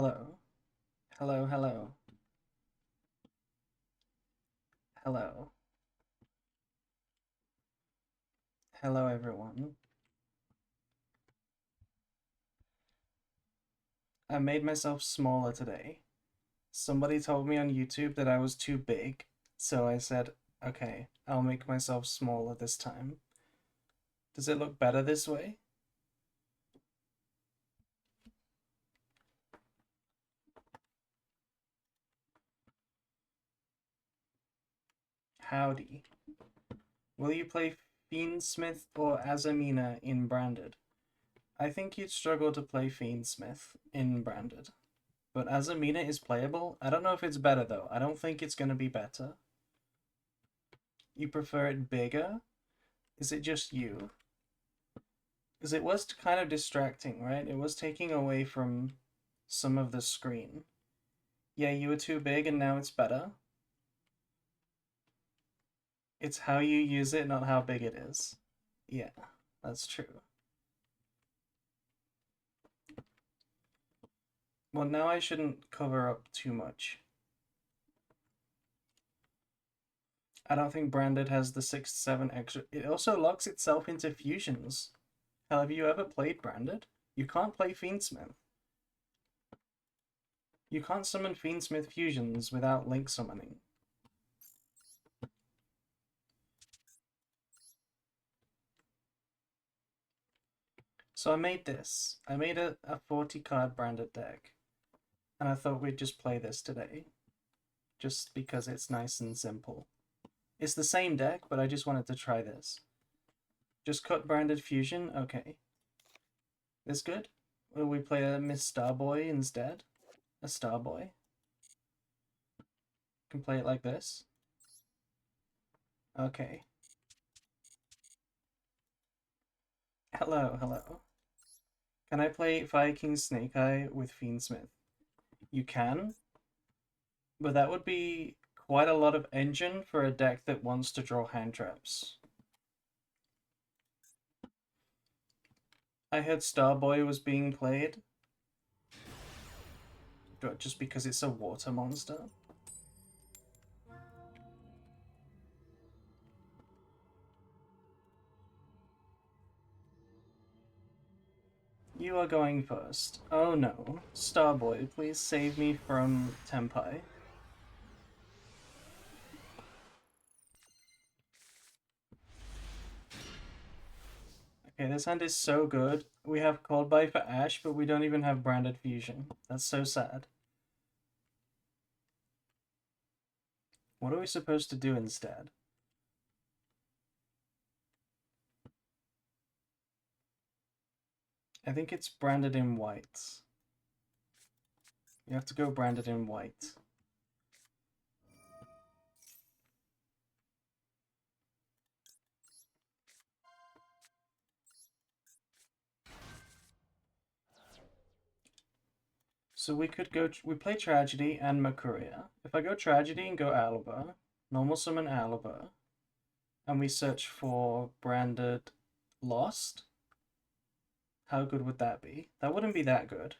Hello. Hello, hello. Hello. Hello, everyone. I made myself smaller today. Somebody told me on YouTube that I was too big, so I said, okay, I'll make myself smaller this time. Does it look better this way? Howdy. Will you play fiendsmith or Azamina in Branded? I think you'd struggle to play fiendsmith in Branded. But Azamina is playable. I don't know if it's better though. I don't think it's gonna be better. You prefer it bigger? Is it just you? Because it was kind of distracting, right? It was taking away from some of the screen. Yeah, you were too big and now it's better. It's how you use it, not how big it is. Yeah, that's true. Well, now I shouldn't cover up too much. I don't think Branded has the 6 to 7 extra. It also locks itself into fusions. Have you ever played Branded? You can't play Fiendsmith. You can't summon Fiendsmith fusions without link summoning. So I made this. I made a 40 card Branded deck. And I thought we'd just play this today. Just because it's nice and simple. It's the same deck, but I just wanted to try this. Just cut Branded Fusion? Okay. This good? Will we play a Miss Starboy instead? A Starboy? Can play it like this? Okay. Hello, hello. Can I play Viking Snake Eye with Fiendsmith? You can, but that would be quite a lot of engine for a deck that wants to draw hand traps. I heard Starboy was being played. Just because it's a water monster. You are going first. Oh no. Starboy, please save me from Tempai. Okay, this hand is so good. We have Cold Buy for Ash, but we don't even have Branded Fusion. That's so sad. What are we supposed to do instead? I think it's branded in white. You have to go branded in white. So we could go, we play Tragedy and Makuria. If I go Tragedy and go Alba, normal summon Alba, and we search for branded Lost, how good would that be? That wouldn't be that good.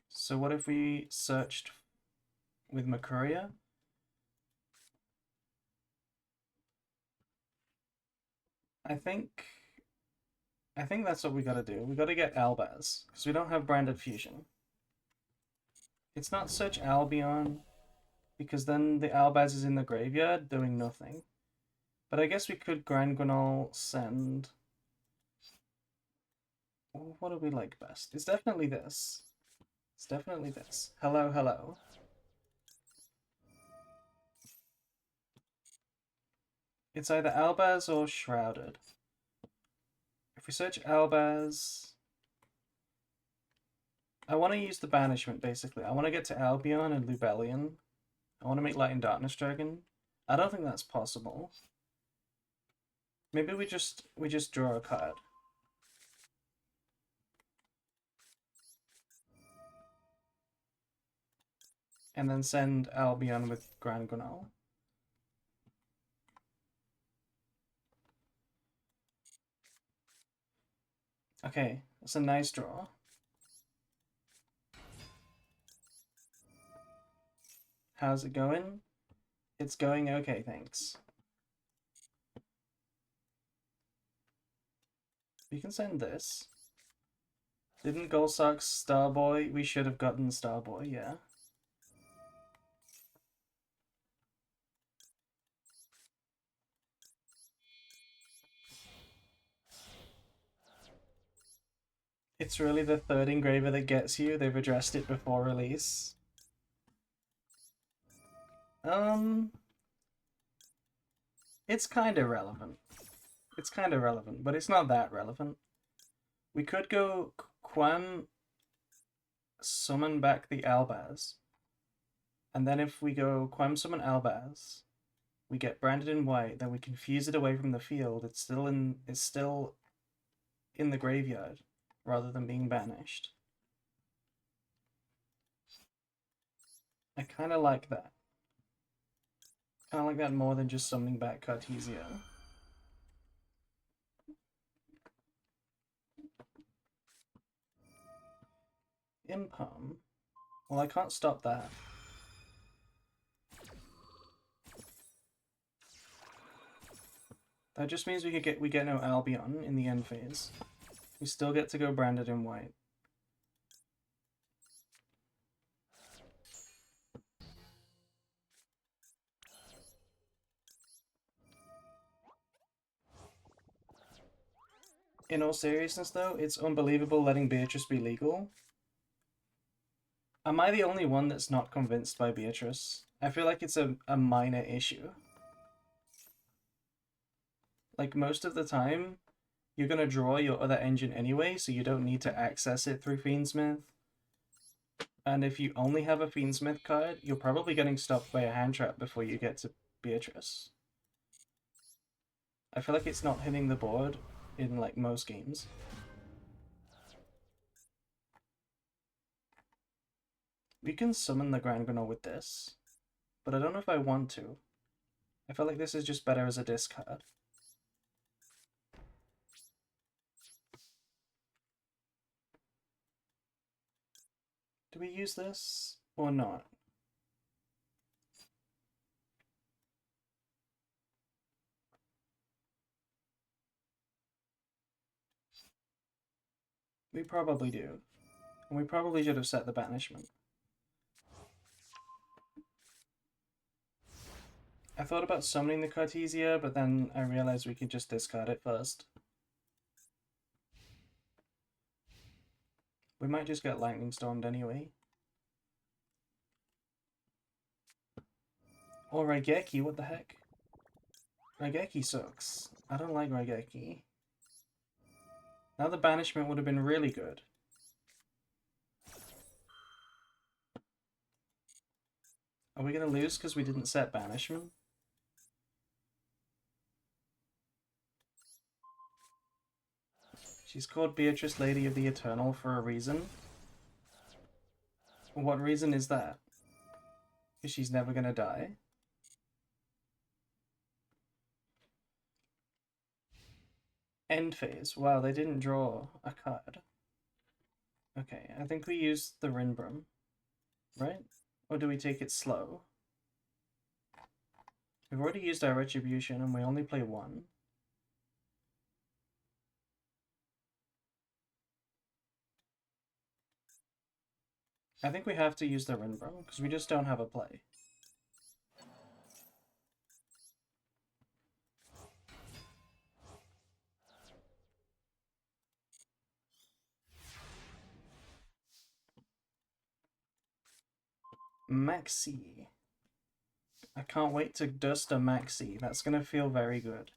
So what if we searched with Makuria? I think that's what we gotta do. We gotta get Albaz, because we don't have branded fusion. It's not search Albion, because then the Albaz is in the graveyard doing nothing. But I guess we could Grand Granol send. What do we like best? It's definitely this. It's definitely this. Hello, hello. It's either Albaz or Shrouded. If we search Albaz, I want to use the banishment basically. I want to get to Albion and Lubellion. I want to make Light and Darkness Dragon. I don't think that's possible. Maybe we just draw a card. And then send Albion with Grand Granol. Okay, that's a nice draw. How's it going? It's going okay, thanks. We can send this. Didn't Golsock's Starboy? We should have gotten Starboy, yeah. It's really the third engraver that gets you. They've addressed it before release. It's kind of relevant. It's kind of relevant, but it's not that relevant. We could go Quam, summon back the Albaz. And then if we go Quam summon Albaz, we get branded in white, then we confuse it away from the field. It's still in the graveyard rather than being banished. I kind of like that. Kind of like that more than just summoning back Cartesia. Impalm. Well, I can't stop that. That just means we get no Albion in the end phase. We still get to go branded in white. In all seriousness though, it's unbelievable letting Beatrice be legal. Am I the only one that's not convinced by Beatrice? I feel like it's a minor issue. Like, most of the time, you're gonna draw your other engine anyway, so you don't need to access it through fiendsmith. And if you only have a fiendsmith card, you're probably getting stopped by a hand trap before you get to Beatrice. I feel like it's not hitting the board in, like, most games. We can summon the Grand Granol with this, but I don't know if I want to. I feel like this is just better as a discard. Do we use this or not? We probably do. And we probably should have set the banishment. I thought about summoning the Cartesia, but then I realized we could just discard it first. We might just get lightning stormed anyway. Or Raigeki, what the heck? Raigeki sucks. I don't like Raigeki. Now the banishment would have been really good. Are we gonna lose because we didn't set banishment? She's called Beatrice Lady of the Eternal for a reason. What reason is that? Because she's never gonna die? End phase. Wow, they didn't draw a card. Okay, I think we use the Rinbrum, right? Or do we take it slow? We've already used our Retribution and we only play one. I think we have to use the Rinbrum because we just don't have a play. Maxi. I can't wait to dust a Maxi. That's gonna feel very good.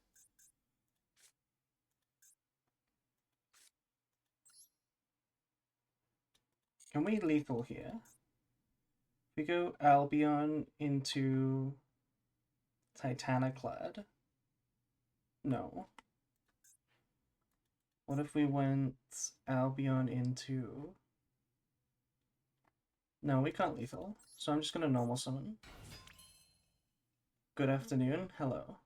Can we lethal here? We go Albion into Titaniclad. No. What if we went Albion into... No, we can't lethal, so I'm just gonna normal summon. Good afternoon, hello.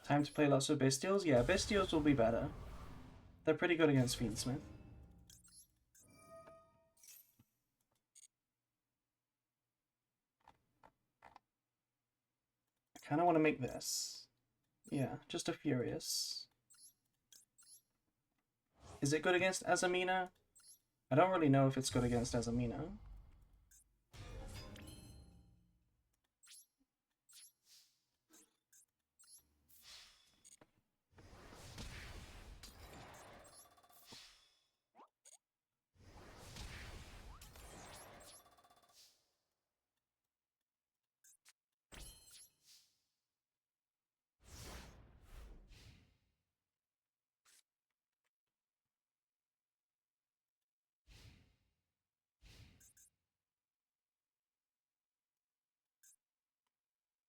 Time to play lots of Bestials? Yeah, Bestials will be better. They're pretty good against fiendsmith. I kind of want to make this. Yeah, just a furious. Is it good against Azamina? I don't really know if it's good against Azamina.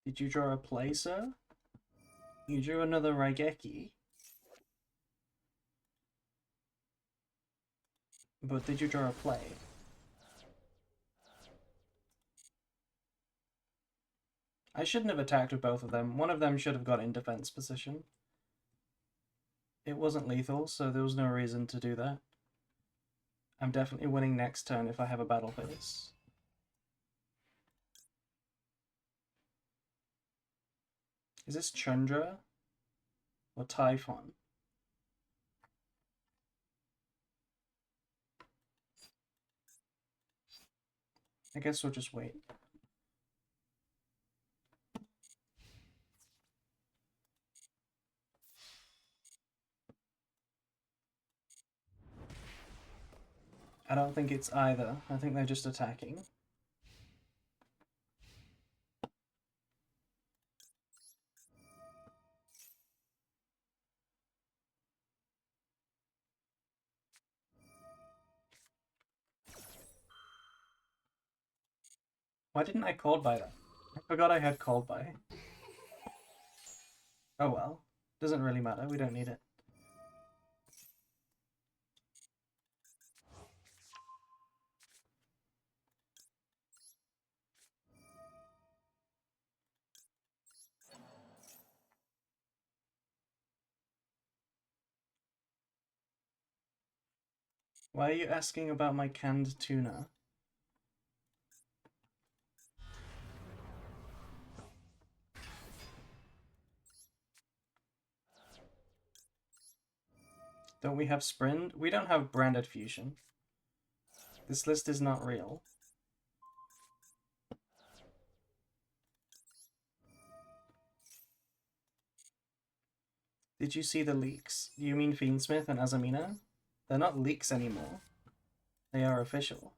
Did you draw a play, sir? You drew another Raigeki. But did you draw a play? I shouldn't have attacked with both of them. One of them should have got in defense position. It wasn't lethal, so there was no reason to do that. I'm definitely winning next turn if I have a battle phase. Is this Chandra or Typhon? I guess we'll just wait. I don't think it's either. I think they're just attacking. Why didn't I cold buy that? I forgot I had cold buy. Oh well. Doesn't really matter. We don't need it. Why are you asking about my canned tuna? Don't we have Sprint? We don't have branded fusion. This list is not real. Did you see the leaks? Do you mean Fiendsmith and Azamina? They're not leaks anymore. They are official.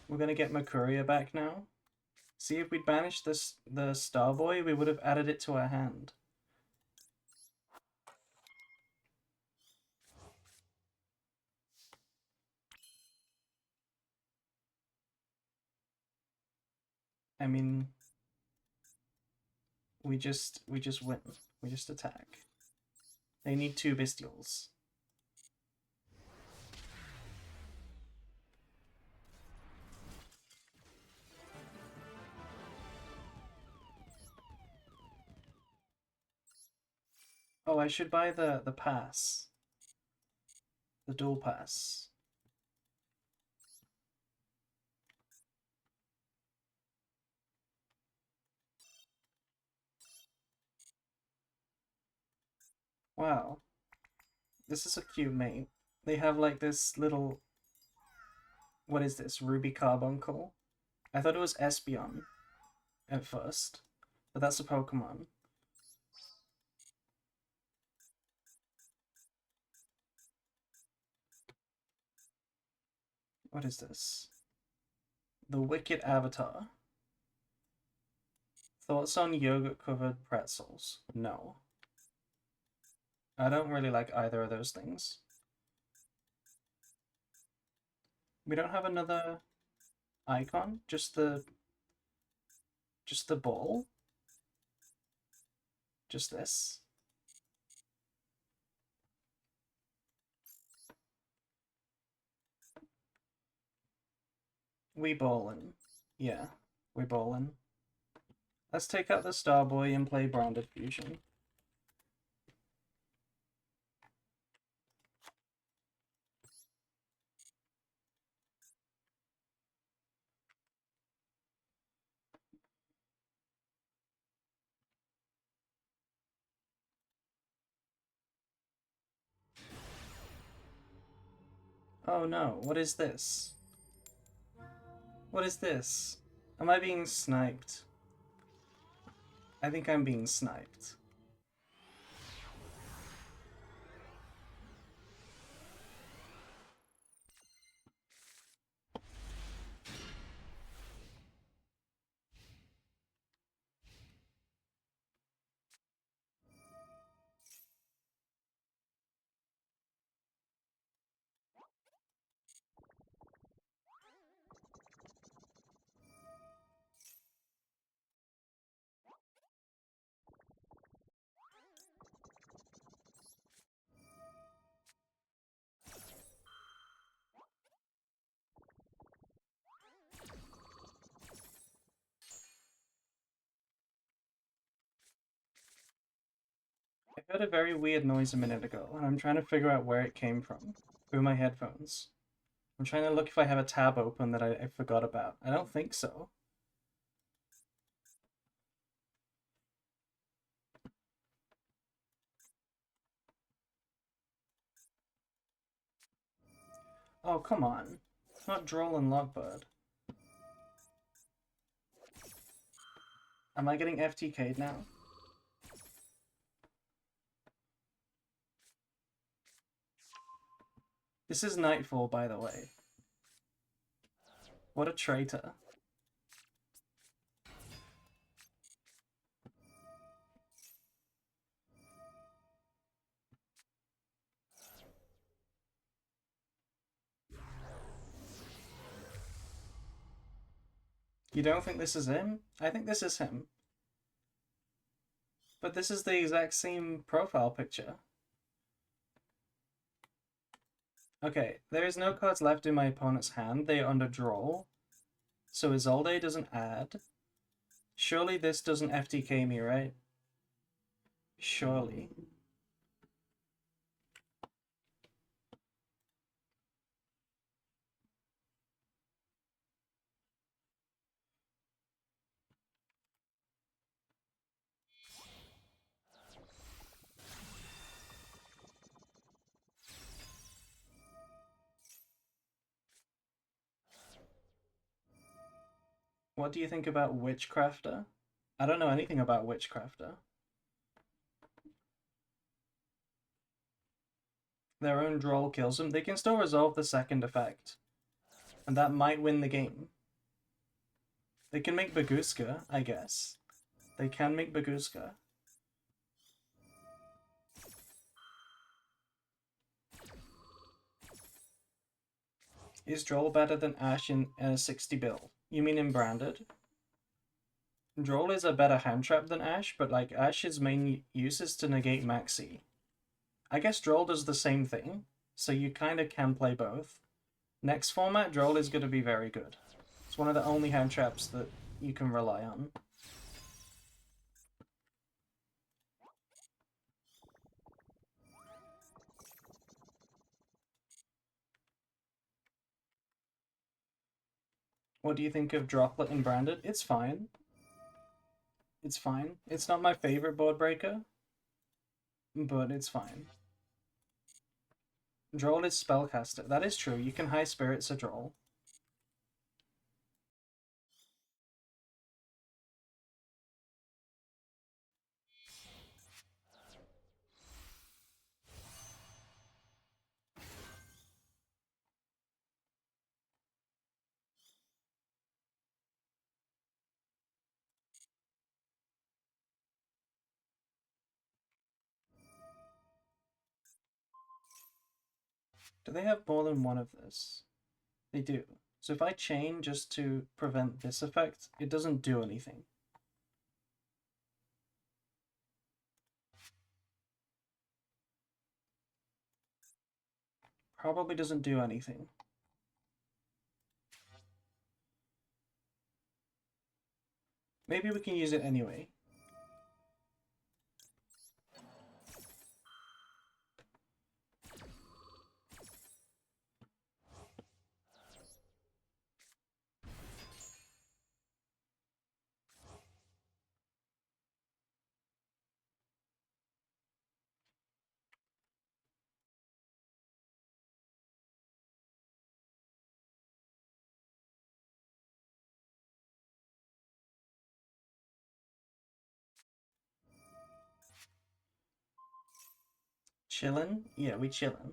We're gonna get Mercuria back now. See, if we'd banished the Starboy, we would have added it to our hand. I mean, we just win. We just attack. They need 2 Bestials. Oh, I should buy the pass. The dual pass. Wow. This is a cute mate. They have like this little... What is this? Ruby Carbuncle? I thought it was Espeon at first, but that's a Pokemon. What is this? The Wicked Avatar. Thoughts on yogurt-covered pretzels? No. I don't really like either of those things. We don't have another icon? Just the ball? Just this? We ballin'. Yeah, we ballin'. Let's take out the Starboy and play Branded Fusion. Oh no, what is this? What is this? Am I being sniped? I think I'm being sniped. I heard a very weird noise a minute ago, and I'm trying to figure out where it came from through my headphones. I'm trying to look if I have a tab open that I forgot about. I don't think so. Oh, come on. Not Droll and Logbird. Am I getting FTK'd now? This is Nightfall, by the way. What a traitor. You don't think this is him? I think this is him. But this is the exact same profile picture. Okay, there is no cards left in my opponent's hand. They are under draw. So Isolde doesn't add. Surely this doesn't FTK me, right? Surely. What do you think about Witchcrafter? I don't know anything about Witchcrafter. Their own draw kills them. They can still resolve the second effect. And that might win the game. They can make Baguska, I guess. They can make Baguska. Is Droll better than Ash in a 60 build? You mean in Branded? Droll is a better hand trap than Ash, but like Ash's main use is to negate Maxi. I guess Droll does the same thing, so you kind of can play both. Next format, Droll is going to be very good. It's one of the only hand traps that you can rely on. What do you think of Droplet and Branded? It's fine. It's fine. It's not my favorite board breaker, but it's fine. Droll is Spellcaster. That is true. You can High Spirits a Droll. Do they have more than one of this? They do. So if I chain just to prevent this effect, it doesn't do anything. Probably doesn't do anything. Maybe we can use it anyway. Chillin'? Yeah, we chillin'.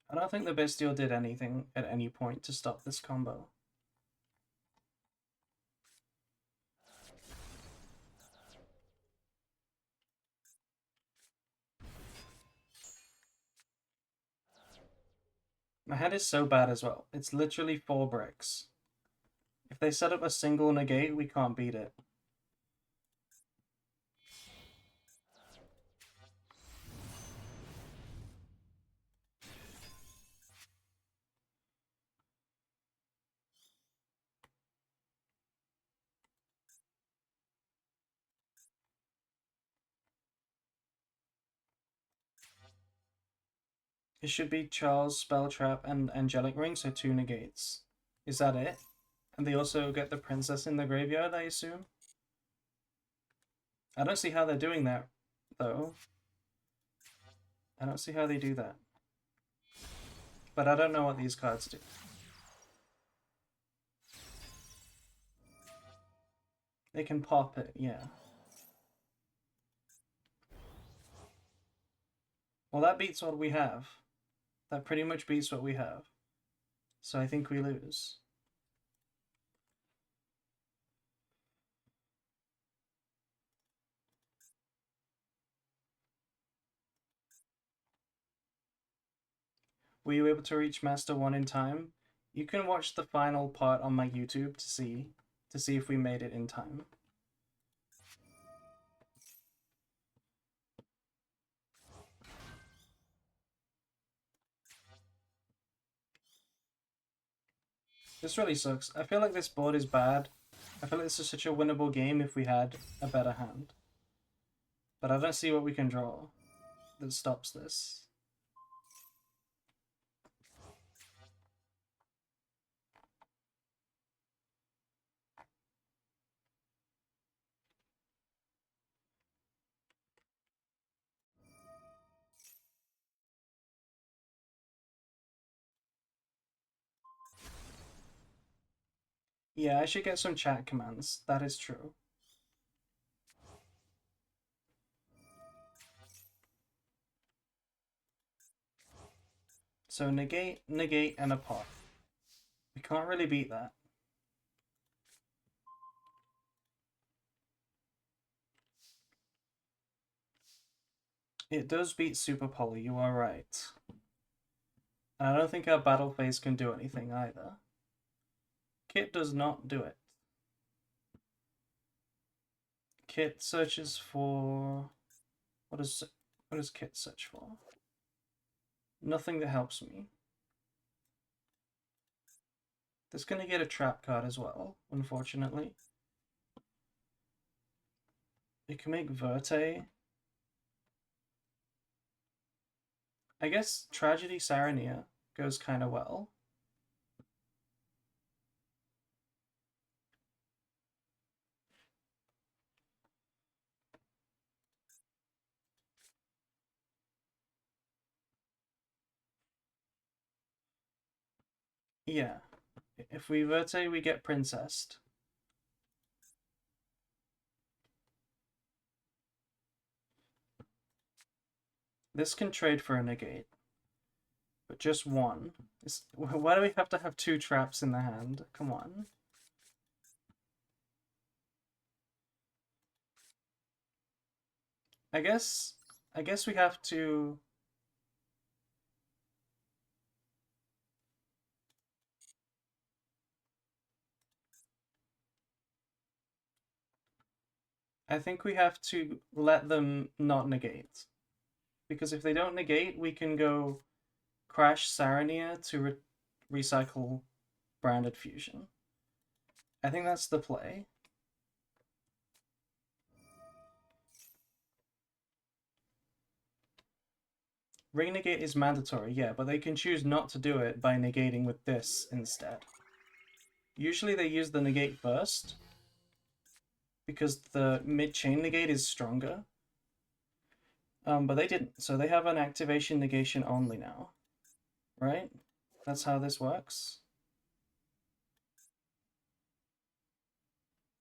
I don't think the Bestial did anything at any point to stop this combo. My hand is so bad as well. It's literally 4 bricks. If they set up a single negate, we can't beat it. It should be Charles, Spell Trap, and Angelic Ring, so 2 negates. Is that it? And they also get the Princess in the graveyard, I assume? I don't see how they're doing that, though. I don't see how they do that. But I don't know what these cards do. They can pop it, yeah. Well, that beats what we have. That pretty much beats what we have. So I think we lose. Were you able to reach Master 1 in time? You can watch the final part on my YouTube to see if we made it in time. This really sucks. I feel like this board is bad. I feel like this is such a winnable game if we had a better hand. But I don't see what we can draw that stops this. Yeah, I should get some chat commands. That is true. So negate, negate, and a pot. We can't really beat that. It does beat Super Poly, you are right. And I don't think our battle phase can do anything either. Kit does not do it. Kit searches for... What does Kit search for? Nothing that helps me. This gonna get a trap card as well, unfortunately. It can make Verte. I guess Tragedy Sarania goes kind of well. Yeah. If we Verte, we get Princessed. This can trade for a negate. But just one. Why do we have to have 2 traps in the hand? Come on. I guess we have to... I think we have to let them not negate. Because if they don't negate, we can go crash Sarania to recycle Branded Fusion. I think that's the play. Ring negate is mandatory, yeah, but they can choose not to do it by negating with this instead. Usually they use the negate first, because the mid-chain negate is stronger. But they didn't, so they have an activation negation only now. Right? That's how this works.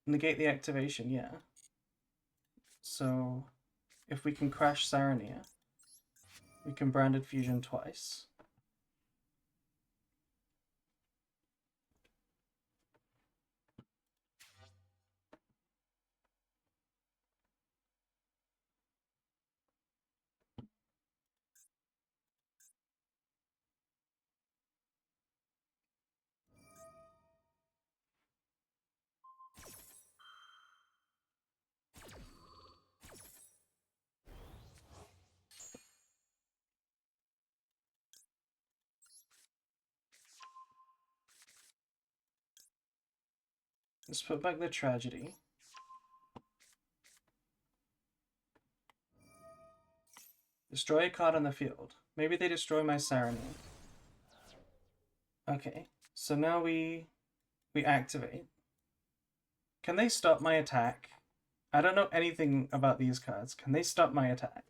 Negate the activation, yeah. So, if we can crash Sarania, we can Branded Fusion twice. Let's put back the Tragedy. Destroy a card on the field. Maybe they destroy my Sarania. Okay, so now we activate. Can they stop my attack? I don't know anything about these cards. Can they stop my attack?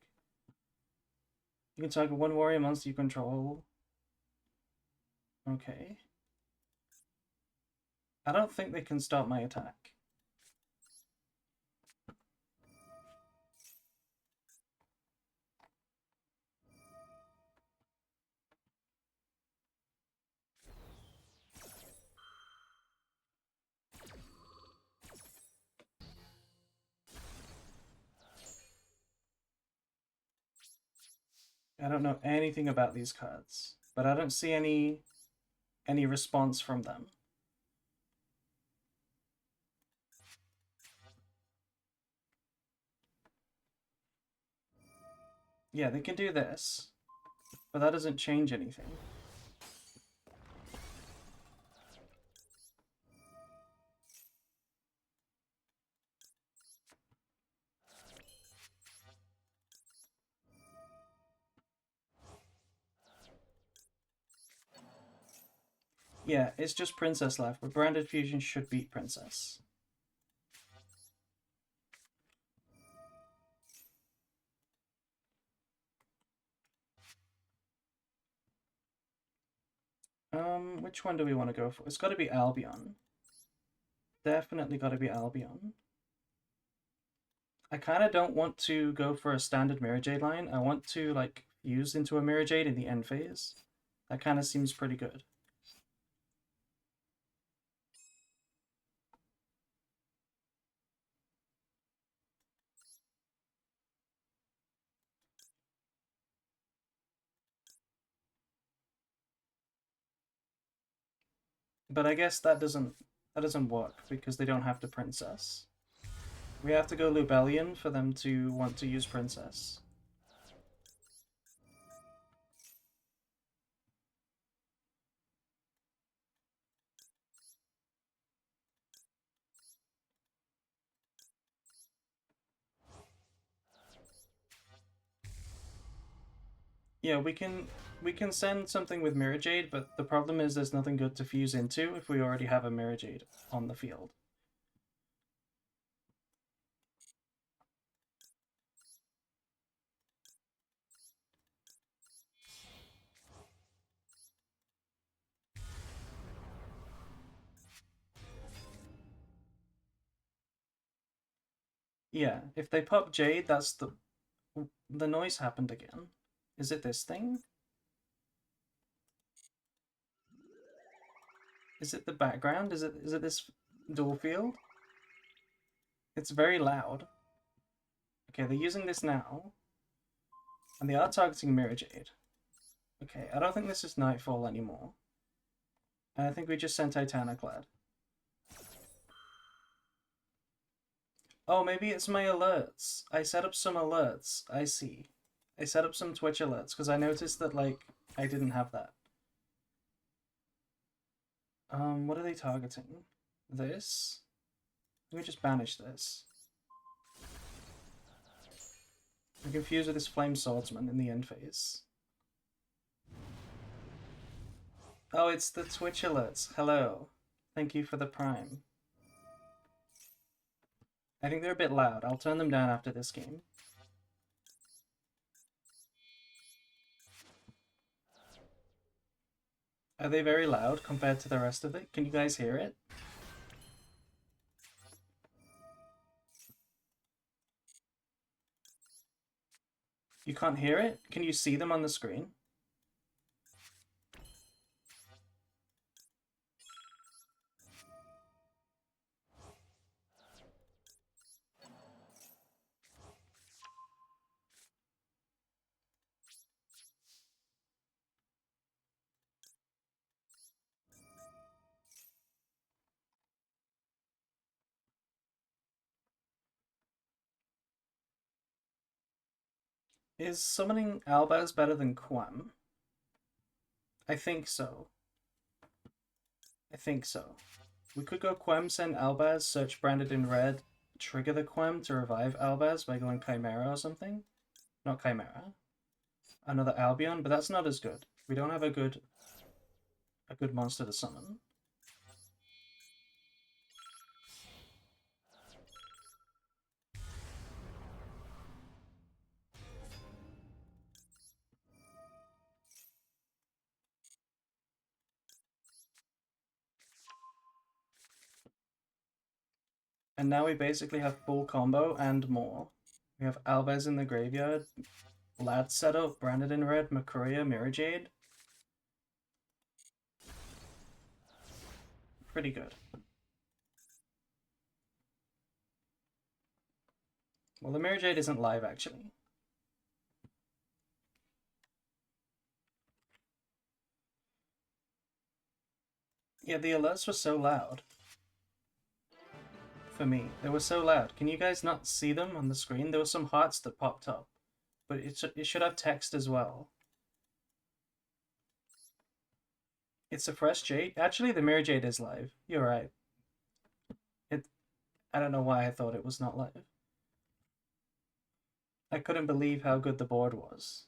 You can target one warrior monster you control. Okay. I don't think they can stop my attack. I don't know anything about these cards, but I don't see any response from them. Yeah, they can do this, but that doesn't change anything. Yeah, it's just Princess left, but Branded Fusion should beat Princess. Which one do we want to go for? It's got to be Albion. Definitely got to be Albion. I kind of don't want to go for a standard Mirror Jade line. I want to, like, fuse into a Mirror Jade in the end phase. That kind of seems pretty good. But I guess that doesn't work because they don't have to Princess. We have to go Lubellion for them to want to use Princess. Yeah, we can send something with Mirror Jade, but the problem is there's nothing good to fuse into if we already have a Mirror Jade on the field. Yeah, if they pop Jade, that's the noise happened again. Is it this thing? Is it the background? Is it this dual field? It's very loud. Okay, they're using this now. And they are targeting Mirror Jade. Okay, I don't think this is Nightfall anymore. I think we just sent Titaniclad. Oh, maybe it's my alerts. I set up some alerts. I see. I set up some Twitch alerts because I noticed that, like, I didn't have that. What are they targeting? This? Let me just banish this. I'm confused with this Flame Swordsman in the end phase. Oh, it's the Twitch alerts. Hello. Thank you for the Prime. I think they're a bit loud. I'll turn them down after this game. Are they very loud compared to the rest of it? Can you guys hear it? You can't hear it? Can you see them on the screen? Is summoning Albaz better than Quam? I think so. I think so. We could go Quem, send Albaz, search branded in red, trigger the Quem to revive Albaz by going Chimera or something. Not Chimera. Another Albion, but that's not as good. We don't have a good monster to summon. And now we basically have full combo and more. We have Albaz in the graveyard, Lad setup, branded in red, Makuria, Mirror Jade. Pretty good. Well, the Mirror Jade isn't live, actually. Yeah, the alerts were so loud. For me, they were so loud. Can you guys not see them on the screen? There were some hearts that popped up, but it should have text as well. It's a fresh Jade. Actually, the Mirror Jade is live. You're right. I don't know why I thought it was not live. I couldn't believe how good the board was.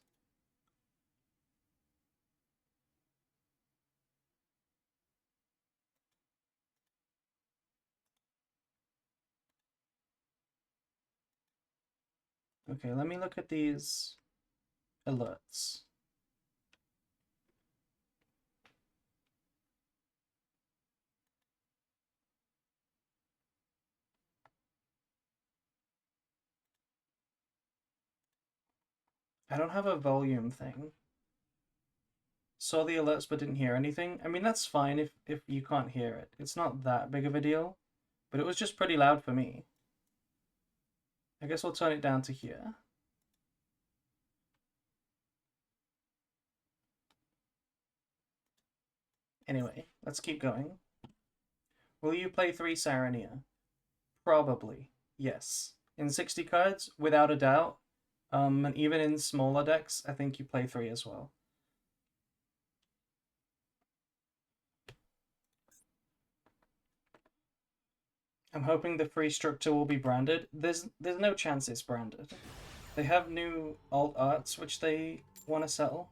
Okay, let me look at these alerts. I don't have a volume thing. Saw the alerts but didn't hear anything. I mean, that's fine if you can't hear it. It's not that big of a deal, but it was just pretty loud for me. I guess we'll turn it down to here. Anyway, let's keep going. Will you play 3 Sarania? Probably, yes. In 60 cards, without a doubt. And even in smaller decks, I think you play 3 as well. I'm hoping the free structure will be branded. There's no chance it's branded. They have new alt arts which they want to sell.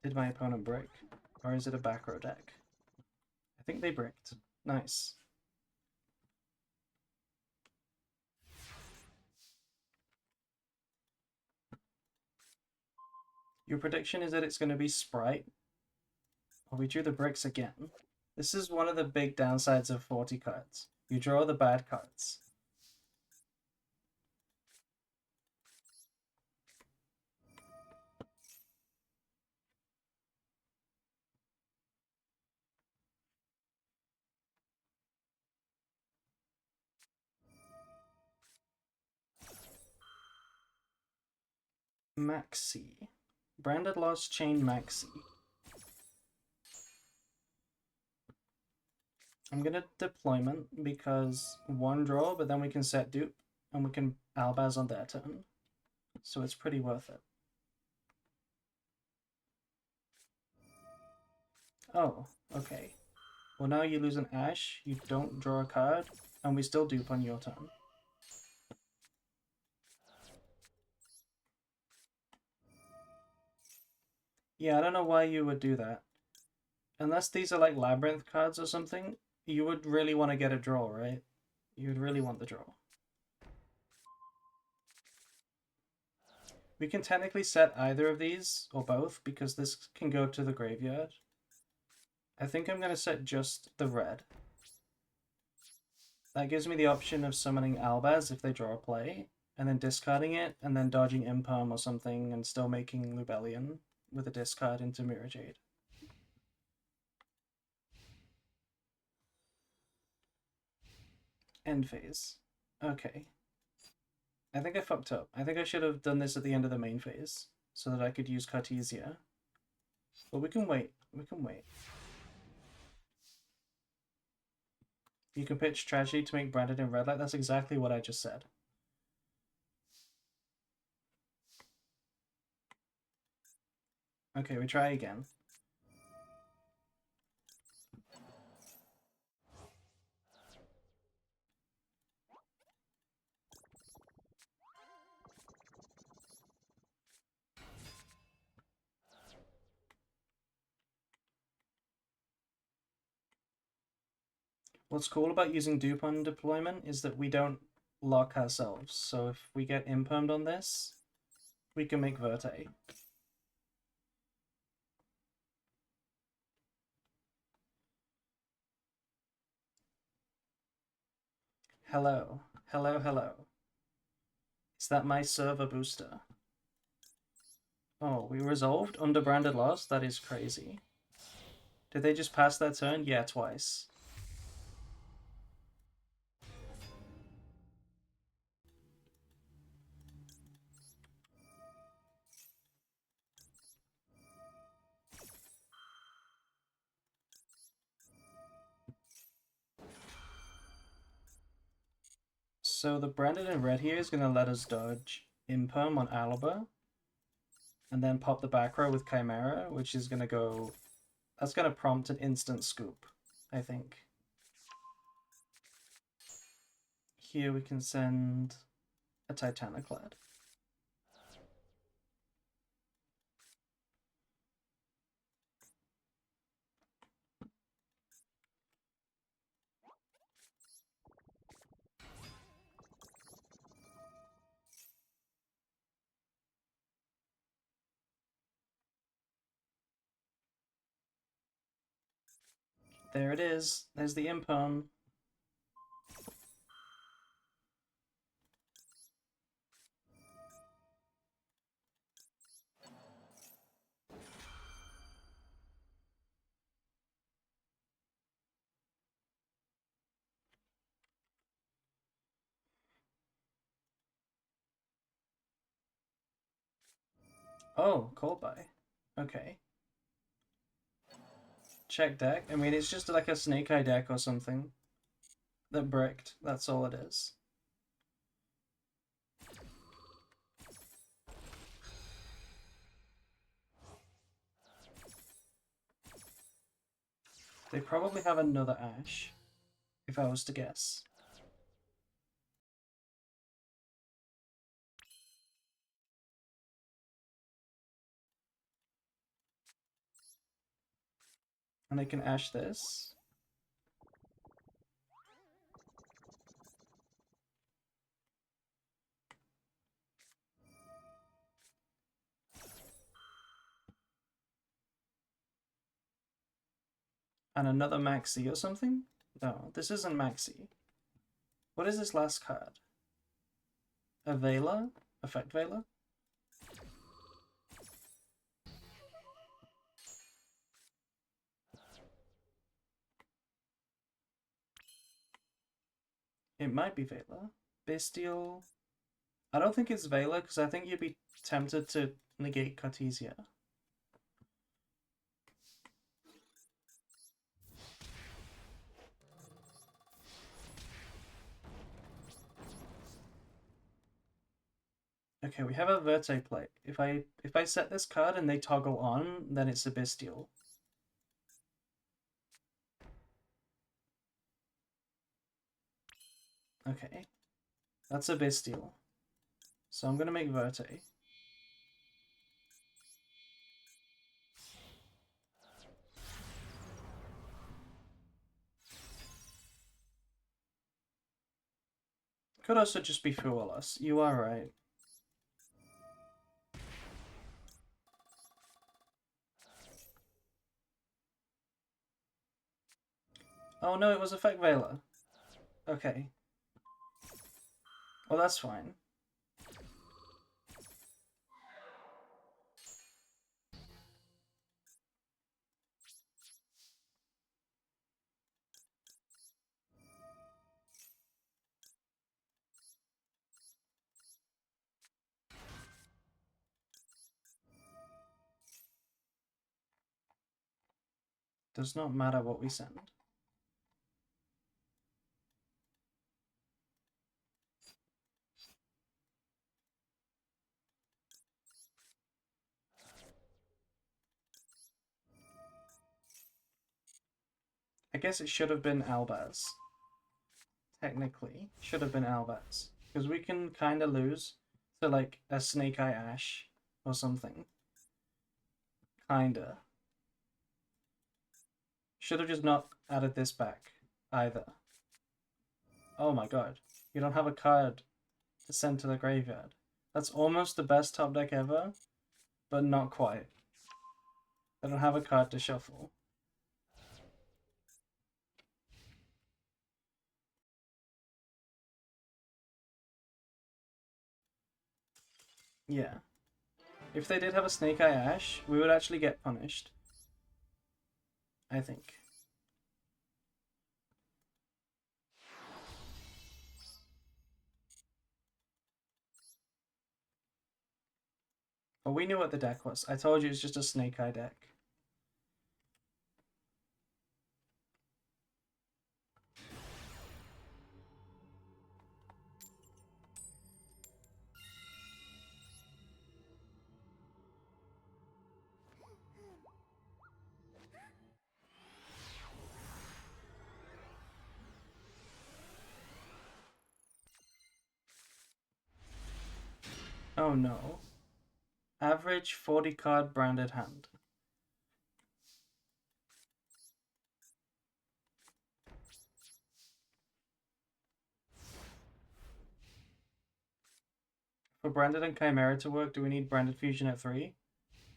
Did my opponent break? Or is it a back row deck? I think they bricked. Nice. Your prediction is that it's going to be Sprite? Oh, we drew the bricks again. This is one of the big downsides of 40 cards. You draw the bad cards. Maxi. Branded Lost Chain Maxi. I'm gonna deployment because one draw, but then we can set dupe and we can Albaz on their turn. So it's pretty worth it. Oh, okay. Well, now you lose an Ash, you don't draw a card, and we still dupe on your turn. Yeah, I don't know why you would do that. Unless these are like Labyrinth cards or something, you would really want to get a draw, right? You would really want the draw. We can technically set either of these, or both, because this can go to the graveyard. I think I'm going to set just the red. That gives me the option of summoning Albaz if they draw a play, and then discarding it, and then dodging Imperm or something, and still making Lubellion with a discard into Mirror Jade. End phase. Okay. I think I fucked up. I think I should have done this at the end of the main phase, so that I could use Cartesia. But we can wait. We can wait. You can pitch Tragedy to make Branded in red light. That's exactly what I just said. Okay, we try again. What's cool about using dupe on deployment is that we don't lock ourselves. So if we get impermed on this, we can make Verte. Hello. Hello, hello. Is that my server booster? Oh, we resolved under Branded loss? That is crazy. Did they just pass their turn? Yeah, twice. So the Branded in red here is going to let us dodge Imperm on Alba, and then pop the back row with Chimera, which is going to go... That's going to prompt an instant scoop, I think. Here we can send a Titaniclad. There it is. There's the Imperm. Oh, called by. Okay. Check deck. I mean, it's just like a Snake Eye deck or something that bricked. That's all it is. They probably have another Ash, if I was to guess. And I can Ash this. And another Maxi or something? No, this isn't Maxi. What is this last card? A Vela? Effect Vela? It might be Vela. Bestial. I don't think it's Vela, because I think you'd be tempted to negate Cartesia. Okay, we have a Verte play. If I set this card and they toggle on, then it's a Bestial. Okay, that's a Bestial. So I'm gonna make Verte. Could also just be Fool Us. You are right. Oh no, it was Effect Vela. Okay. Well, that's fine. Does not matter what we send. I guess it should have been Albaz. Technically, should have been Albaz. Because we can kind of lose to like a Snake Eye Ash or something. Kinda. Should have just not added this back either. Oh my god. You don't have a card to send to the graveyard. That's almost the best top deck ever, but not quite. I don't have a card to shuffle. Yeah. If they did have a Snake Eye Ash, we would actually get punished. I think. But we knew what the deck was. I told you it's just a Snake Eye deck. Oh no. Average 40 card branded hand. For Branded and Chimera to work, do we need Branded Fusion at 3?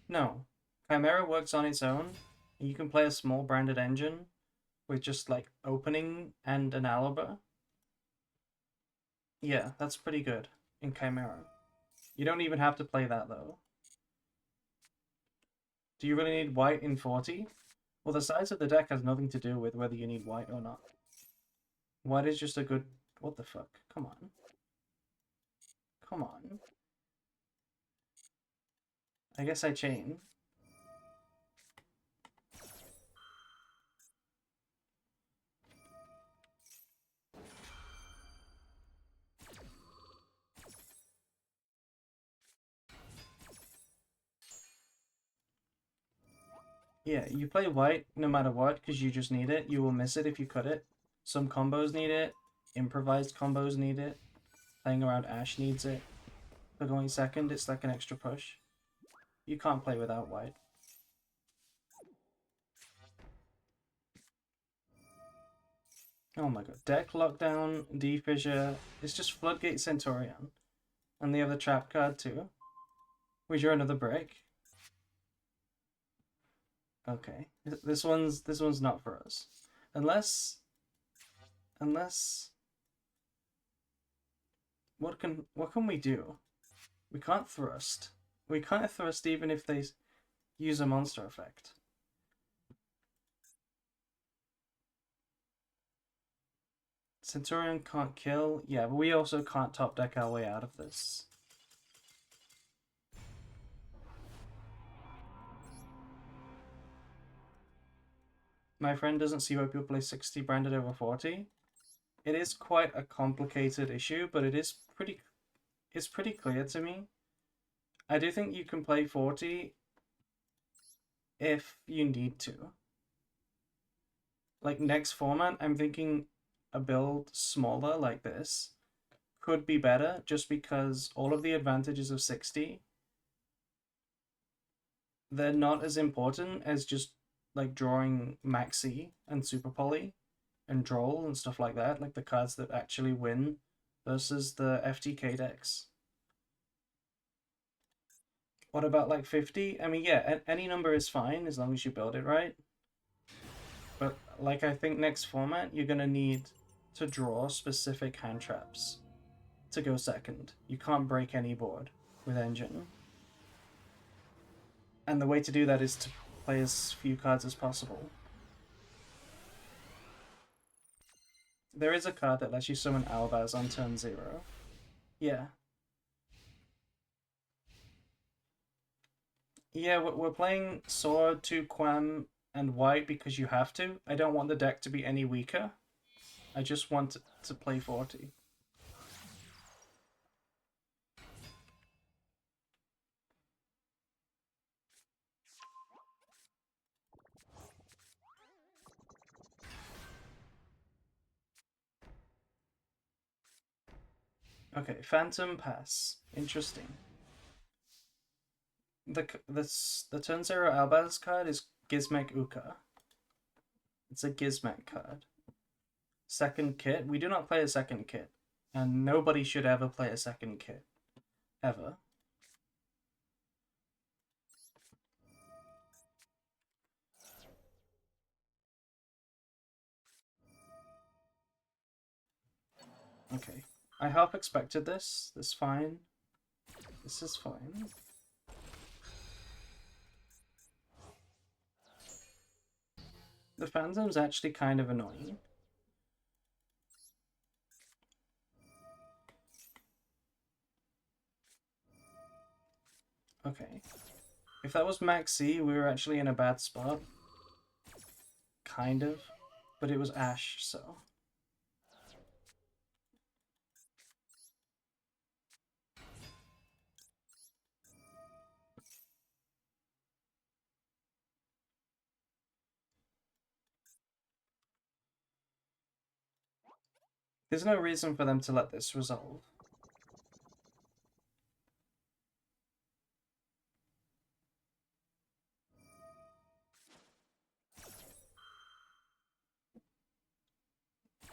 No. Chimera works on its own, and you can play a small Branded engine with just like opening and an Aliber. Yeah, that's pretty good in Chimera. You don't even have to play that though. Do you really need white in 40? Well, the size of the deck has nothing to do with whether you need white or not. White is just a good... What the fuck? Come on. Come on. I guess I chain. Yeah, you play white no matter what because you just need it. You will miss it if you cut it. Some combos need it. Improvised combos need it. Playing around Ash needs it. For going second, it's like an extra push. You can't play without white. Oh my god. Deck Lockdown, D-Fissure. It's just Floodgate Centurion. And the other trap card too. Was your another break? Okay. This one's not for us. Unless what can we do? We can't thrust. We can't thrust even if they use a monster effect. Centurion can't kill. Yeah, but we also can't top deck our way out of this. My friend doesn't see why people play 60 branded over 40. It is quite a complicated issue, but it's pretty clear to me. I do think you can play 40 if you need to. Like next format, I'm thinking a build smaller like this could be better just because all of the advantages of 60, they're not as important as just like drawing Maxi and Super Poly and Droll and stuff like that, like the cards that actually win versus the FTK decks. What about like 50? I mean, yeah, any number is fine as long as you build it right. But like I think next format, you're gonna need to draw specific hand traps to go second. You can't break any board with Engine. And the way to do that is to play as few cards as possible. There is a card that lets you summon Albaz on turn 0. Yeah. Yeah, we're playing Sword, 2 Quam, and White because you have to. I don't want the deck to be any weaker. I just want to play 40. Okay, Phantom Pass. Interesting. The turn 0 Albaz card is Gizmek Uka. It's a Gizmek card. Second kit. We do not play a second kit. And nobody should ever play a second kit. Ever. Okay. I half expected this. This is fine. This is fine. The Phantom's actually kind of annoying. Okay. If that was Maxi, we were actually in a bad spot. Kind of. But it was Ash, so... There's no reason for them to let this resolve.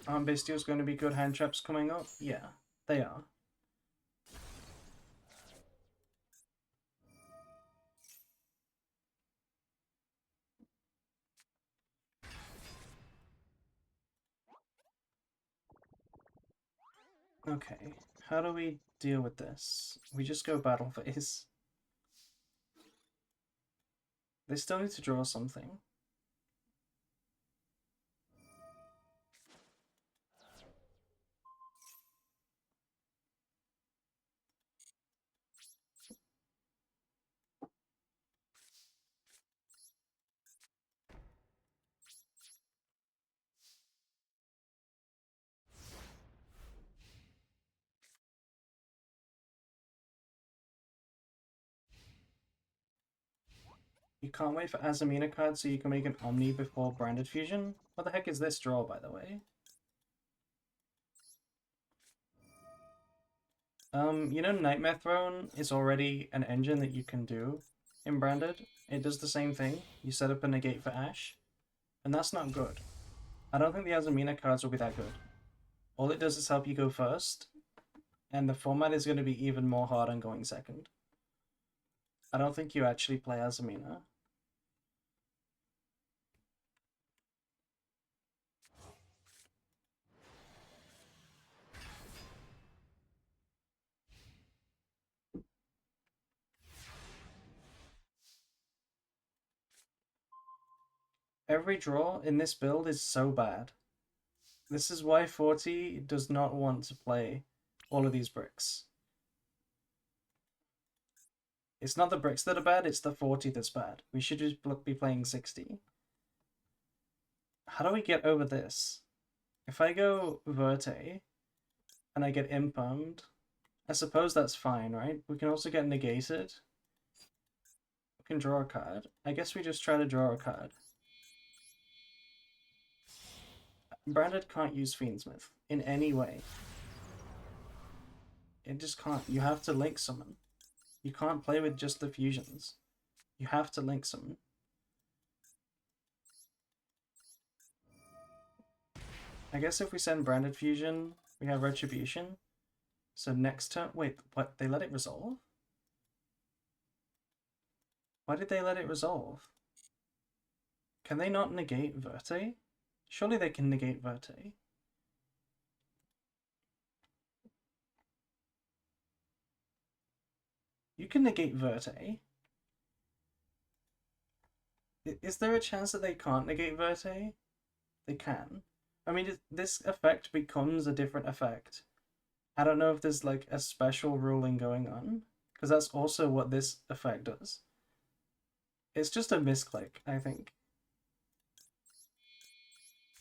Aren't Bestials going to be good hand traps coming up? Yeah, they are. Okay, how do we deal with this? We just go battle phase. They still need to draw something. You can't wait for Azamina cards so you can make an Omni before Branded Fusion? What the heck is this draw, by the way? You know Nightmare Throne is already an engine that you can do in Branded. It does the same thing. You set up a negate for Ash, and that's not good. I don't think the Azamina cards will be that good. All it does is help you go first, and the format is going to be even more hard on going second. I don't think you actually play Azamina. Every draw in this build is so bad. This is why 40 does not want to play all of these bricks. It's not the bricks that are bad, it's the 40 that's bad. We should just be playing 60. How do we get over this? If I go Verte and I get impermed, I suppose that's fine, right? We can also get negated. We can draw a card. I guess we just try to draw a card. Branded can't use fiendsmith in any way. It just can't. You have to link summon. You can't play with just the fusions. You have to link summon. I guess if we send branded fusion, we have retribution. So next turn, wait, what? They let it resolve? Why did they let it resolve? Can they not negate Verte? Surely they can negate Verte. You can negate Verte. Is there a chance that they can't negate Verte? They can. I mean, this effect becomes a different effect. I don't know if there's like a special ruling going on, because that's also what this effect does. It's just a misclick, I think.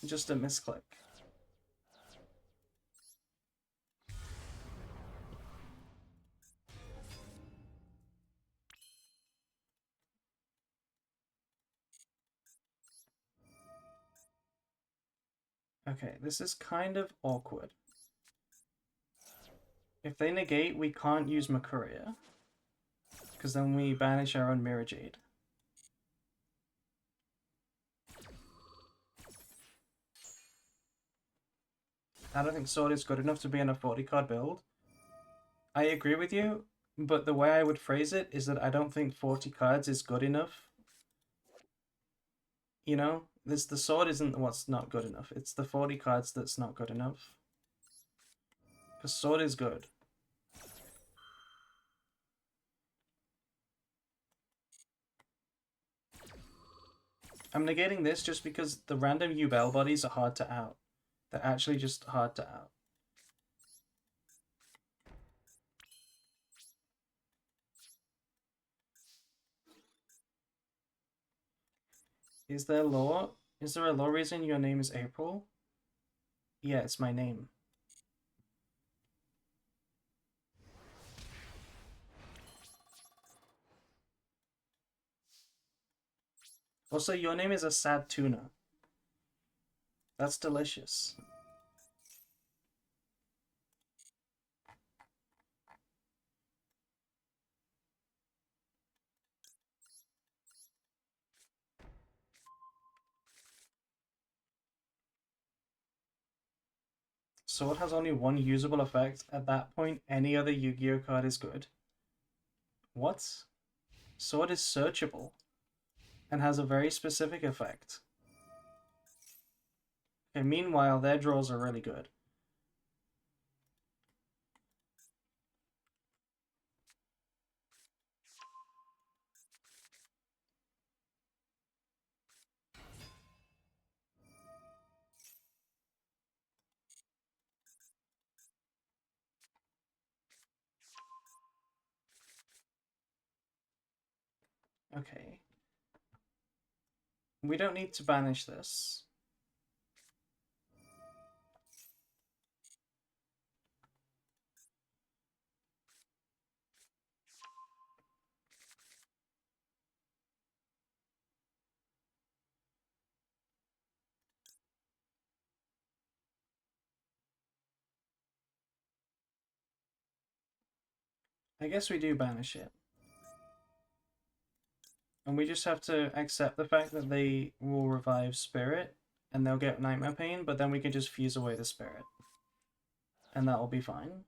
Just a misclick. Okay, this is kind of awkward. If they negate, we can't use Makuria, because then we banish our own Mirror Jade. I don't think Sword is good enough to be in a 40 card build. I agree with you, but the way I would phrase it is that I don't think 40 cards is good enough. You know, the Sword isn't what's not good enough. It's the 40 cards that's not good enough. Because Sword is good. I'm negating this just because the random Ubel bodies are hard to out. They're actually just hard to out. Is there lore? Is there a lore reason your name is April? Yeah, it's my name. Also, your name is a sad tuna. That's delicious. Sword has only one usable effect. At that point, any other Yu-Gi-Oh card is good. What? Sword is searchable and has a very specific effect. Okay, meanwhile, their draws are really good. Okay. We don't need to banish this. I guess we do banish it. And we just have to accept the fact that they will revive Spirit and they'll get Nightmare Pain, but then we can just fuse away the Spirit. And that will be fine.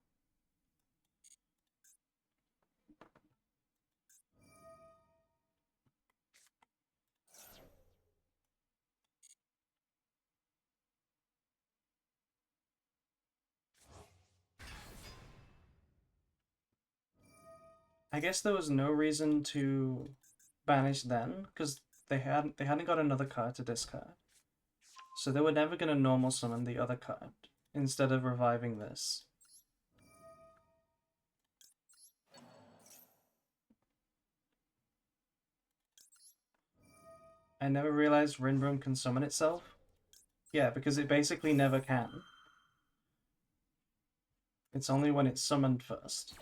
I guess there was no reason to banish then, because they hadn't got another card to discard. So they were never going to normal summon the other card instead of reviving this. I never realized Rinbroom can summon itself. Yeah, because it basically never can. It's only when it's summoned first.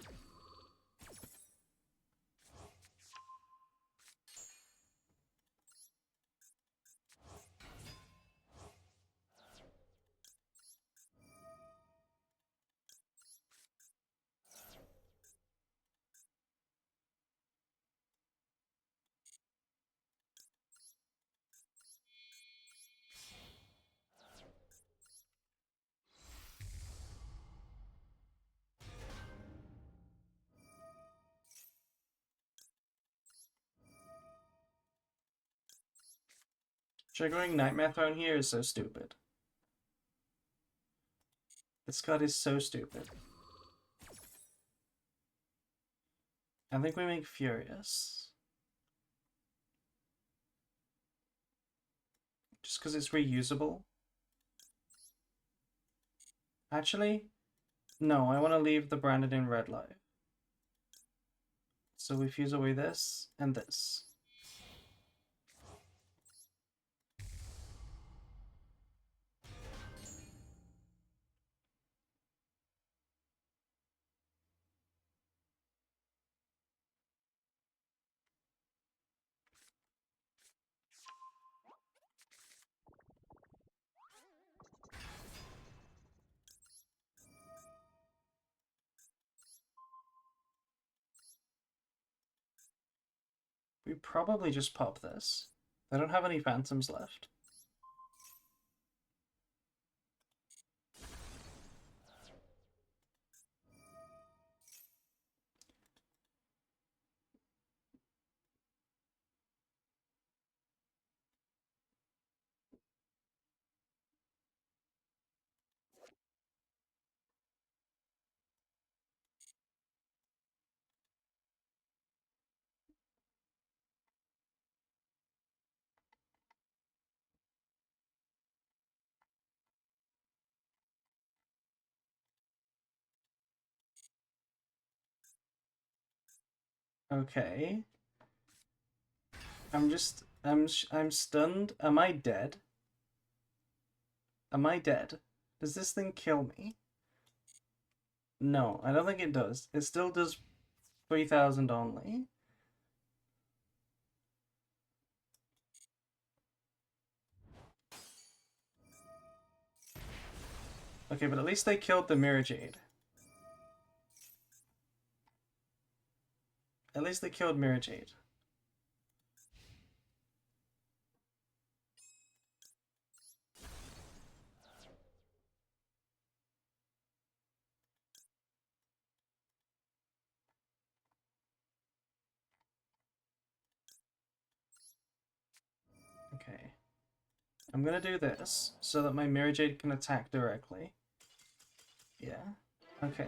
Triggering Nightmare Throne here is so stupid. This card is so stupid. I think we make Furious. Just because it's reusable. Actually, no, I want to leave the branded in red live. So we fuse away this and this. We probably just pop this. I don't have any phantoms left. Okay. I'm stunned. Am I dead? Am I dead? Does this thing kill me? No, I don't think it does. It still does 3,000 only. Okay, but at least they killed the Mirror Jade. At least they killed Mirror Jade. Okay. I'm gonna do this so that my Mirror Jade can attack directly. Yeah. Okay.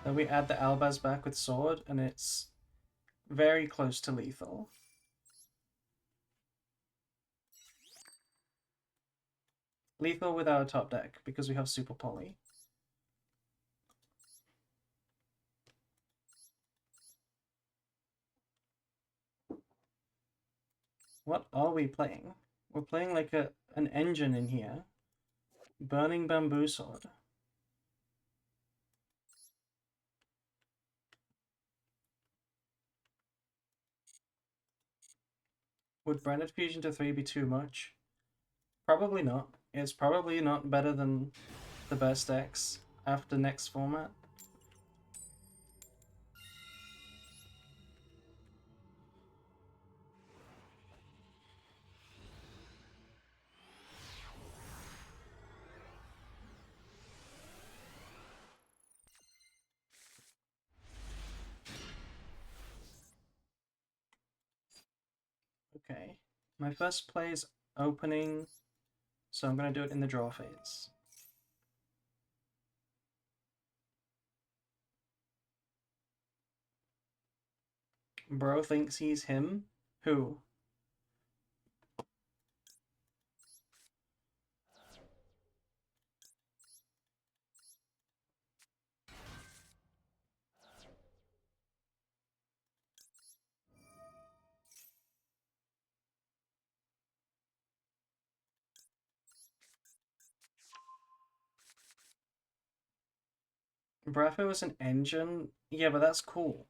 Then we add the Albaz back with Sword, and it's very close to lethal. Lethal without a top deck, because we have Super Poly. What are we playing? We're playing like an engine in here. Burning Bamboo Sword. Would Branded Fusion to 3 be too much? Probably not. It's probably not better than the best decks after next format. Okay. My first play is opening, so I'm going to do it in the draw phase. Bro thinks he's him? Who? Braffo is an engine? Yeah, but that's cool.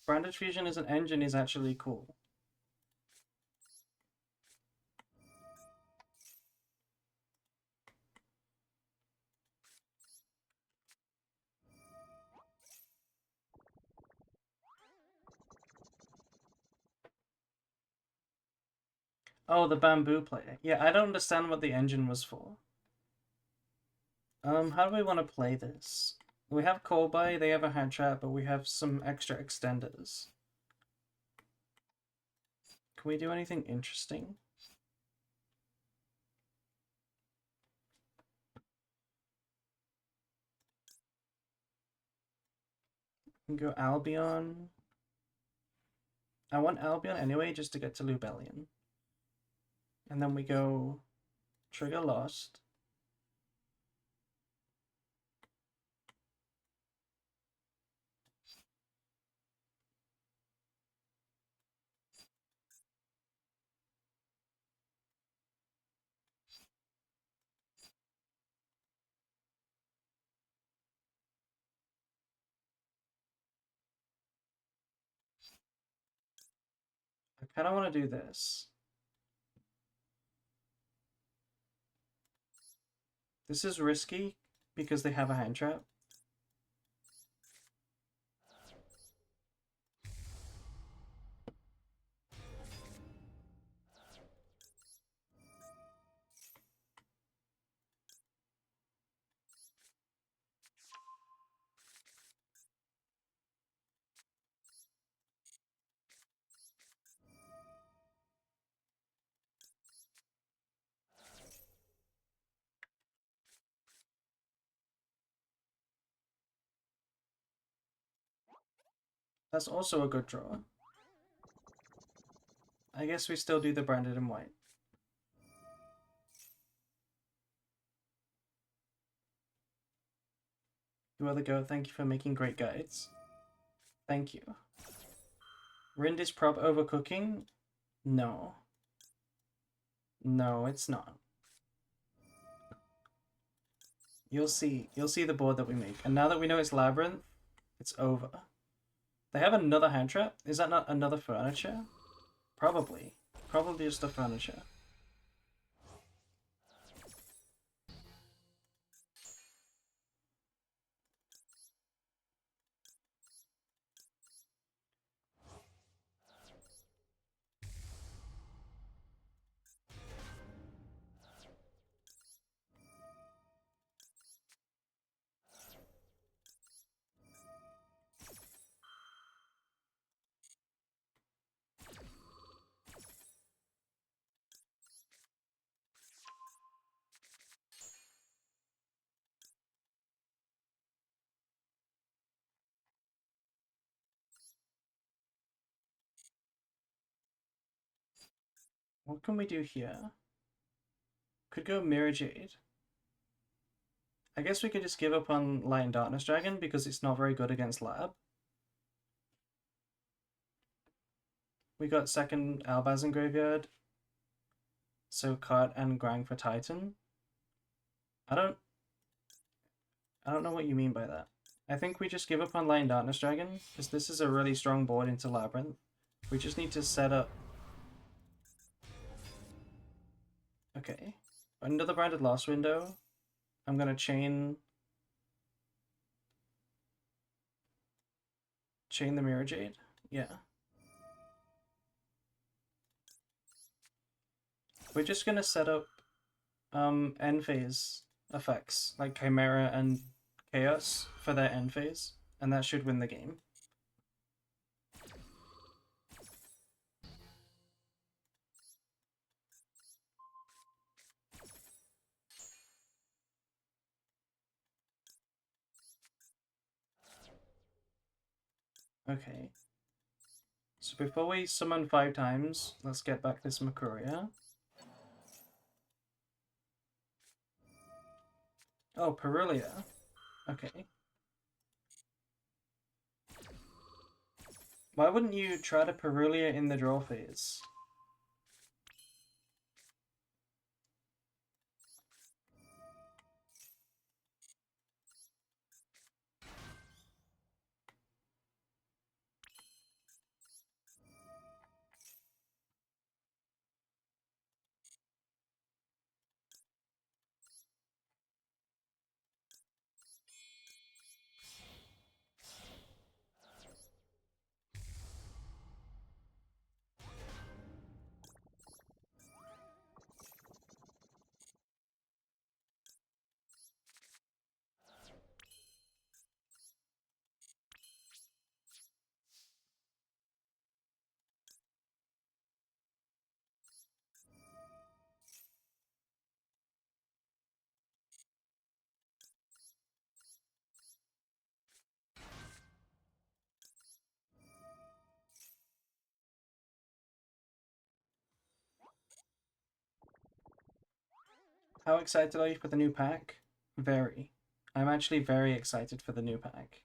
Branded Fusion as an engine is actually cool. Oh, the bamboo player. Yeah, I don't understand what the engine was for. How do we want to play this? We have Kolbai, they have a hand trap, but we have some extra extenders. Can we do anything interesting? We can go Albion. I want Albion anyway, just to get to Lubellion. And then we go Trigger Lost. I kind of want to do this. This is risky because they have a hand trap. That's also a good draw. I guess we still do the branded in white. You other go, thank you for making great guides. Thank you. Rind is prop overcooking? No. No, it's not. You'll see the board that we make. And now that we know it's Labyrinth, it's over. They have another hand trap? Is that not another furniture? Probably. Probably just a furniture. What can we do here? Could go Mirror Jade. I guess we could just give up on Light and Darkness Dragon because it's not very good against Lab. We got second Albaz in Graveyard. So Cart and Grang for Titan. I don't know what you mean by that. I think we just give up on Light and Darkness Dragon because this is a really strong board into Labyrinth. We just need to set up. Okay. Under the branded lost window, I'm gonna chain the Mirror Jade. Yeah. We're just gonna set up end phase effects like Chimera and Chaos for their end phase, and that should win the game. Okay. So before we summon 5 times, let's get back this Makuria. Oh, Perulia. Okay. Why wouldn't you try to Perulia in the draw phase? How excited are you for the new pack? Very. I'm actually very excited for the new pack.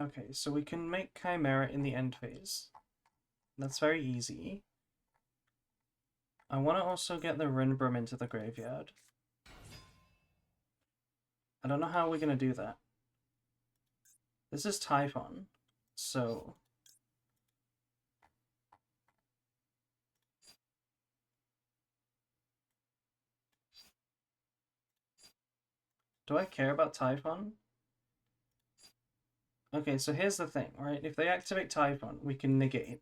Okay, so we can make Chimera in the end phase. That's very easy. I want to also get the Rinbrum into the graveyard. I don't know how we're going to do that. This is Typhon, so... Do I care about Typhon? Okay, so here's the thing, right? If they activate Typhon, we can negate.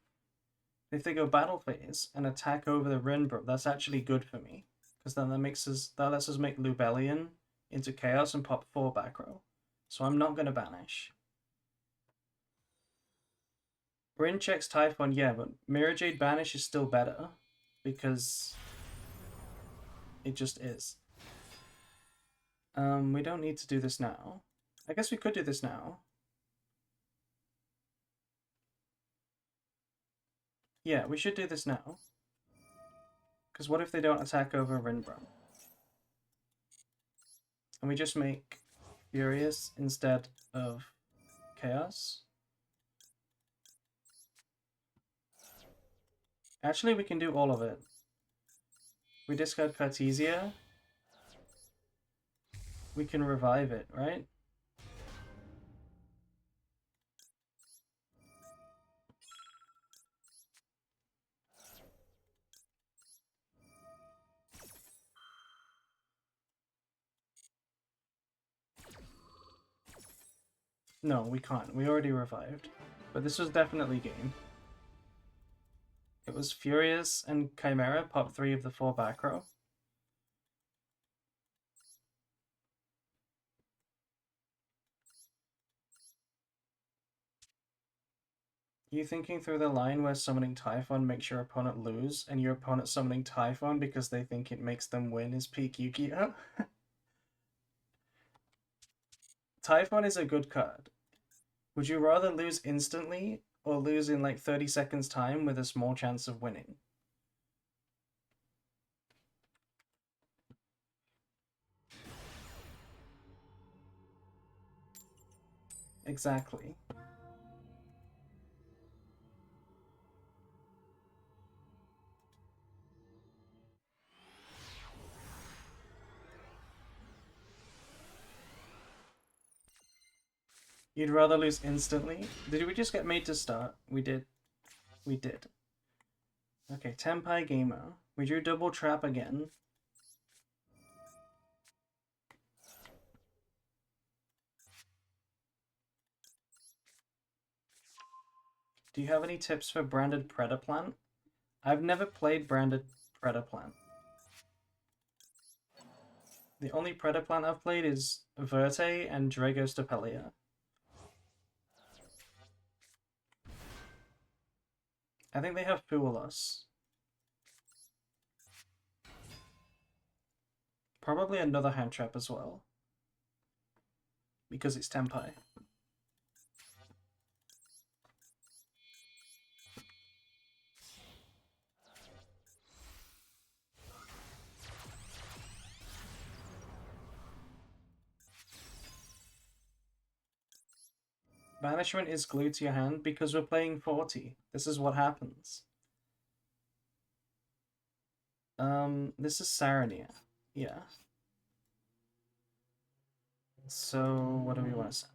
If they go battle phase and attack over the Rinbrum, that's actually good for me. Because then that lets us make Lubellion into Chaos and pop 4 back row. So I'm not going to banish. Bryn checks Typhon, yeah, but Mirror Jade banish is still better. Because it just is. We don't need to do this now. I guess we could do this now. Yeah, we should do this now. Because what if they don't attack over Rinbrum? And we just make Furious instead of Chaos? Actually, we can do all of it. We discard Cartesia. We can revive it, right? No, we can't. We already revived. But this was definitely game. It was Furious and Chimera, pop 3 of the 4 back row. You thinking through the line where summoning Typhon makes your opponent lose, and your opponent summoning Typhon because they think it makes them win is peak Yu-Gi-Oh? Typhon is a good card. Would you rather lose instantly, or lose in like 30 seconds time with a small chance of winning? Exactly. You'd rather lose instantly? Did we just get made to start? We did. We did. Okay, Tenpai Gamer. We drew double trap again. Do you have any tips for branded Predaplant? I've never played branded Predaplant. The only Predaplant I've played is Verte and Dragostapelia. I think they have Fool Us. Probably another hand trap as well. Because it's Tenpai. Banishment is glued to your hand because we're playing 40. This is what happens. This is Sarania. Yeah. So, what do we want to send?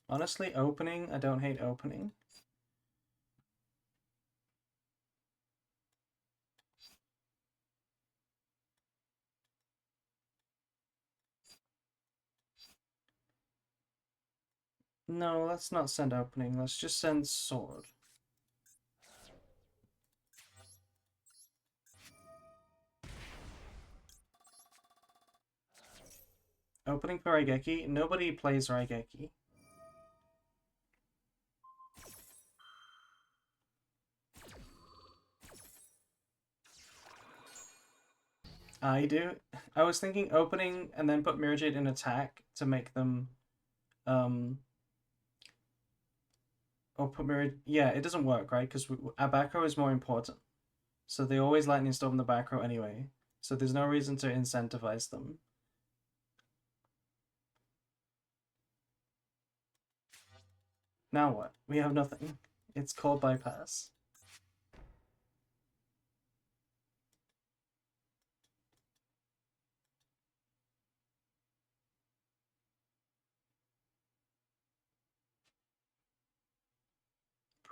Honestly, opening, I don't hate opening. No, let's not send opening. Let's just send sword. Opening for Raigeki? Nobody plays Raigeki. I do. I was thinking opening and then put Mirror Jade in attack to make them or put Mirror... Yeah, it doesn't work, right? Because our back row is more important. So they always Lightning Storm the back row anyway. So there's no reason to incentivize them. Now what? We have nothing. It's called bypass.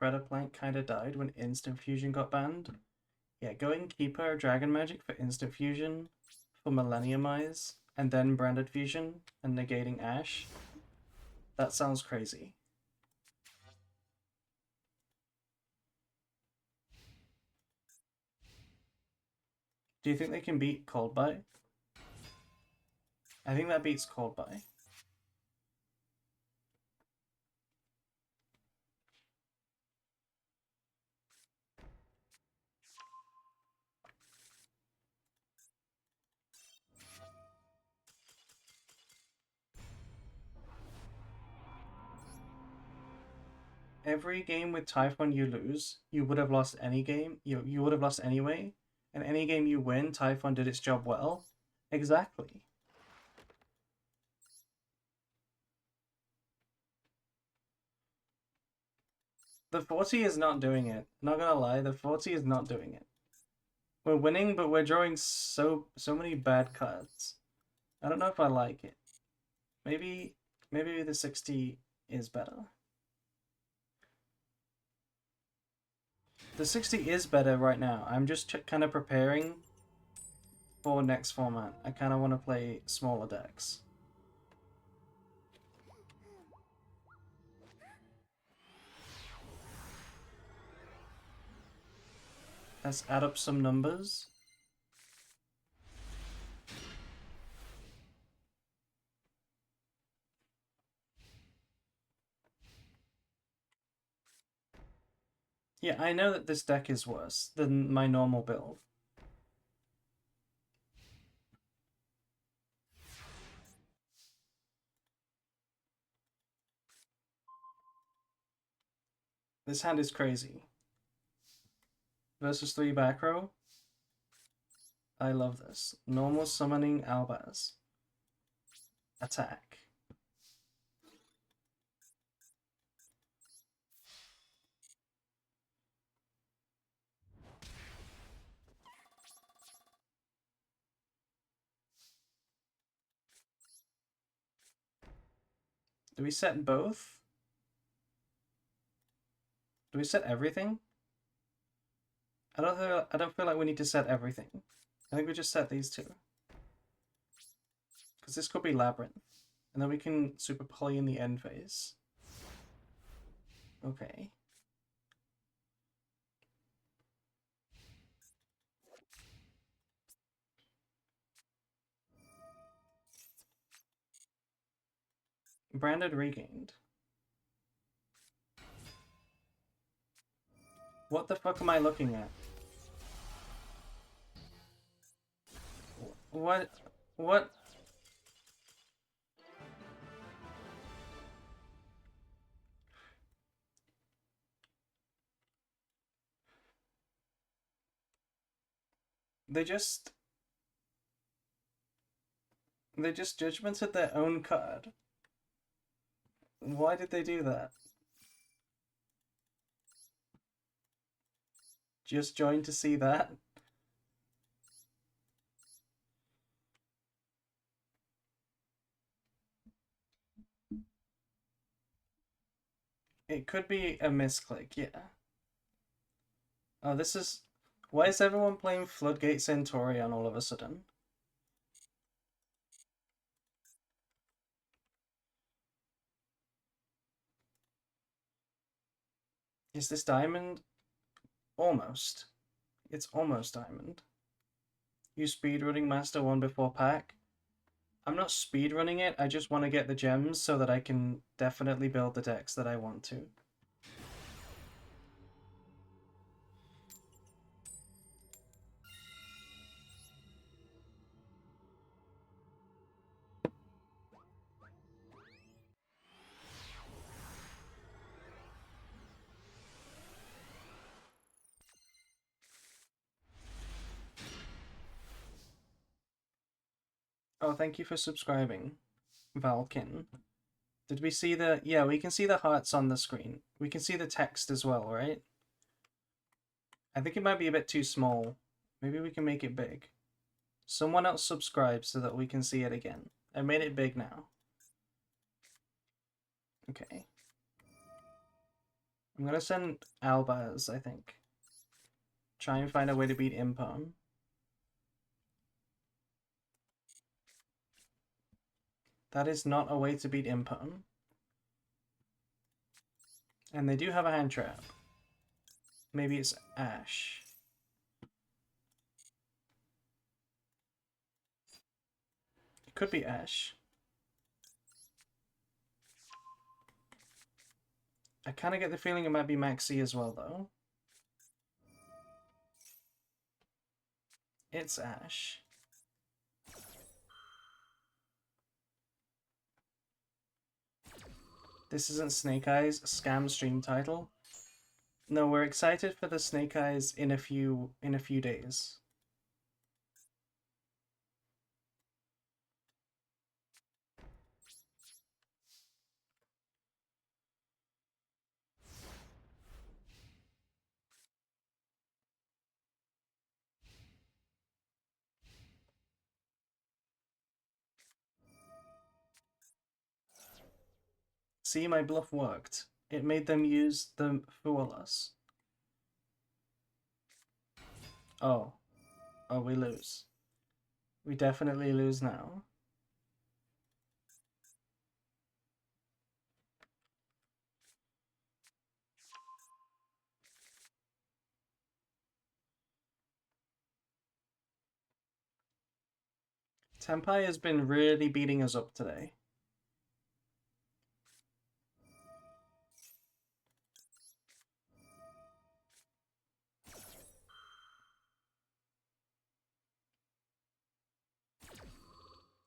Predaplank kinda died when Instant Fusion got banned. Yeah, going Keeper Dragon Magic for Instant Fusion, for Millenniumize, and then Branded Fusion, and negating Ash. That sounds crazy. Do you think they can beat Cold Buy? I think that beats Cold Buy. Every game with Typhon you lose, you would have lost any game. You would have lost anyway. And any game you win, Typhon did its job well. Exactly. The 40 is not doing it. Not gonna lie, the 40 is not doing it. We're winning, but we're drawing so many bad cards. I don't know if I like it. Maybe the 60 is better. The 60 is better right now. I'm just kind of preparing for next format. I kind of want to play smaller decks. Let's add up some numbers. Yeah, I know that this deck is worse than my normal build. This hand is crazy. Versus 3 back row. I love this. Normal summoning Albaz. Attack. Do we set both? Do we set everything? I don't feel like we need to set everything. I think we just set these two. Because this could be Labyrinth. And then we can Super Poly in the end phase. Okay. Branded Regained. What the fuck am I looking at? What? What? They just judgmented their own card. Why did they do that? Just joined to see that. It could be a misclick, yeah. Oh, this is... Why is everyone playing Floodgate Centaurion all of a sudden? Is this diamond? Almost. It's almost diamond. You speedrunning Master 1 before pack? I'm not speedrunning it, I just want to get the gems so that I can definitely build the decks that I want to. Oh, thank you for subscribing, Valkin. Did we see the... Yeah, we can see the hearts on the screen. We can see the text as well, right? I think it might be a bit too small. Maybe we can make it big. Someone else subscribe so that we can see it again. I made it big now. Okay. I'm gonna send Albaz, I think. Try and find a way to beat Impon. That is not a way to beat Impon. And they do have a hand trap. Maybe it's Ash. It could be Ash. I kind of get the feeling it might be Maxi as well, though. It's Ash. This isn't Snake Eyes, scam stream title. No, we're excited for the Snake Eyes in a few days. See, my bluff worked. It made them use the fool us. Oh. Oh, we lose. We definitely lose now. Tempai has been really beating us up today.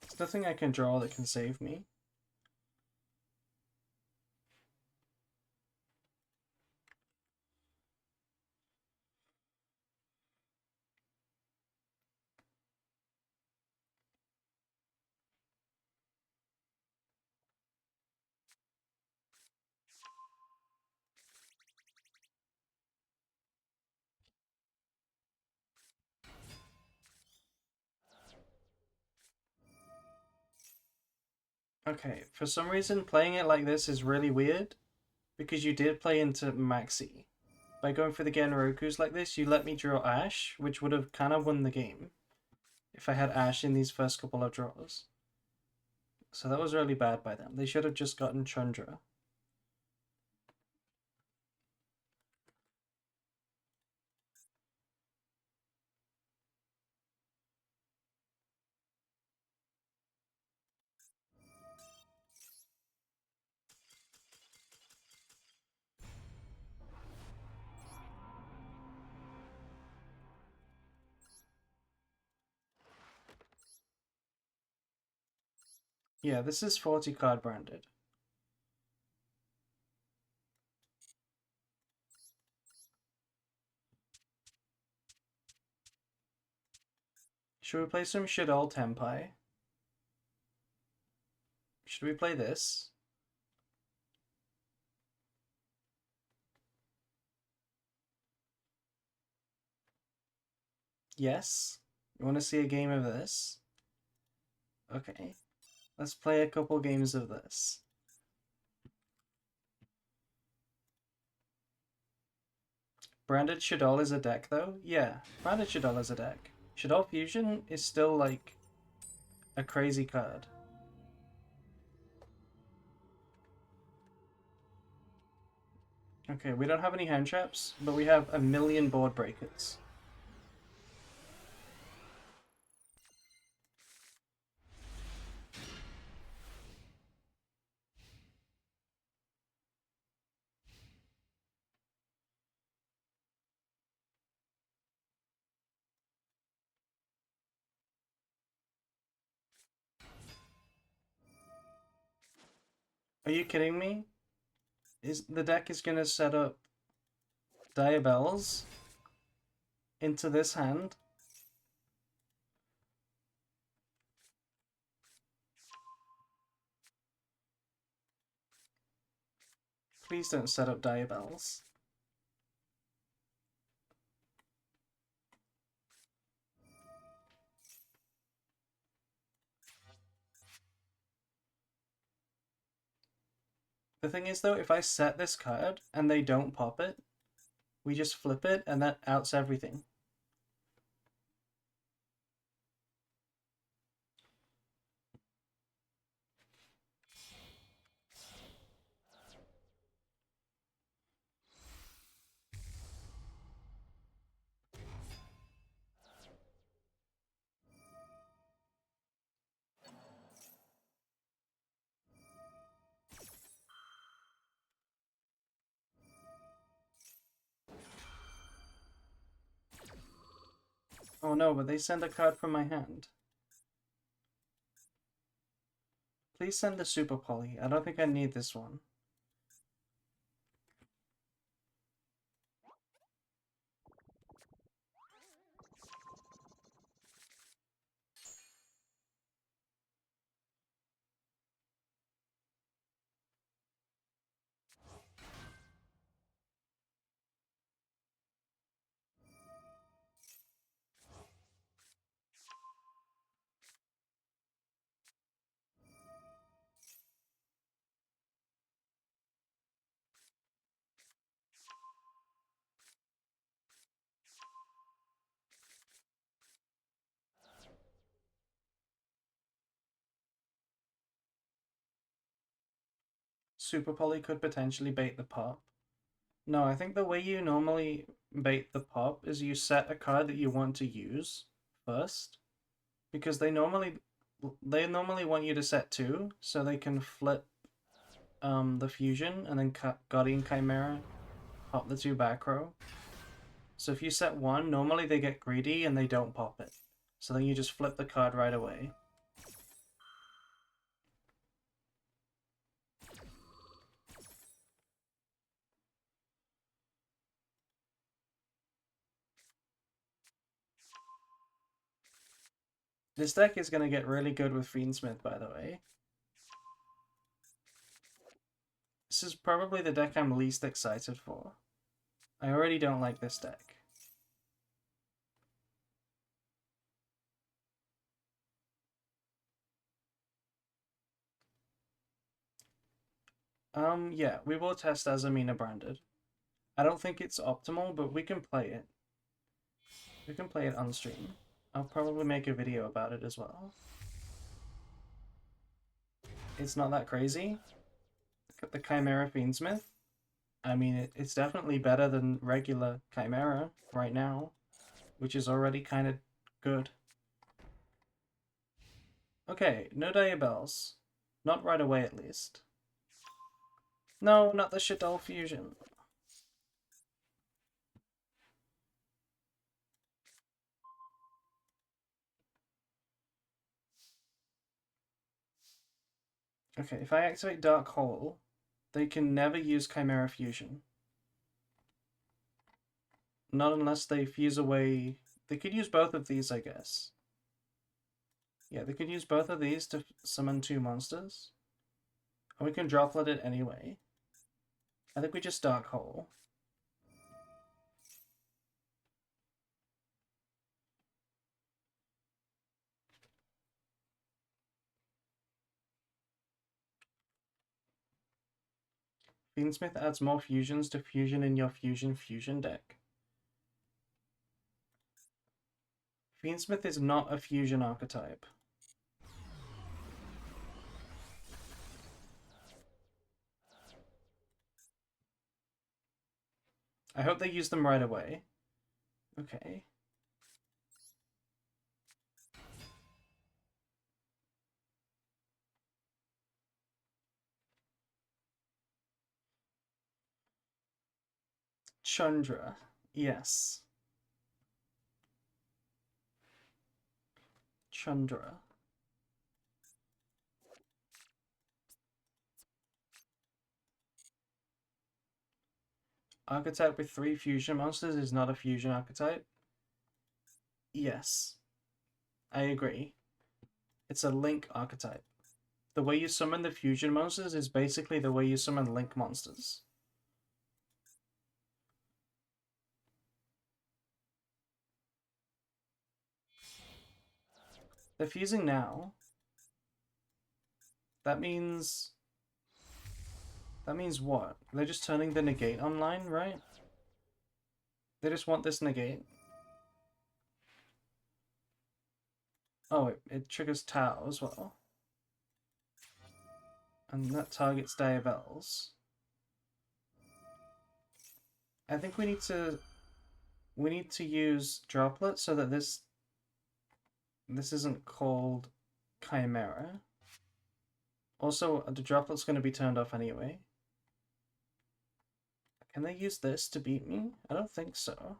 There's nothing I can draw that can save me. Okay, for some reason playing it like this is really weird, because you did play into Maxi. By going for the Genrokus like this, you let me draw Ash, which would have kind of won the game if I had Ash in these first couple of draws. So that was really bad by them. They should have just gotten Chandra. Yeah, this is 40 card branded. Should we play some Shadol Tempai? Should we play this? Yes? You want to see a game of this? Okay. Let's play a couple games of this. Branded Shaddoll is a deck, though? Yeah, Branded Shaddoll is a deck. Shaddoll Fusion is still, like, a crazy card. Okay, we don't have any hand traps, but we have a million board breakers. Are you kidding me? The deck is gonna set up Diabells into this hand? Please don't set up Diabells. The thing is, though, if I set this card and they don't pop it, we just flip it and that outs everything. Oh no, but they send a card from my hand. Please send the Super Poly. I don't think I need this one. Super Poly could potentially bait the pop. No, I think the way you normally bait the pop is you set a card that you want to use first, because they normally want you to set two, so they can flip the fusion and then Guardian Chimera, pop the two back row. So if you set one, normally they get greedy and they don't pop it. So then you just flip the card right away. This deck is going to get really good with fiendsmith, by the way. This is probably the deck I'm least excited for. I already don't like this deck. Yeah, we will test Azamina branded. I don't think it's optimal, but we can play it. We can play it on stream. I'll probably make a video about it as well. It's not that crazy. The Chimera Fiendsmith. I mean, it's definitely better than regular Chimera right now, which is already kind of good. Okay, no Diabells. Not right away, at least. No, not the Shaddoll Fusion. Okay, if I activate Dark Hole, they can never use Chimera Fusion. Not unless they fuse away... They could use both of these, I guess. Yeah, they could use both of these to summon two monsters. And we can drop flood it anyway. I think we just Dark Hole. Fiendsmith adds more fusions to fusion in your fusion deck. Fiendsmith is not a fusion archetype. I hope they use them right away. Okay. Chandra. Yes. Chandra. Archetype with 3 fusion monsters is not a fusion archetype. Yes. I agree. It's a link archetype. The way you summon the fusion monsters is basically the way you summon link monsters. They're fusing now. That means what? They're just turning the negate online, right? They just want this negate. Oh, it triggers Tau as well. And that targets Diabels. I think we need to use Droplet so that this isn't called Chimera. Also, the Droplet's going to be turned off anyway. Can they use this to beat me? I don't think so.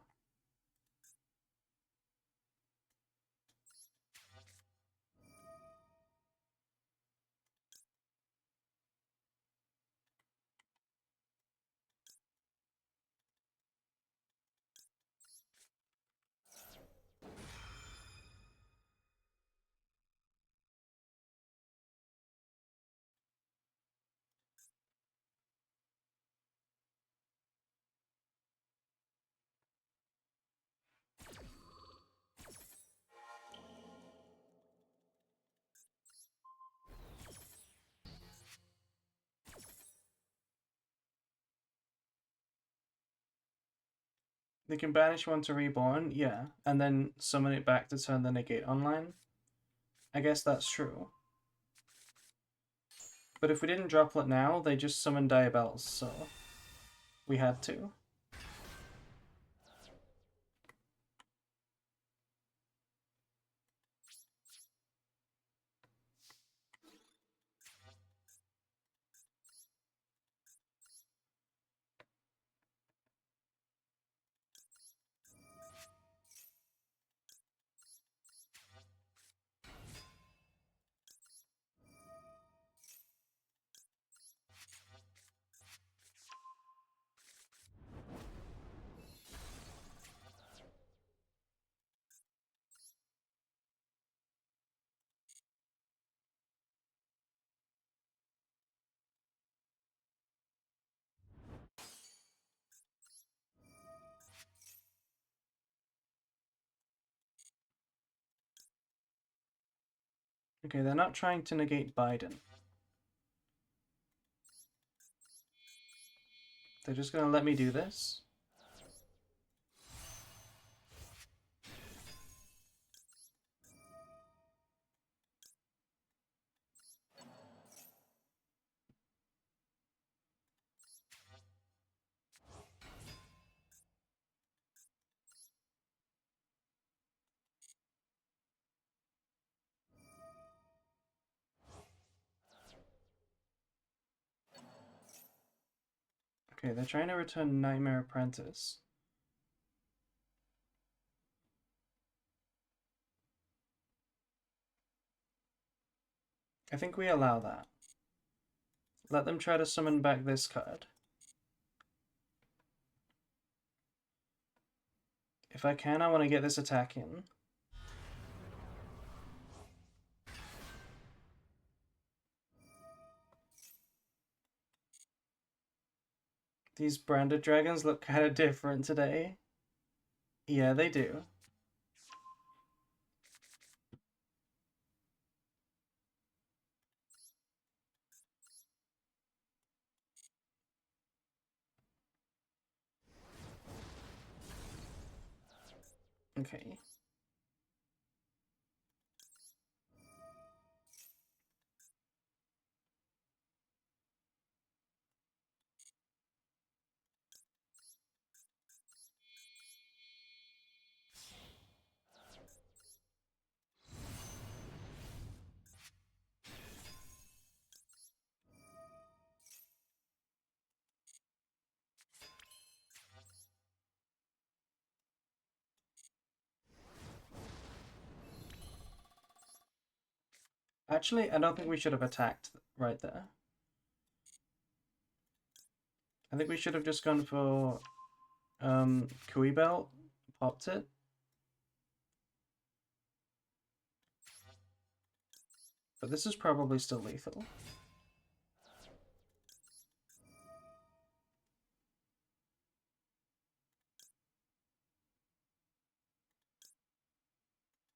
They can banish one to reborn, yeah, and then summon it back to turn the negate online. I guess that's true. But if we didn't Droplet now, they just summon Diabels, so we had to. Okay, they're not trying to negate Biden. They're just gonna let me do this. Okay, they're trying to return Nightmare Apprentice. I think we allow that. Let them try to summon back this card. If I can, I want to get this attack in. These branded dragons look kind of different today. Yeah, they do. Okay. Actually, I don't think we should have attacked right there. I think we should have just gone for Kui Belt, popped it. But this is probably still lethal.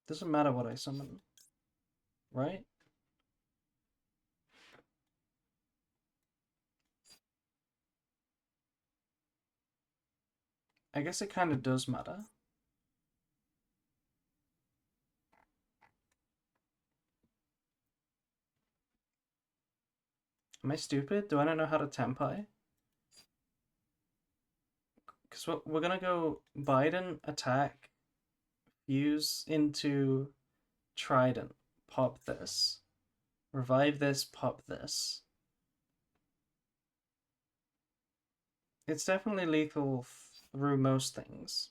Doesn't matter what I summon, right? I guess it kind of does matter. Am I stupid? Do I not know how to Tempai? Because we're gonna go Biden, attack, fuse into Trident, pop this. Revive this, pop this. It's definitely lethal through most things.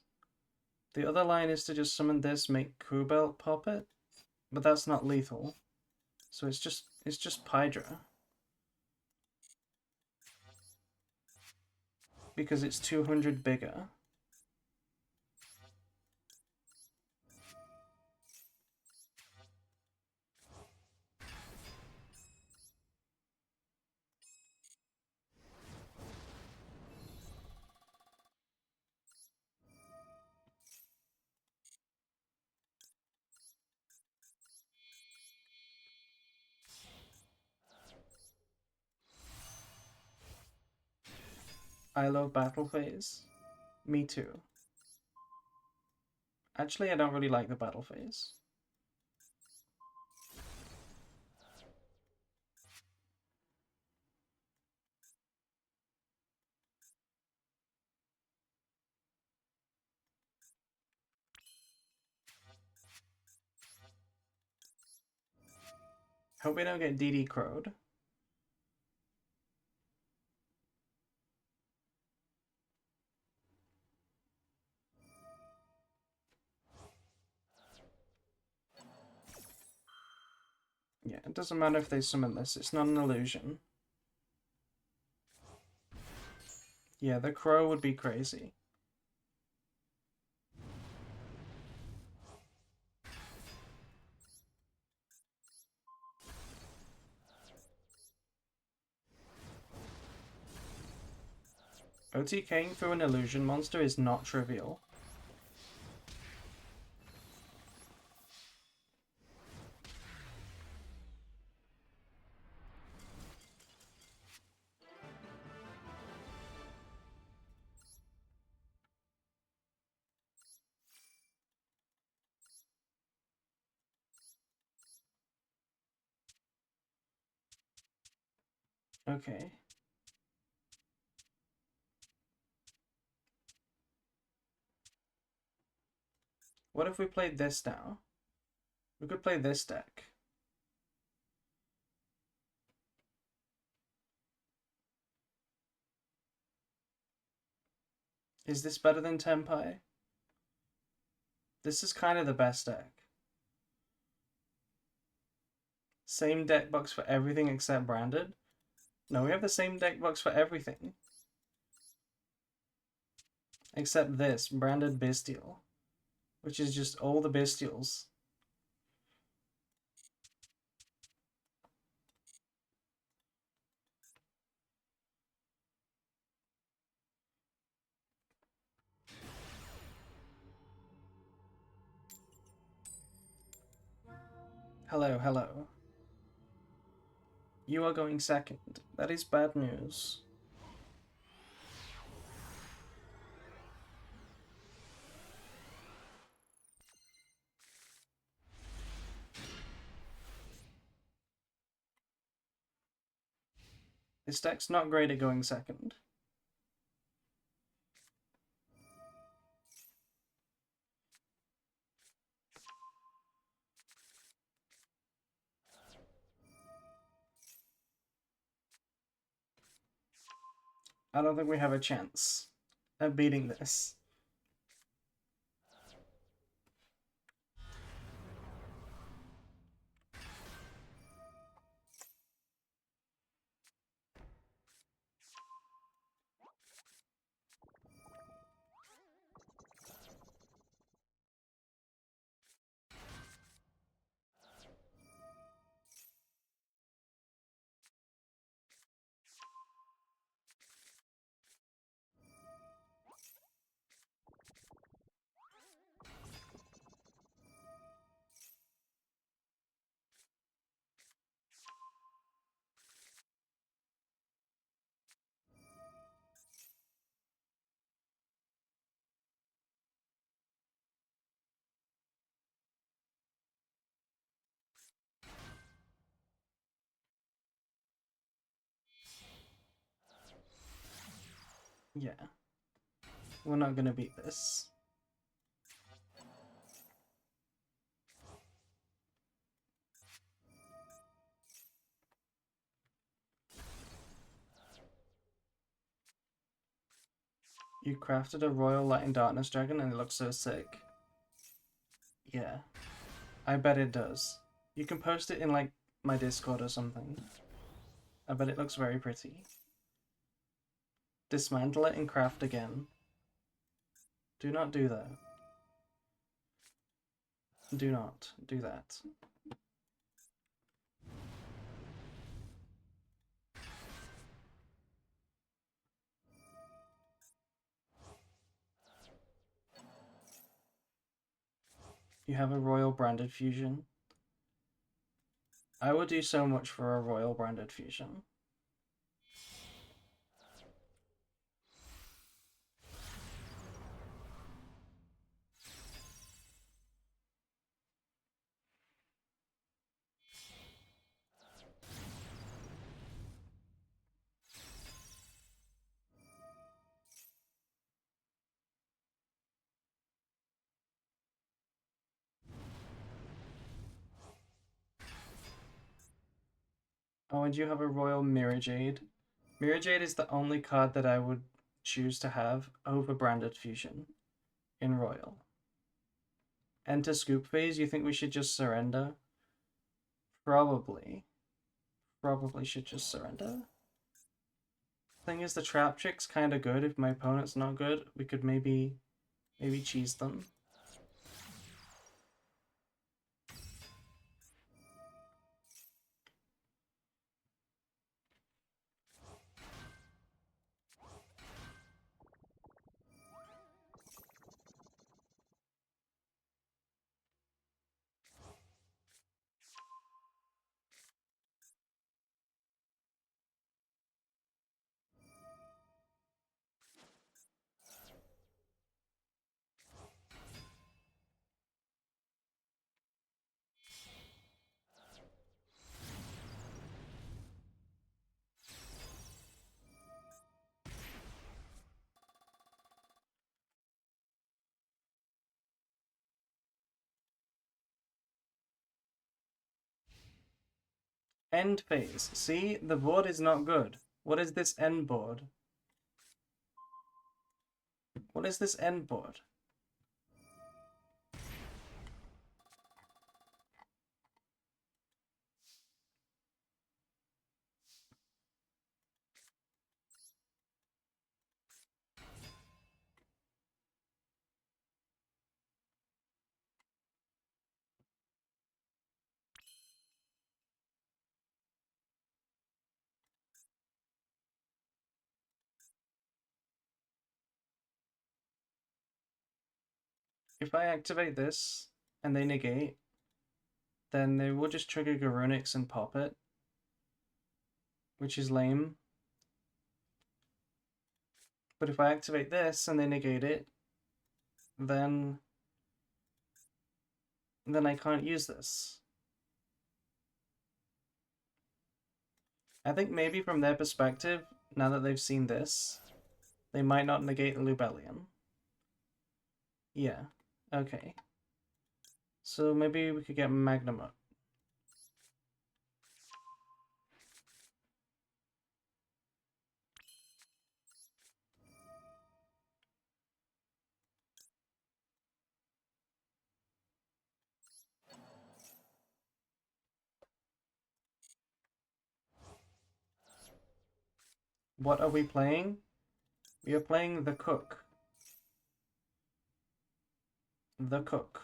The other line is to just summon this, make Kubelt pop it, but that's not lethal. So it's just Pydra. Because it's 200 bigger. I love battle phase. Me too. Actually, I don't really like the battle phase. Hope we don't get DD crowed. Yeah, it doesn't matter if they summon this, it's not an illusion. Yeah, the crow would be crazy. OTKing through an illusion monster is not trivial. Okay. What if we played this now? We could play this deck. Is this better than Tempai? This is kind of the best deck. Same deck box for everything except branded? No, we have the same deck box for everything. Except this, branded Bestial. Which is just all the Bestials. Hello, hello. You are going second. That is bad news. This deck's not great at going second. I don't think we have a chance at beating this. Yeah. We're not gonna beat this. You crafted a Royal Light and Darkness Dragon and it looks so sick. Yeah. I bet it does. You can post it in like my Discord or something. I bet it looks very pretty. Dismantle it and craft again. Do not do that. Do not do that. You have a Royal Branded Fusion. I would do so much for a Royal Branded Fusion. Oh, and you have a Royal Mirror Jade. Mirror Jade is the only card that I would choose to have over Branded Fusion in Royal. Enter Scoop Phase, you think we should just surrender? Probably. Probably should just surrender. Thing is, the trap trick's kind of good. If my opponent's not good, we could maybe cheese them. End phase. See, the board is not good. What is this end board? What is this end board? If I activate this and they negate, then they will just trigger Garunix and pop it, which is lame. But if I activate this and they negate it, then I can't use this. I think maybe from their perspective, now that they've seen this, they might not negate the Lubellion. Yeah, okay. So maybe we could get Magnum up. What are we playing? We are playing the Cook. The Cook.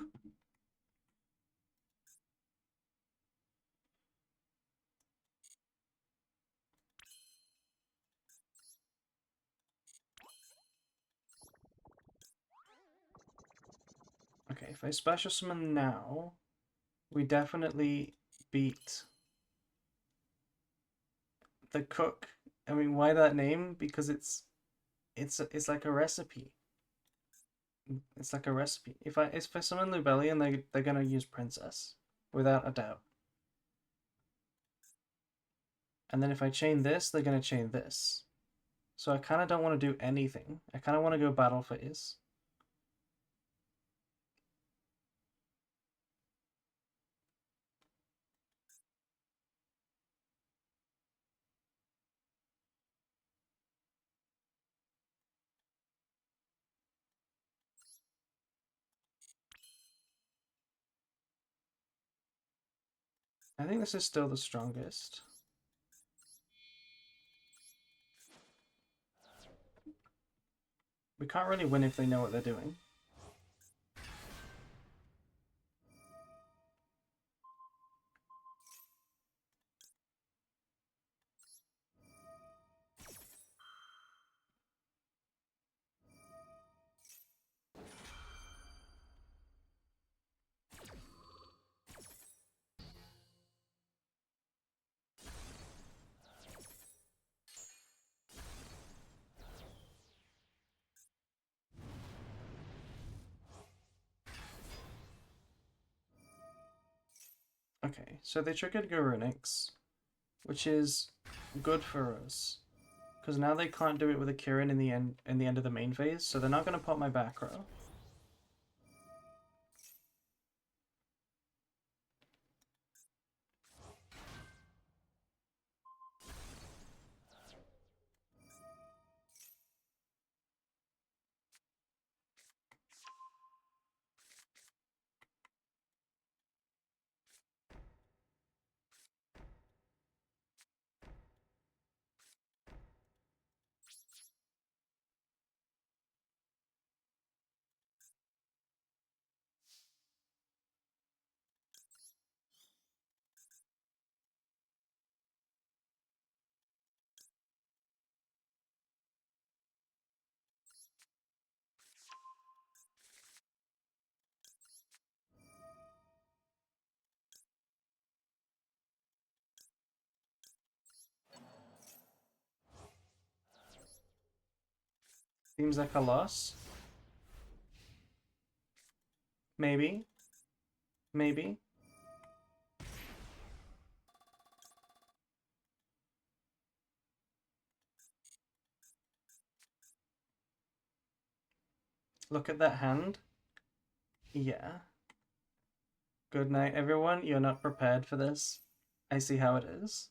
Okay, if I special summon now, we definitely beat the Cook. I mean, why that name? Because it's like a recipe. It's like a recipe. If I summon Lubellion, they're gonna use Princess without a doubt. And then if I chain this, they're gonna chain this. So I kind of don't want to do anything. I kind of want to go battle phase. I think this is still the strongest. We can't really win if they know what they're doing. Okay, so they triggered Garunix, which is good for us. Because now they can't do it with a Kirin in the end of the main phase, so they're not gonna pop my back row. Seems like a loss. Maybe. Maybe. Look at that hand. Yeah. Good night, everyone. You're not prepared for this. I see how it is.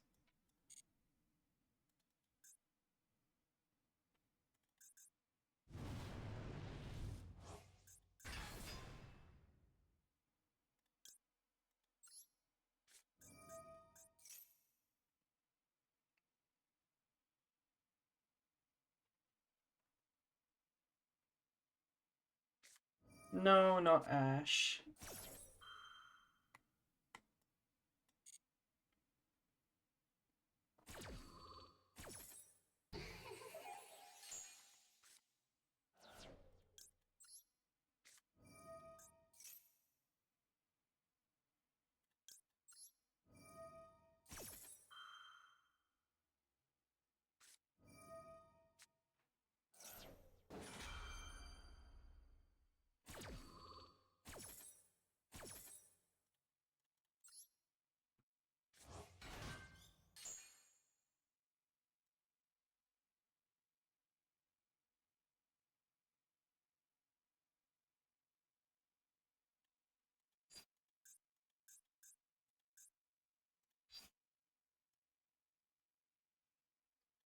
No, not Ash.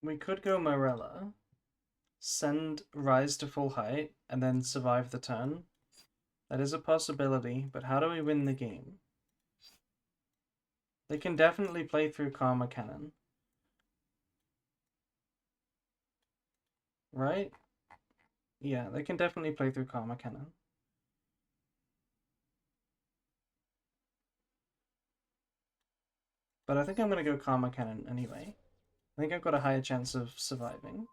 We could go Morella, send Rise to full height, and then survive the turn. That is a possibility, but how do we win the game? They can definitely play through Karma Cannon. Right? Yeah, they can definitely play through Karma Cannon. But I think I'm going to go Karma Cannon anyway. I think I've got a higher chance of surviving.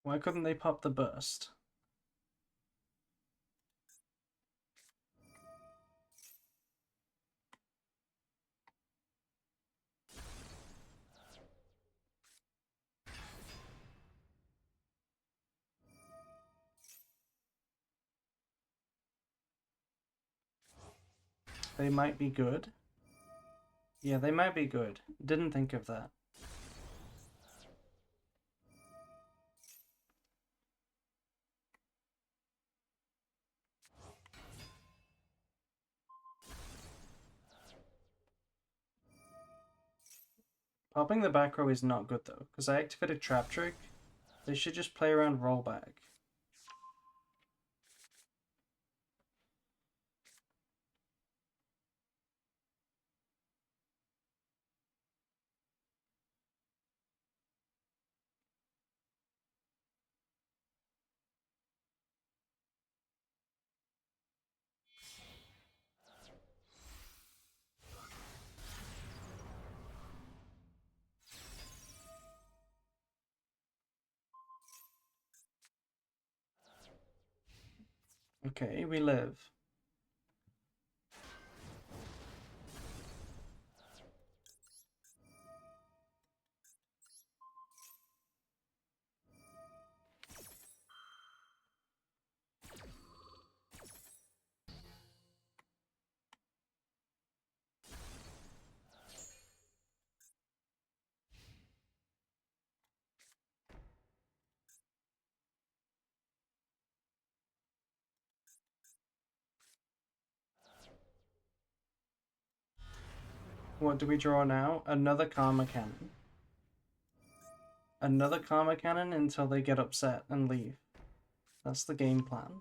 Why couldn't they pop the burst? They might be good. Yeah, they might be good. Didn't think of that. Popping the back row is not good though, because I activated Trap Trick. They should just play around rollback. Okay, we live. What do we draw now? Another Karma Cannon. Another Karma Cannon until they get upset and leave. That's the game plan.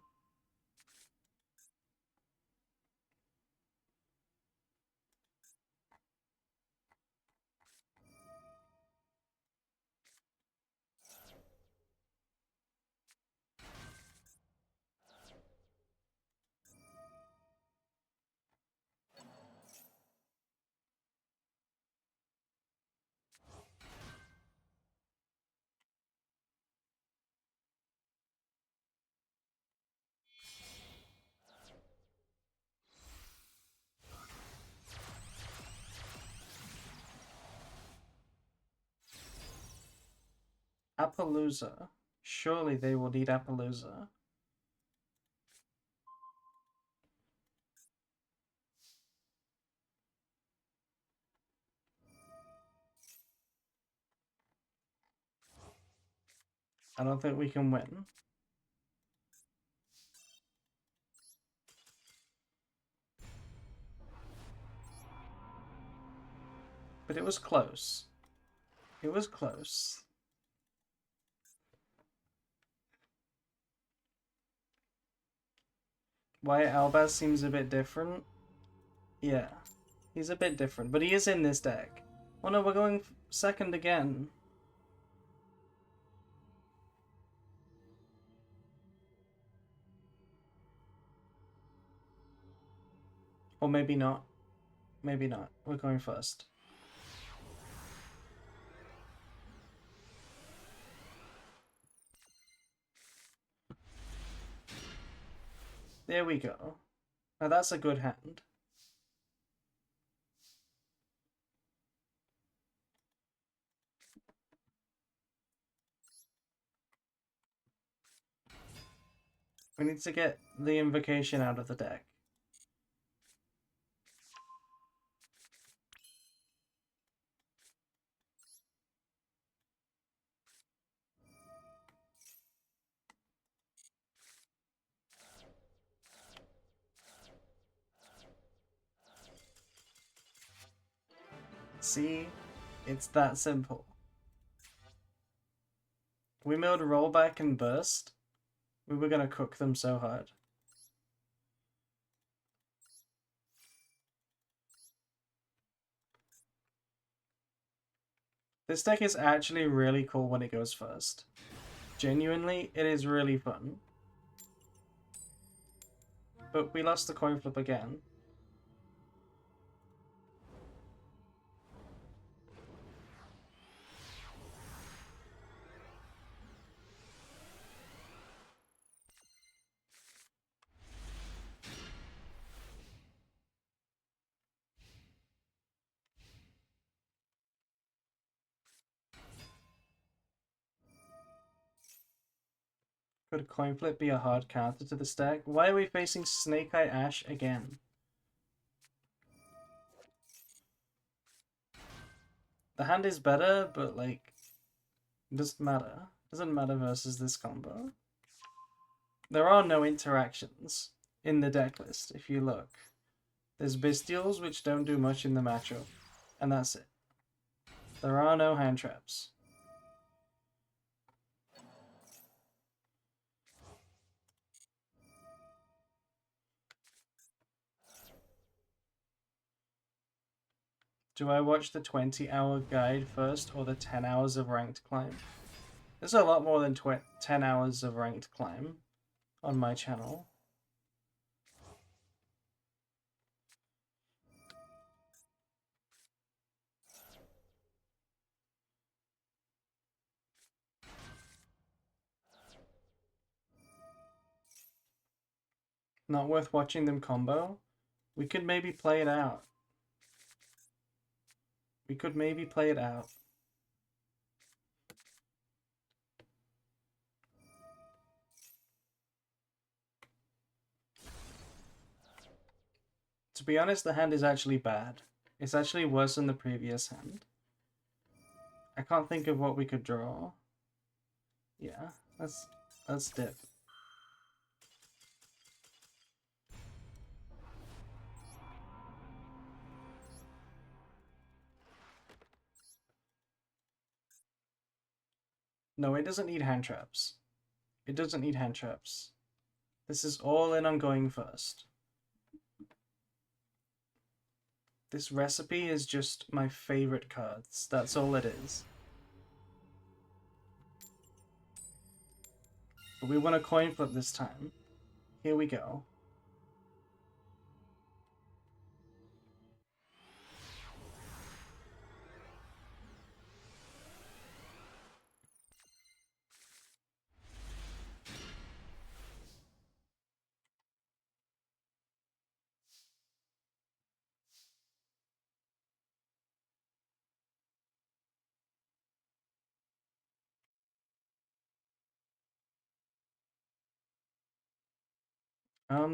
Appaloosa. Surely they will need Appaloosa. I don't think we can win. But it was close. It was close. Why Albaz seems a bit different? Yeah, he's a bit different, but he is in this deck. Oh no, we're going second again. Or maybe not. Maybe not. We're going first. There we go. Now that's a good hand. We need to get the invocation out of the deck. See? It's that simple. We milled rollback and burst. We were gonna cook them so hard. This deck is actually really cool when it goes first. Genuinely, it is really fun. But we lost the coin flip again. Could coin flip be a hard counter to this deck? Why are we facing Snake Eye Ash again? The hand is better, but like, it doesn't matter. It doesn't matter versus this combo. There are no interactions in the deck list, if you look. There's Bestials, which don't do much in the matchup, and that's it. There are no hand traps. Do I watch the 20-hour guide first or the 10 hours of ranked climb? There's a lot more than 10 hours of ranked climb on my channel. Not worth watching them combo? We could maybe play it out. We could maybe play it out. To be honest, the hand is actually bad. It's actually worse than the previous hand. I can't think of what we could draw. Yeah, let's dip. No, it doesn't need hand traps. It doesn't need hand traps. This is all in on going first. This recipe is just my favorite cards. That's all it is. But we want a coin flip this time. Here we go.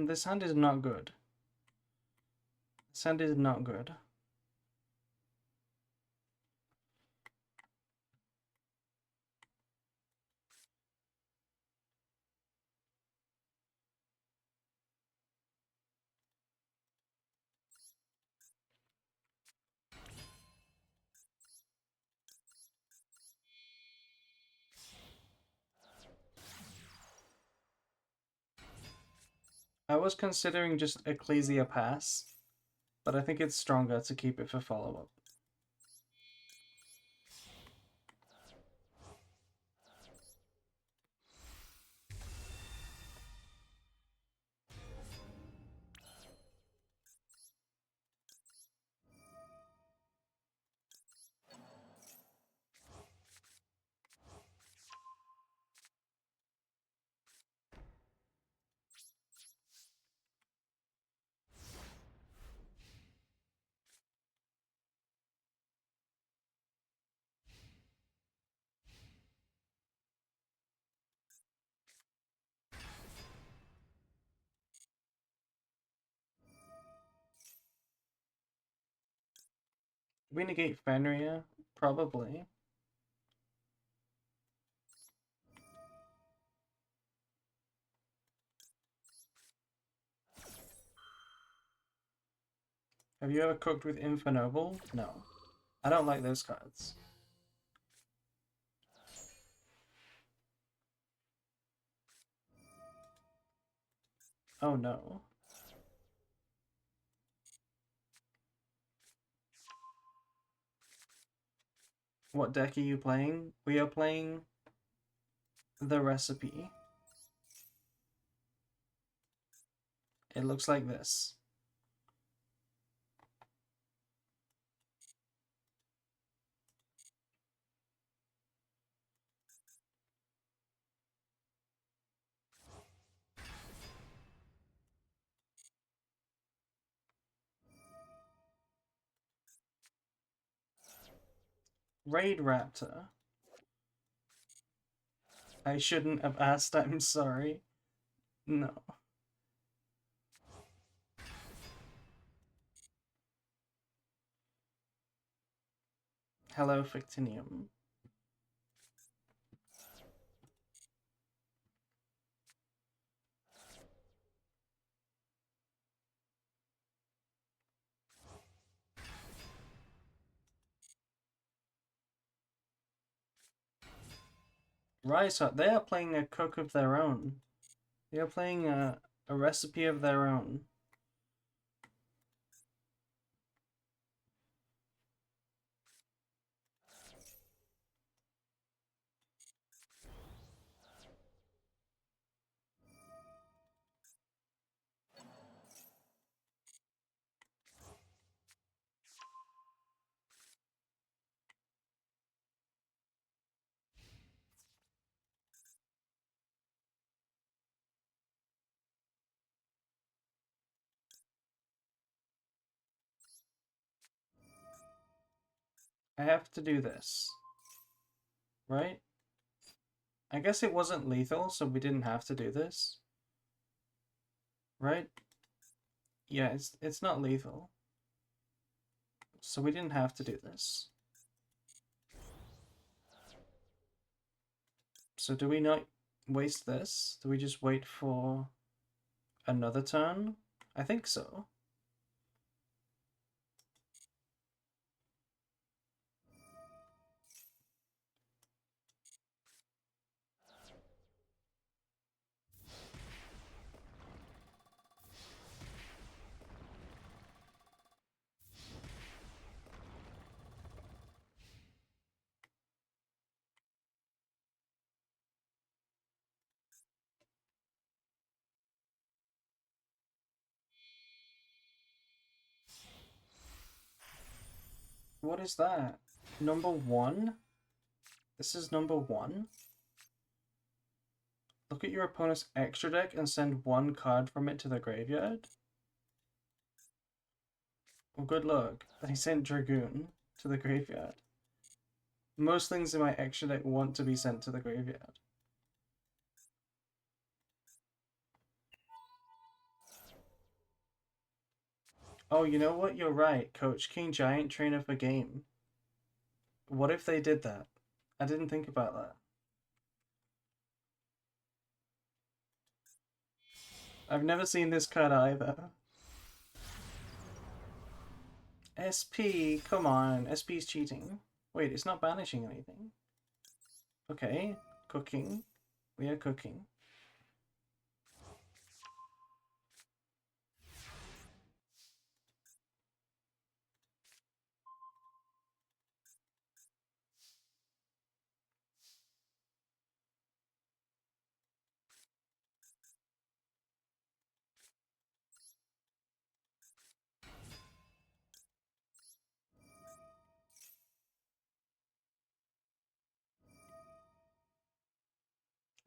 This hand is not good. This hand is not good. I was considering just Ecclesia Pass, but I think it's stronger to keep it for follow-up. We negate Fenrir? Probably. Have you ever cooked with Infernoble? No. I don't like those cards. Oh no. What deck are you playing? We are playing the recipe. It looks like this. Raid Raptor. I shouldn't have asked, I'm sorry. No. Hello, Fictinium. Rise Up, they are playing a cook of their own. They are playing a recipe of their own. I have to do this. Right? I guess it wasn't lethal, so we didn't have to do this. Right? Yeah, it's not lethal. So we didn't have to do this. So do we not waste this? Do we just wait for another turn? I think so. What is that? Number one? This is number one? Look at your opponent's extra deck and send one card from it to the graveyard? Well, good luck. They sent Dragoon to the graveyard. Most things in my extra deck want to be sent to the graveyard. Oh, you know what? You're right. Coach King Giant Trainer for Game. What if they did that? I didn't think about that. I've never seen this card either. SP, come on. SP's cheating. Wait, it's not banishing anything. Okay, cooking. We are cooking.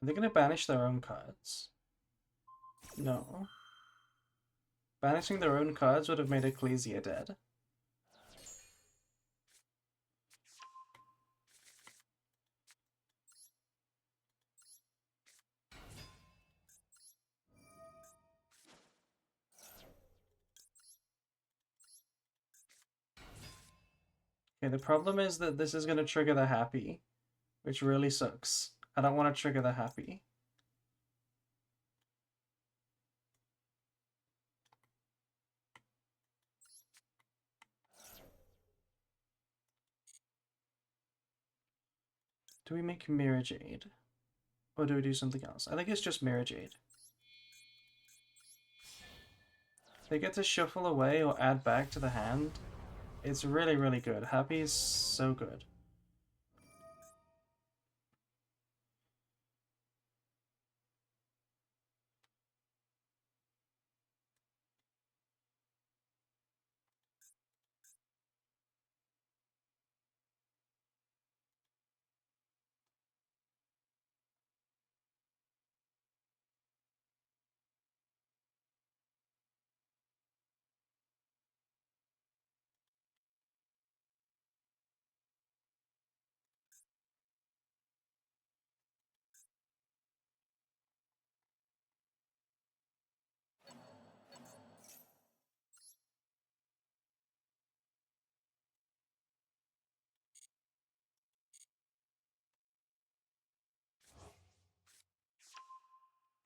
Are they going to banish their own cards? No. Banishing their own cards would have made Ecclesia dead. Okay, the problem is that this is going to trigger the happy, which really sucks. I don't want to trigger the happy. Do we make Mirror Jade? Or do we do something else? I think it's just Mirror Jade. They get to shuffle away or add back to the hand. It's really, really good. Happy is so good.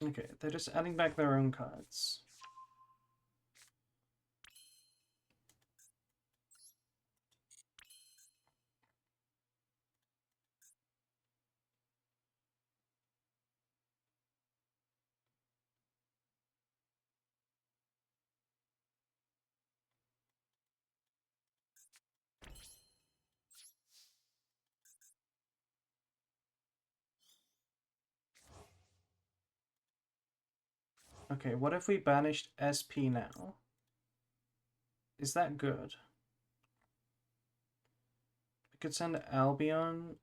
Okay, they're just adding back their own cards. Okay, what if we banished SP now? Is that good? We could send Albion.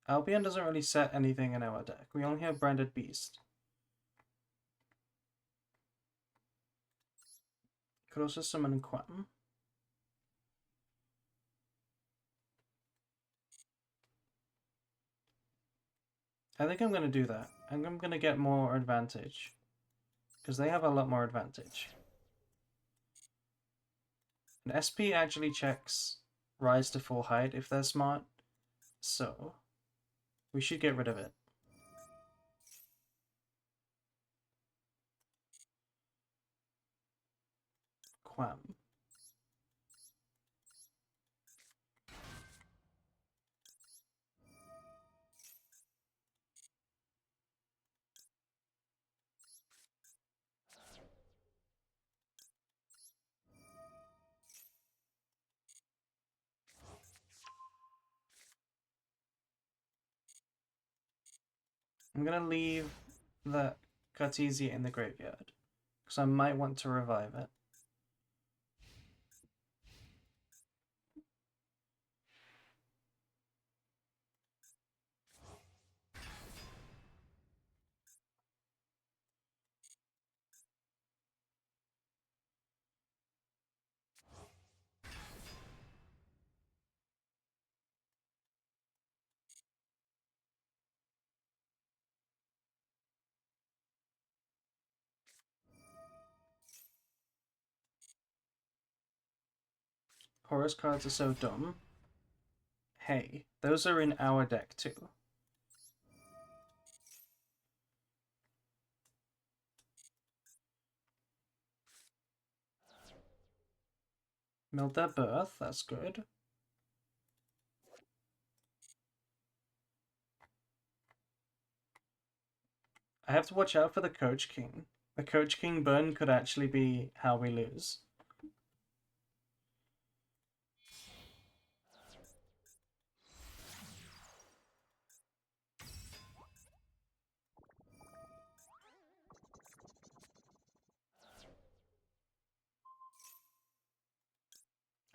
Albion doesn't really set anything in our deck. We only have Branded Beast. Could also summon Quam. I think I'm going to do that. I'm going to get more advantage. Because they have a lot more advantage. And SP actually checks Rise to full height if they're smart. So, we should get rid of it. Quam. I'm going to leave the Cartesia in the graveyard. Because I might want to revive it. Horus cards are so dumb. Hey, those are in our deck too. Milled their birth, that's good. I have to watch out for the Coach King. The Coach King burn could actually be how we lose.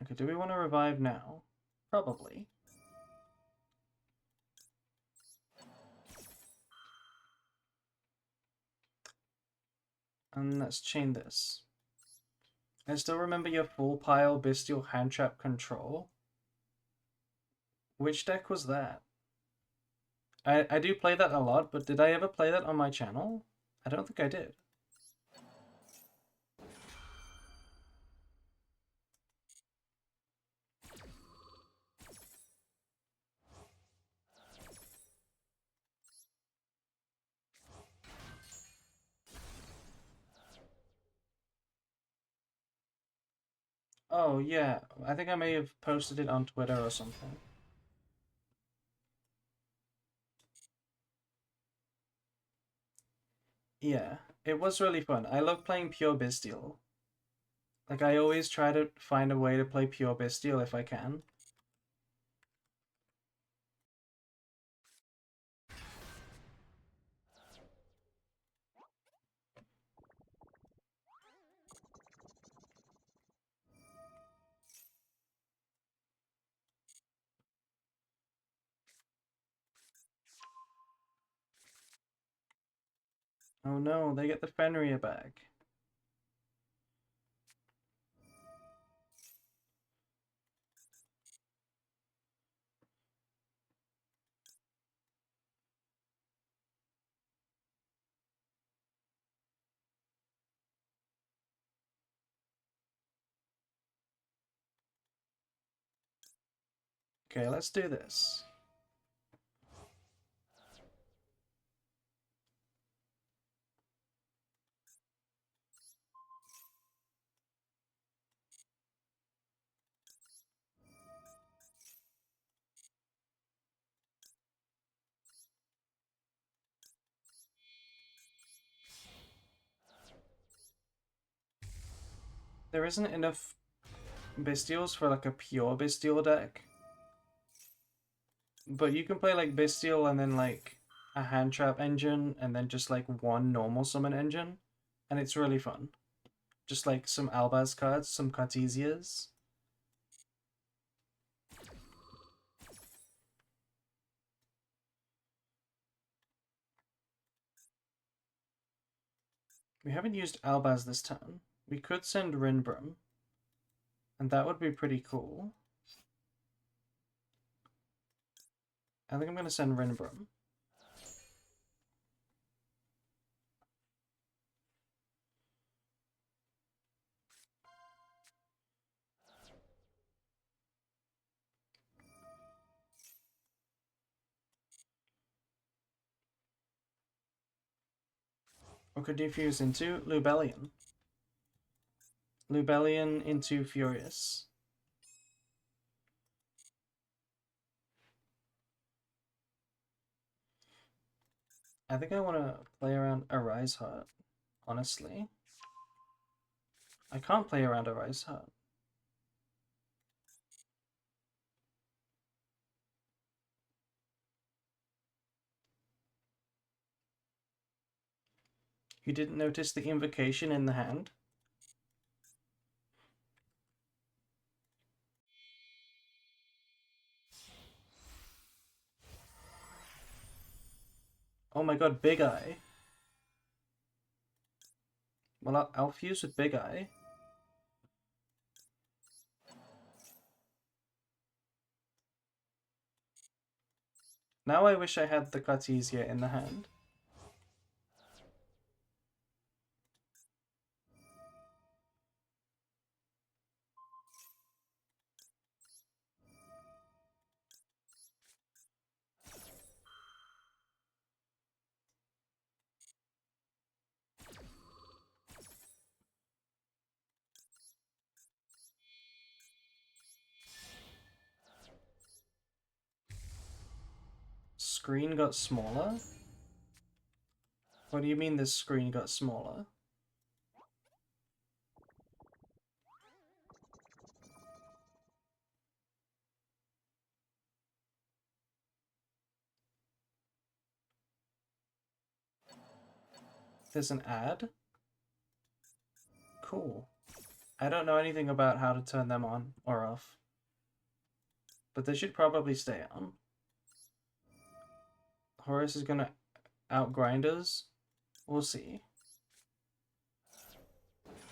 Okay, do we want to revive now? Probably. And let's chain this. I still remember your full pile bestial hand trap control. Which deck was that? I do play that a lot, but did I ever play that on my channel? I don't think I did. Oh, yeah. I think I may have posted it on Twitter or something. Yeah, it was really fun. I love playing pure Bestial. Like, I always try to find a way to play pure Bestial if I can. Oh no, they get the Fenrir back. Okay, let's do this. There isn't enough Bestials for like a pure Bestial deck. But you can play like Bestial and then like a hand trap engine and then just like one normal summon engine. And it's really fun. Just like some Albaz cards, some Cartesias. We haven't used Albaz this turn. We could send Rinbrum. And that would be pretty cool. I think I'm going to send Rinbrum. Or could defuse into Lubellion. Lubellion into Furious. I think I want to play around Arise Heart, honestly. I can't play around Arise Heart. You didn't notice the invocation in the hand? Oh my god, Big Eye. Well, I'll fuse with Big Eye. Now I wish I had the Cartesia in the hand. Screen got smaller? What do you mean this screen got smaller? There's an ad? Cool. I don't know anything about how to turn them on or off. But they should probably stay on. Horus is gonna outgrind us. We'll see.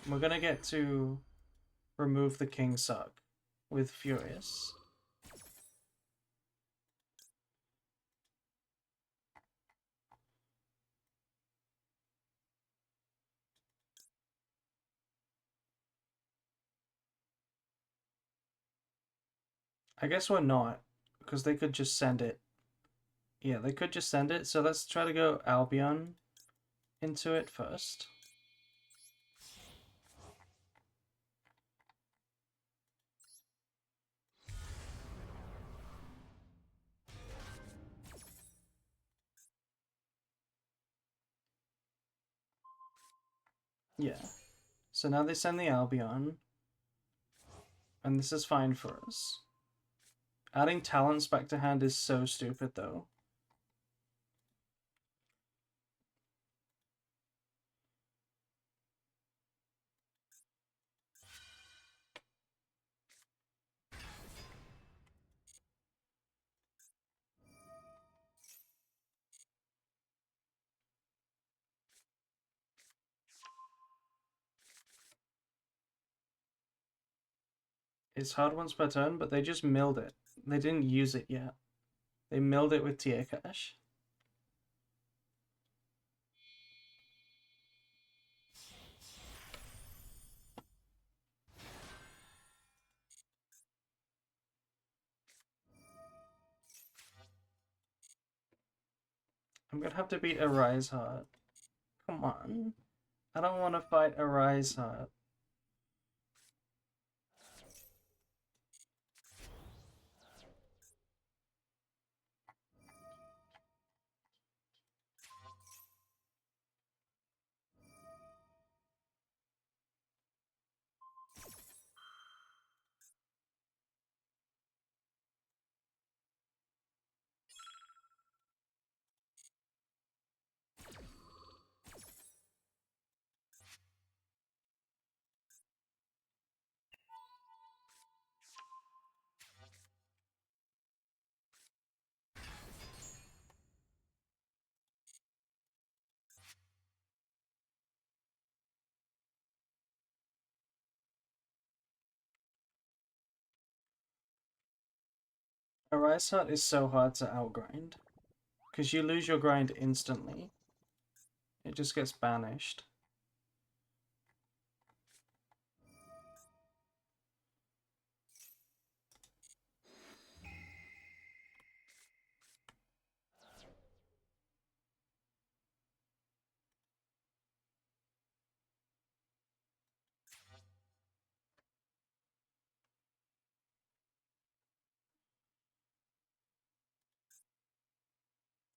We're gonna get to remove the King Suck with Furious. I guess we're not, because they could just send it. Yeah, they could just send it, so let's try to go Albion into it first. Yeah. So now they send the Albion. And this is fine for us. Adding talents back to hand is so stupid, though. It's hard once per turn, but they just milled it. They didn't use it yet. They milled it with tier cash. I'm gonna have to beat a Rise Heart. Come on. I don't want to fight a Rise Heart. A Rise Heart is so hard to outgrind. Because you lose your grind instantly. It just gets banished.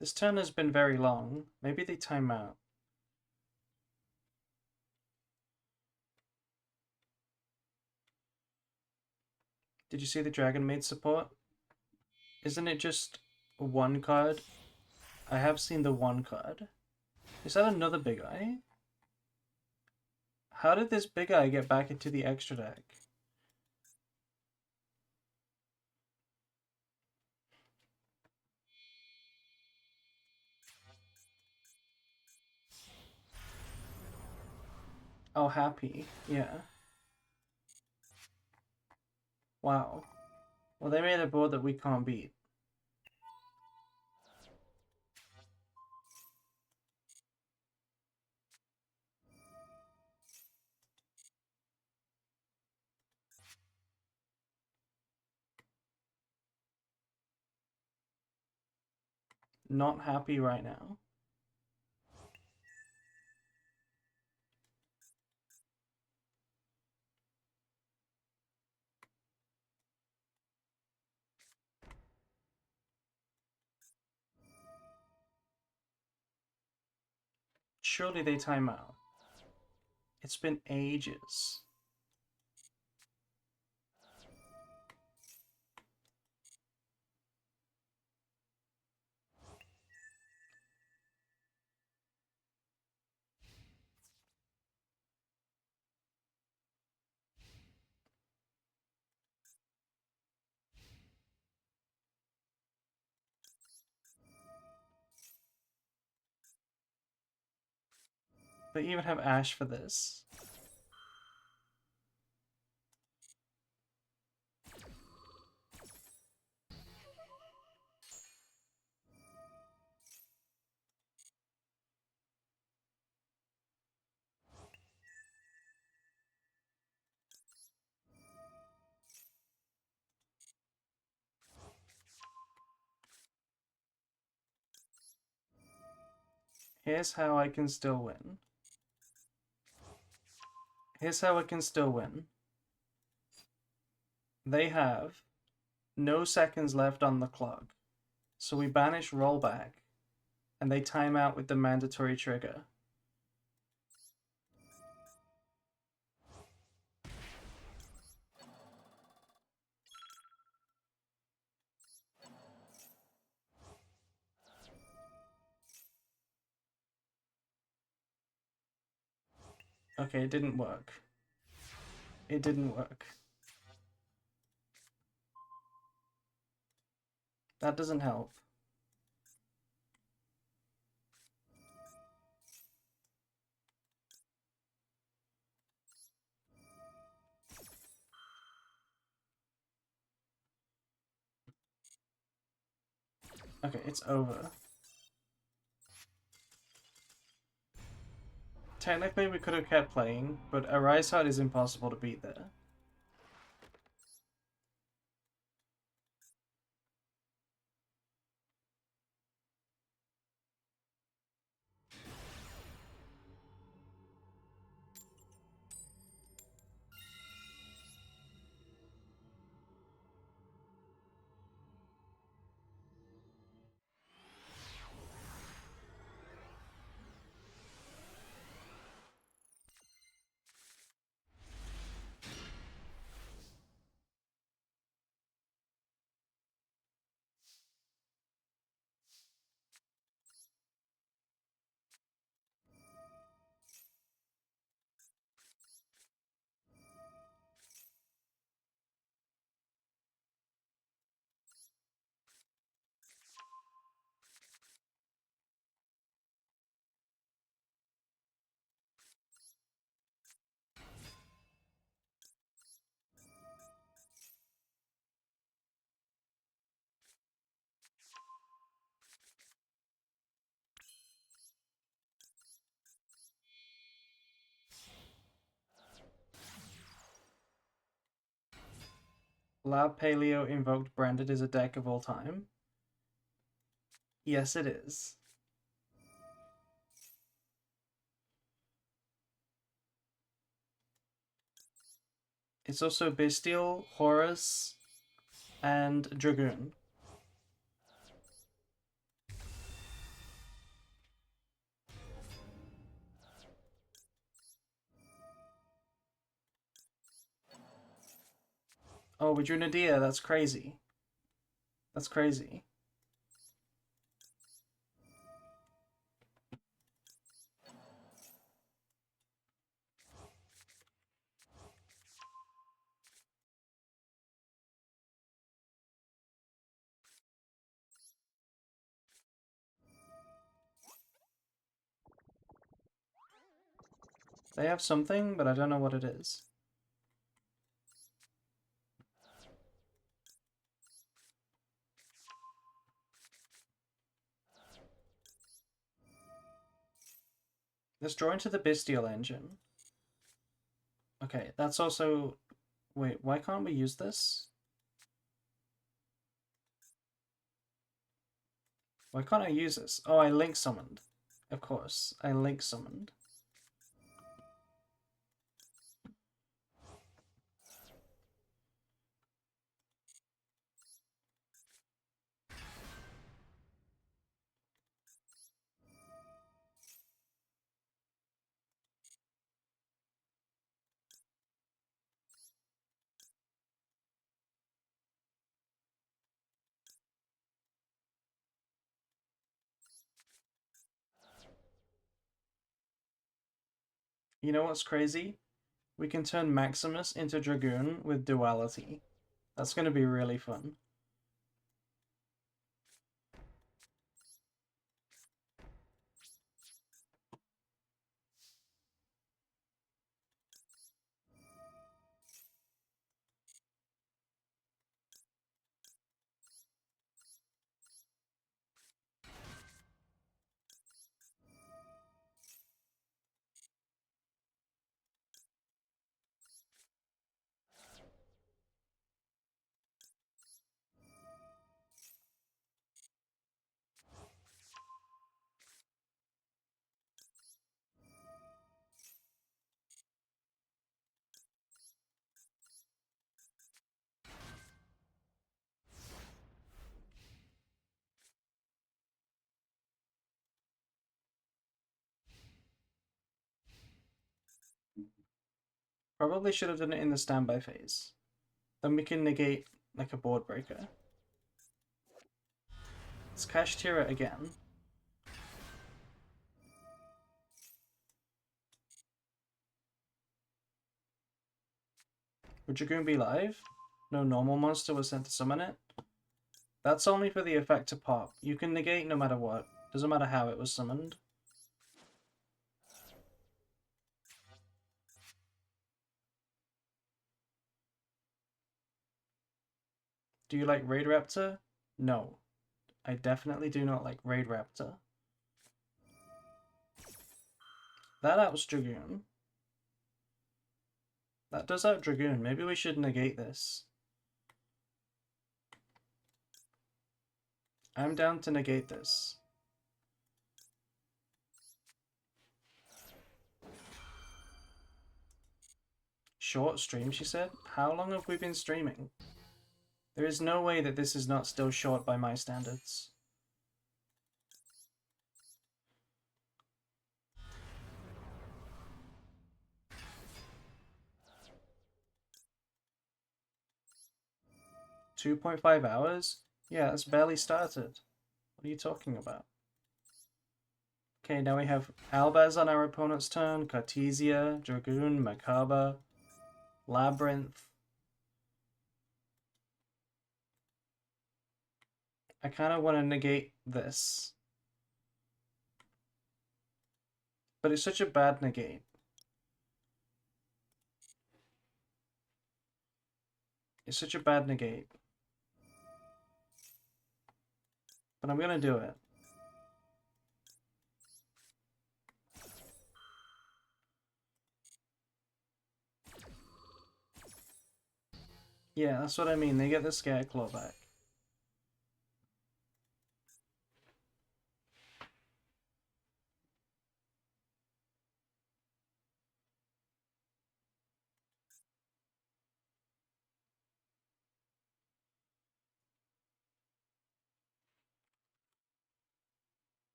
This turn has been very long. Maybe they time out. Did you see the Dragon Maid support? Isn't it just one card? I have seen the one card. Is that another Big Eye? How did this Big Eye get back into the extra deck? Oh, happy. Yeah. Wow. Well, they made a board that we can't beat. Not happy right now. Surely they time out. It's been ages. They even have Ash for this. Here's how I can still win. Here's how I can still win. They have no seconds left on the clock. So we banish rollback, and they time out with the mandatory trigger. Okay, it didn't work. It didn't work. That doesn't help. Okay, it's over. Technically, we could have kept playing, but a Rise Heart is impossible to beat there. Lab Paleo Invoked Branded is a deck of all time. Yes, it is. It's also Bestial, Horus, and Dragoon. Oh, we drew Nadia. That's crazy. That's crazy. They have something, but I don't know what it is. Let's draw into the Bestial engine. Okay, that's also... Wait, why can't we use this? Why can't I use this? Oh, I link summoned. Of course, I link summoned. You know what's crazy? We can turn Maximus into Dragoon with Duality. That's going to be really fun. Probably should have done it in the standby phase. Then we can negate like a board breaker. Let's Cash Tira again. Would Dragoon be live? No normal monster was sent to summon it? That's only for the effect to pop. You can negate no matter what. Doesn't matter how it was summoned. Do you like Raid Raptor? No. I definitely do not like Raid Raptor. That outs Dragoon. That does out Dragoon. Maybe we should negate this. I'm down to negate this. Short stream, she said? How long have we been streaming? There is no way that this is not still short by my standards. $2.5? Yeah, it's barely started. What are you talking about? Okay, now we have Albaz on our opponent's turn, Cartesia, Dragoon, Macabre, Labyrinth. I kind of want to negate this. But it's such a bad negate. It's such a bad negate. But I'm going to do it. Yeah, that's what I mean. They get the Scareclaw back.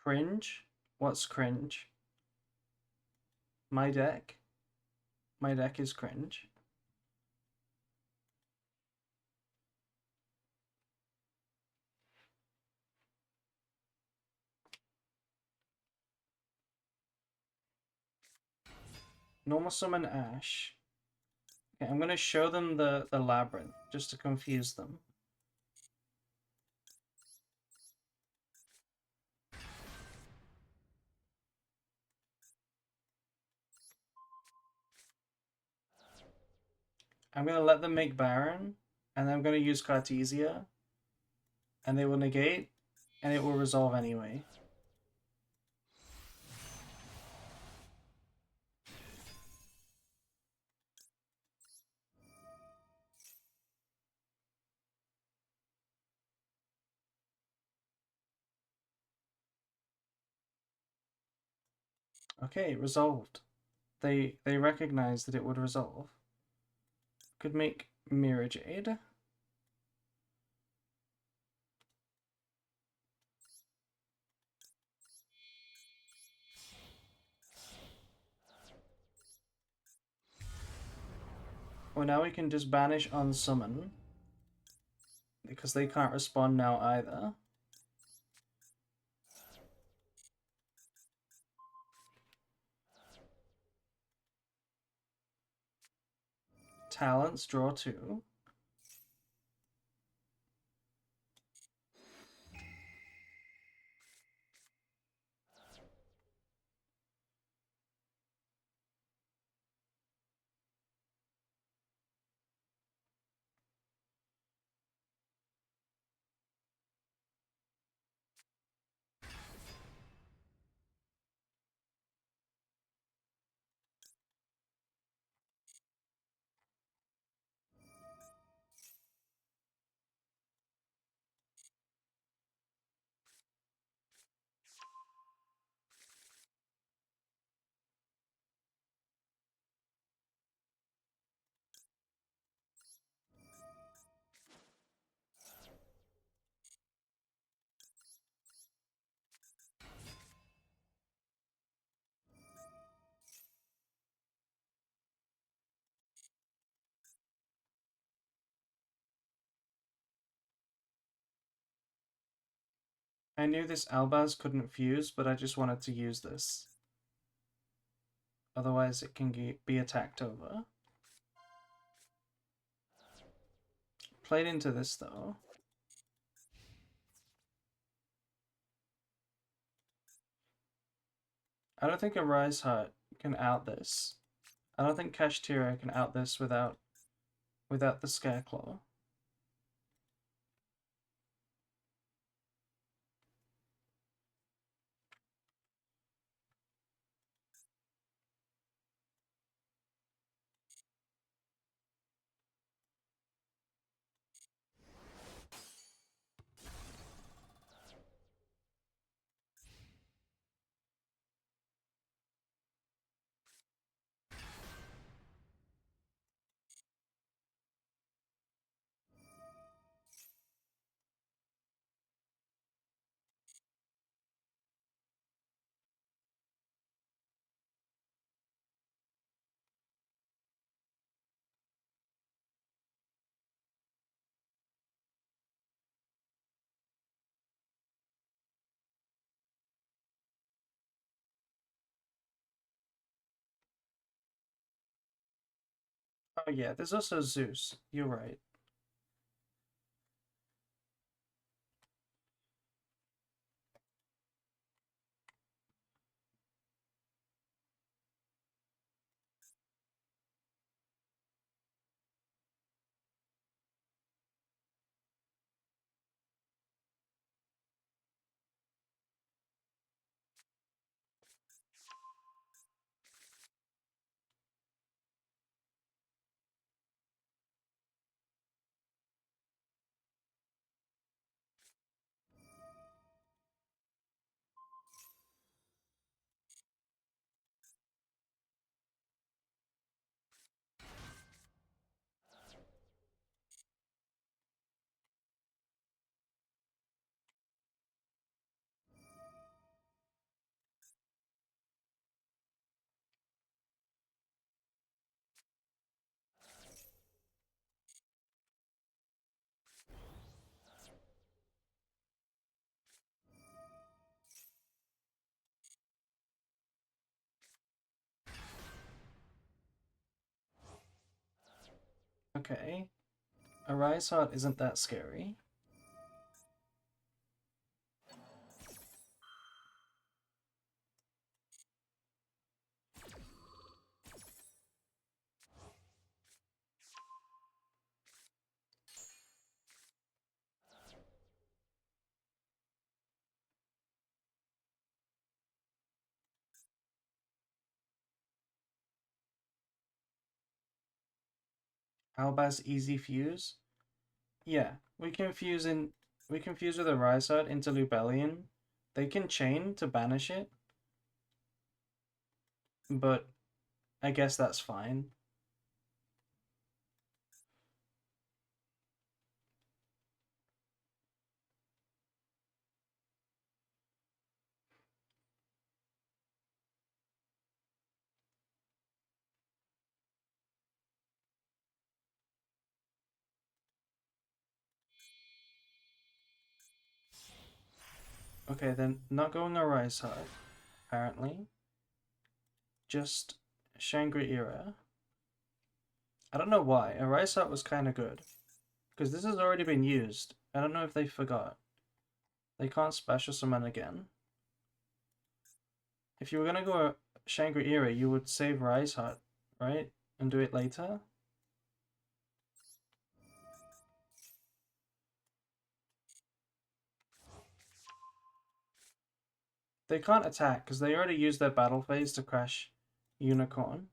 Cringe? What's cringe? My deck? My deck is cringe. Normal summon Ash. Okay, I'm going to show them the Labyrinth, just to confuse them. I'm going to let them make Baron, and then I'm going to use Cartesia, and they will negate, and it will resolve anyway. Okay, resolved. They recognized that it would resolve. Could make Mirror Jade. Well, now we can just banish on summon. Because they can't respond now either. Talents, draw 2. I knew this Albaz couldn't fuse, but I just wanted to use this. Otherwise it can be attacked over. Played into this though. I don't think a Rise Heart can out this. I don't think Kashtira can out this without the Scareclaw. Oh yeah, there's also Zeus. You're right. Okay. A Rise Heart isn't that scary. Albaz easy fuse? Yeah, we can fuse with a Rise Heart into Lubellion. They can chain to banish it, but I guess that's fine. Okay, then not going a Rise Heart, apparently. Just Shangri-Ira. I don't know why. A Rise Heart was kind of good. Because this has already been used. I don't know if they forgot. They can't special summon again. If you were gonna go Shangri-Ira, you would save Rise Heart, right? And do it later? They can't attack because they already used their battle phase to crash Unicorn.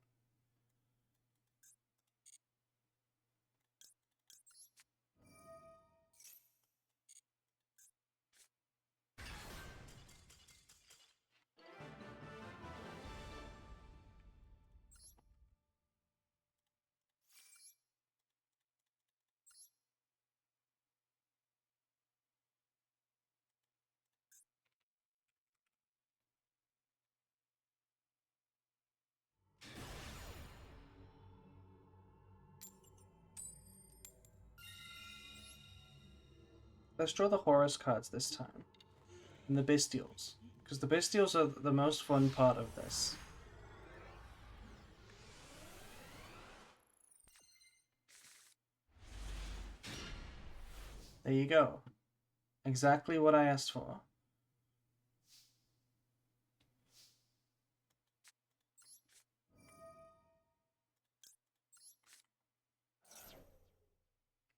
Let's draw the Horus cards this time. and the bestials, because the bestials are the most fun part of this. There you go. Exactly what I asked for.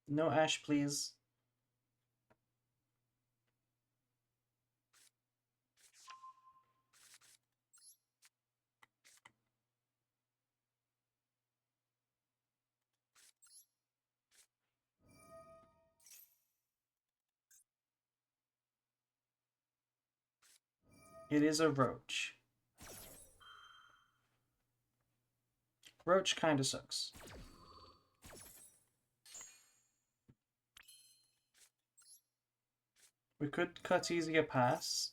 No ash, please. It is a roach. Roach kinda sucks. We could cut easier pass,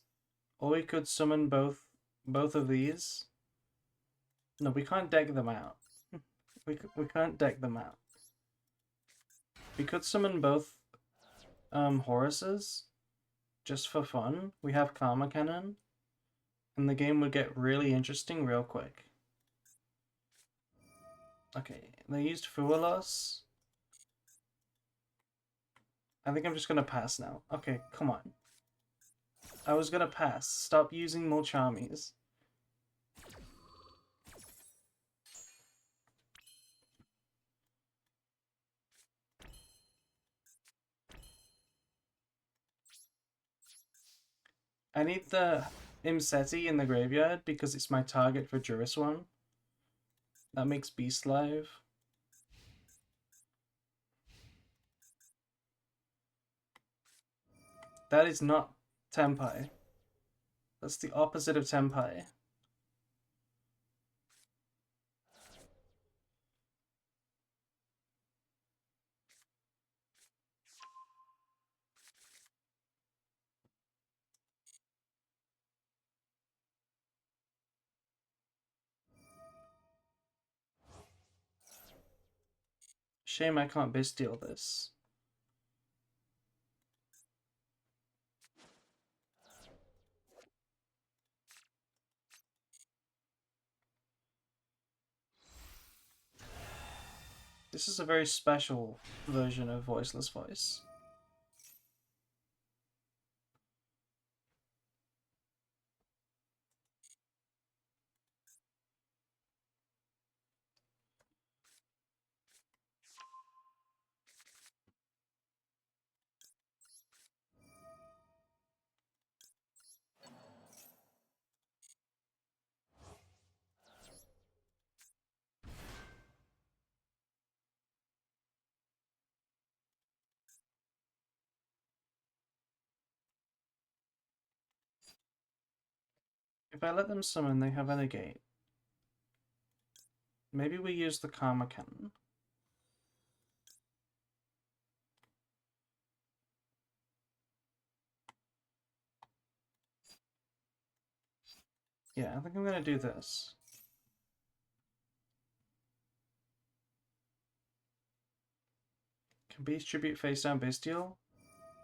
or we could summon both of these. No, we can't deck them out. We can't deck them out. We could summon both Horuses just for fun. We have Karma Cannon, and the game would get really interesting real quick. Okay, they used Fuelos. I think I'm just gonna pass now. Okay, come on. I was gonna pass. Stop using more Charmies. I need the Imseti in the graveyard because it's my target for Juriswan. That makes Beast live. That is not Tempai. That's the opposite of Tempai. Shame I can't bestial this. This is a very special version of Voiceless Voice. If I let them summon, they have a negate. Maybe we use the Karma Cannon. Yeah, I think I'm gonna do this. Can Beast Tribute face down Bestial?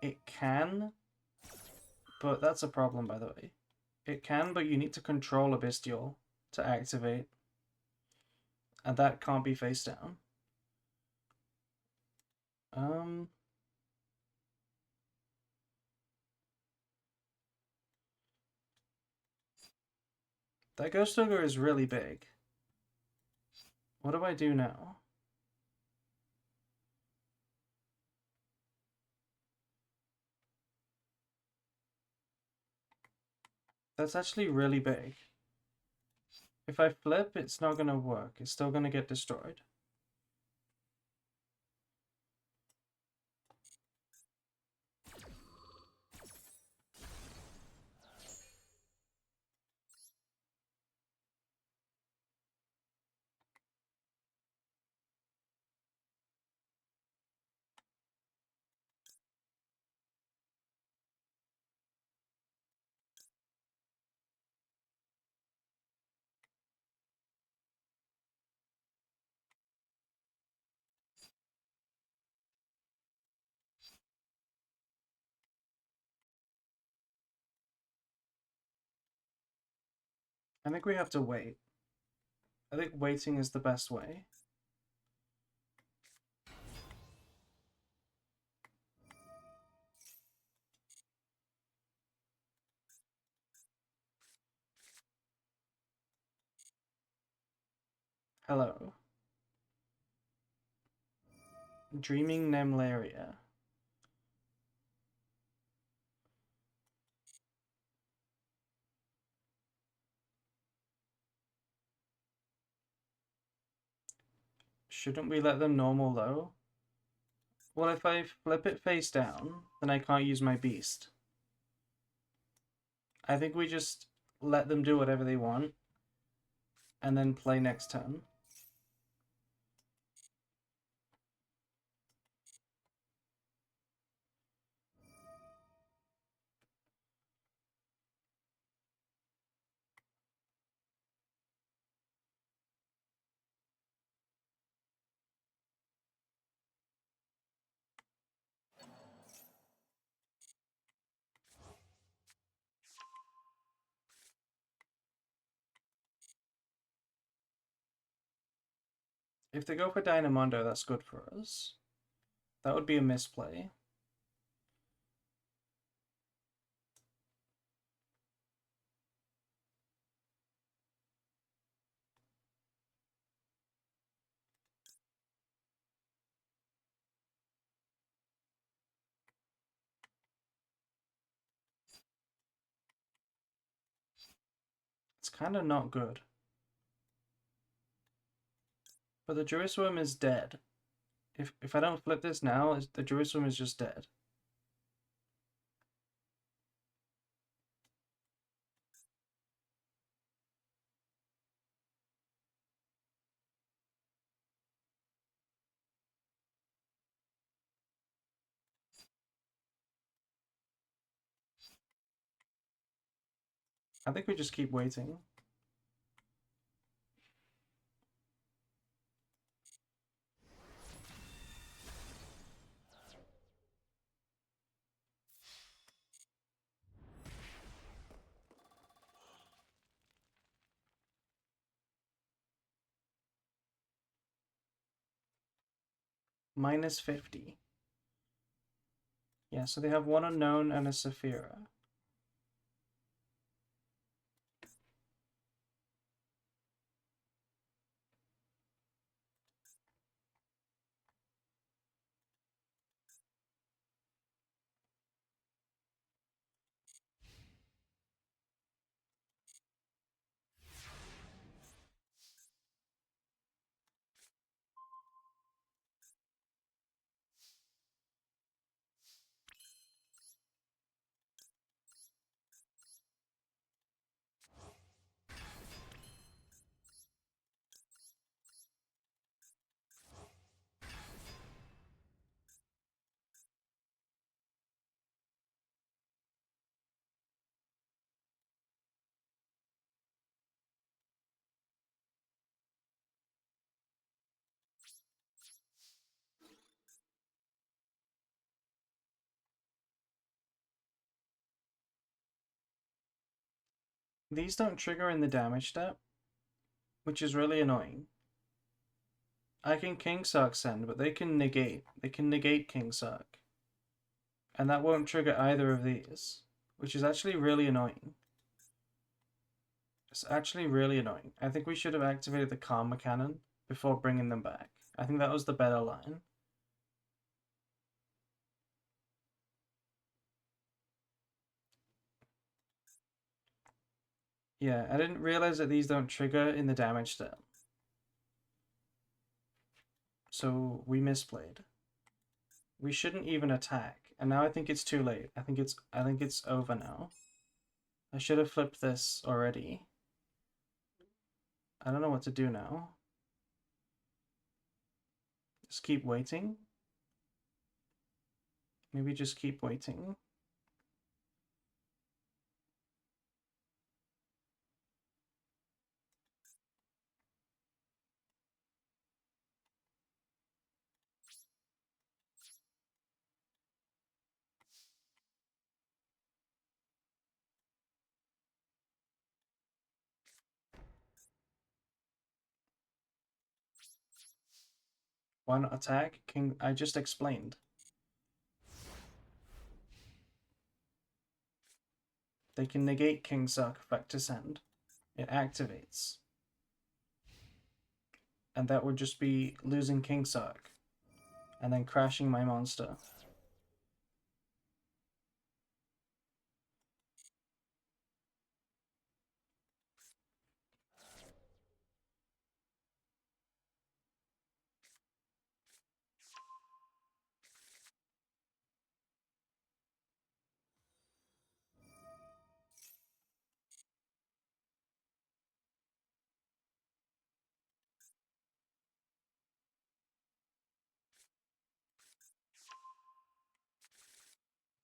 It can, but that's a problem, by the way. It can, but you need to control a Bestial to activate. And that can't be face down. That Ghost Ogre is really big. What do I do now? That's actually really big. If I flip, it's not gonna work. It's still gonna get destroyed. I think we have to wait. I think waiting is the best way. Hello. Dreaming Nemlaria. Shouldn't we let them normal low? Well, if I flip it face down, then I can't use my beast. I think we just let them do whatever they want, and then play next turn. If they go for Dynamondo, that's good for us. That would be a misplay. It's kind of not good. But the Jerusalem is dead. If I don't flip this now, the Jerusalem is just dead. I think we just keep waiting. Minus 50. Yeah, so they have one unknown and a Saphira. These don't trigger in the damage step, which is really annoying. I can King Sark send, but they can negate. They can negate King Sark. And that won't trigger either of these, which is actually really annoying. It's actually really annoying. I think we should have activated the Karma Cannon before bringing them back. I think that was the better line. Yeah, I didn't realize that these don't trigger in the damage step. So we misplayed. We shouldn't even attack. And now I think it's too late. I think it's over now. I should have flipped this already. I don't know what to do now. Just keep waiting. Maybe just keep waiting. Why not attack? King, I just explained. They can negate King Sark effect to send. It activates. And that would just be losing King Sark. And then crashing my monster.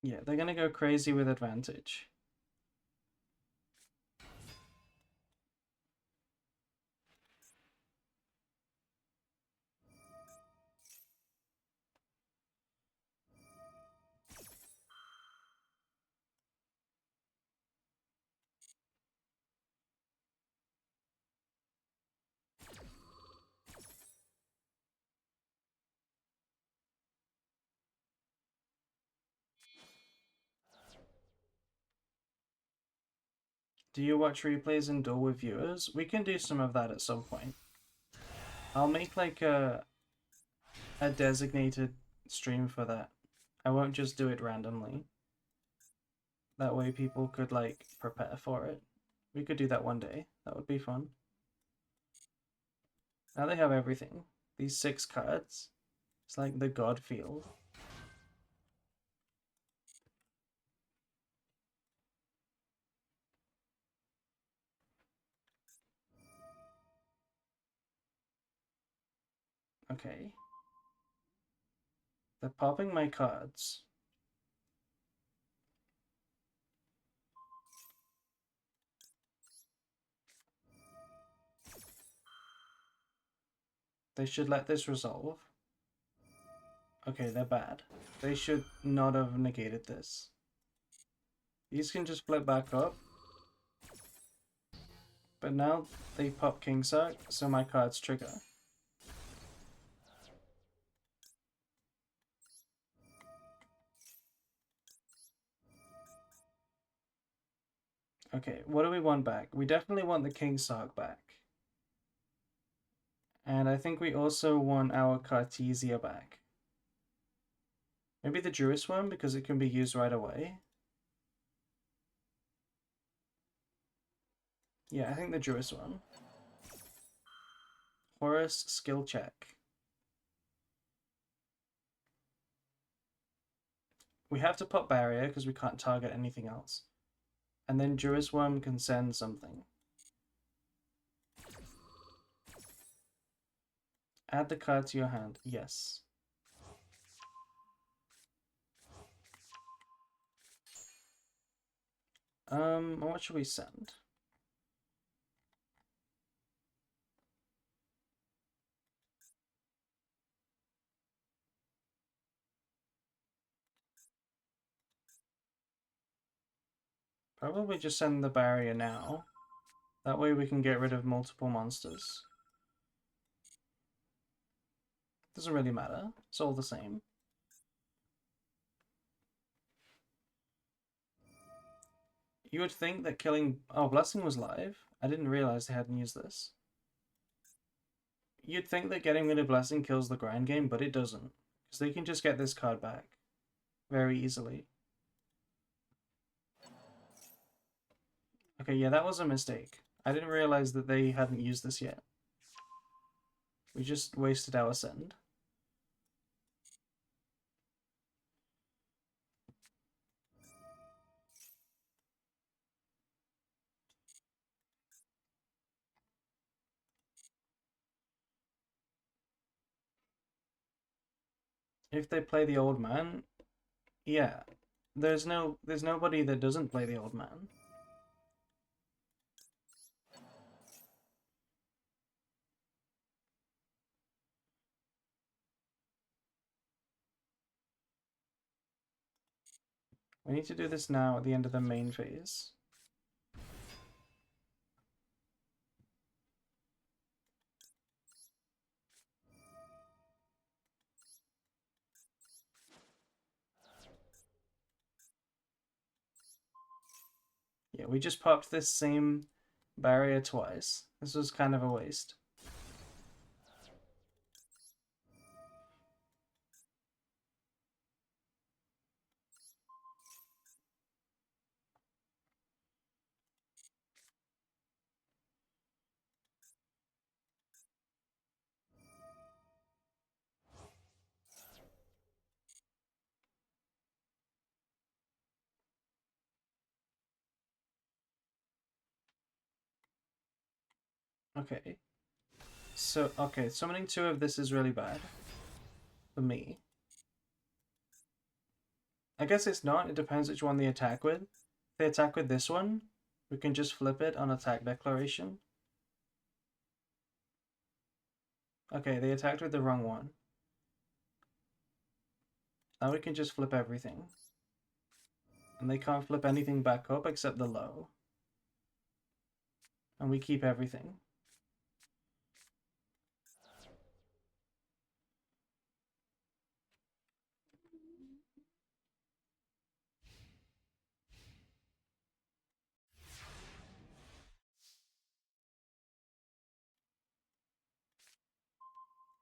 Yeah, they're gonna go crazy with advantage. Do you watch replays and duel with viewers? We can do some of that at some point. I'll make like a designated stream for that. I won't just do it randomly. That way people could like prepare for it. We could do that one day. That would be fun. Now they have everything. These 6 cards. It's like the god field. Okay. They're popping my cards. They should let this resolve. Okay, they're bad. They should not have negated this. These can just flip back up. But now they pop King Sark, so my cards trigger. Okay, what do we want back? We definitely want the King Sark back. And I think we also want our Cartesia back. Maybe the Druid one, because it can be used right away. Yeah, I think the Druid one. Horus, skill check. We have to put barrier because we can't target anything else. And then Jerusalem can send something. Add the card to your hand. Yes. What should we send? Probably just send the barrier now. That way we can get rid of multiple monsters. Doesn't really matter. It's all the same. You would think that killing... Oh, Blessing was live. I didn't realize they hadn't used this. You'd think that getting rid of Blessing kills the grind game, but it doesn't. Because they can just get this card back very easily. Okay, yeah, that was a mistake. I didn't realize that they hadn't used this yet. We just wasted our send. If they play the old man, yeah. There's nobody that doesn't play the old man. We need to do this now at the end of the main phase. Yeah, we just popped this same barrier twice. This was kind of a waste. Okay. So, okay, summoning 2 of this is really bad. For me. I guess it's not. It depends which one they attack with. If they attack with this one, we can just flip it on attack declaration. Okay, they attacked with the wrong one. Now we can just flip everything. And they can't flip anything back up except the low. And we keep everything.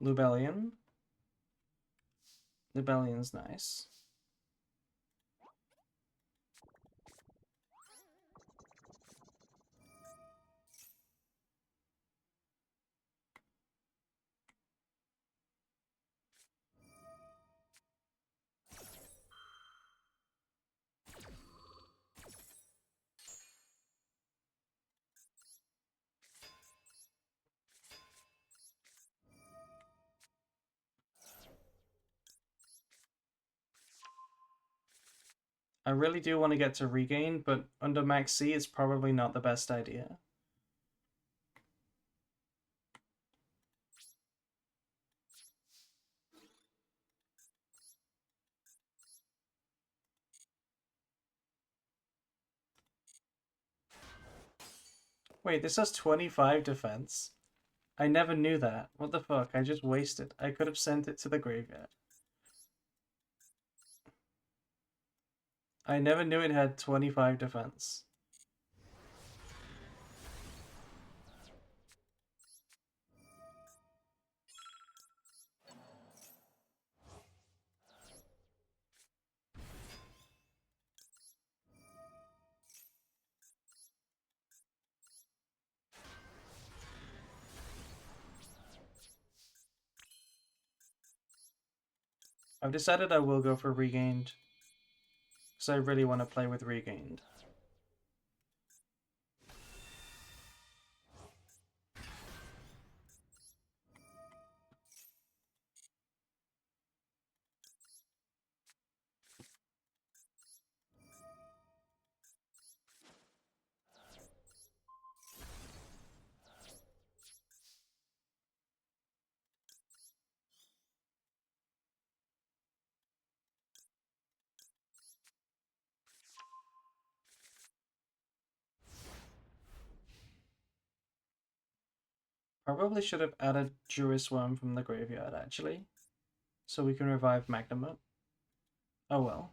Lubellion. Lubellion's nice. I really do want to get to regain, but under max C it's probably not the best idea. Wait, this has 25 defense. I never knew that. What the fuck? I just wasted. I could have sent it to the graveyard. I never knew it had 25 defense. I've decided I will go for regained. Because I really want to play with regained. Probably should have added Juris Worm from the graveyard, actually. So we can revive Magnamut. Oh well.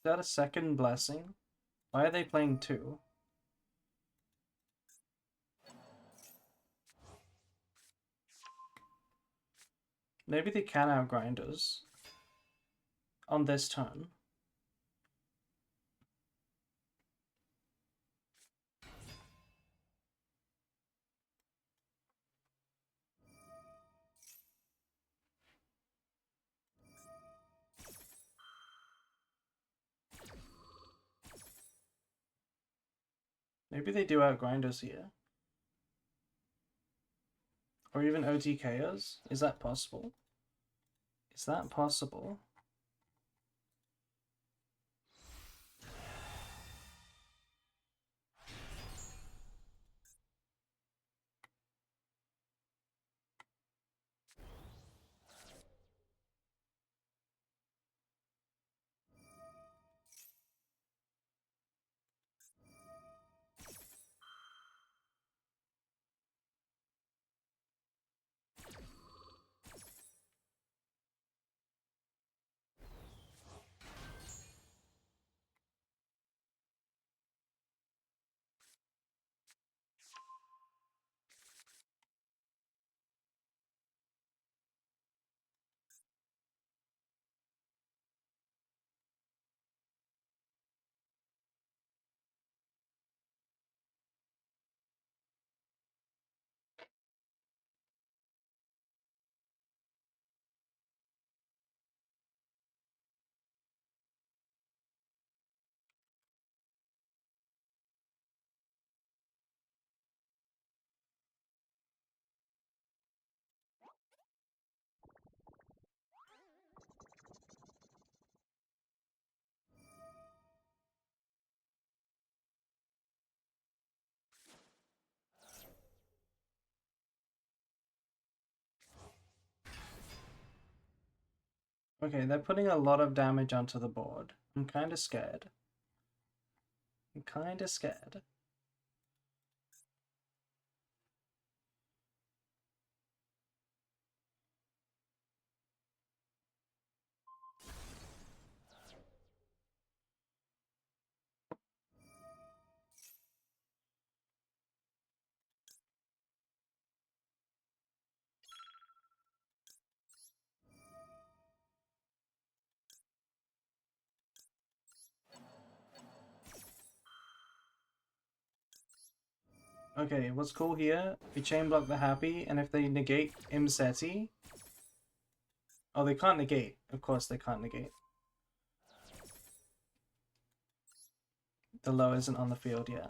that a second blessing? Why are they playing 2? Maybe they can outgrind us on this turn. Maybe they do outgrind us here. Or even OTK us? Is that possible? Is that possible? Okay, they're putting a lot of damage onto the board. I'm kind of scared. I'm kind of scared. Okay, what's cool here? We chain block the happy, and if they negate Imseti... Oh, they can't negate. Of course they can't negate. The low isn't on the field yet.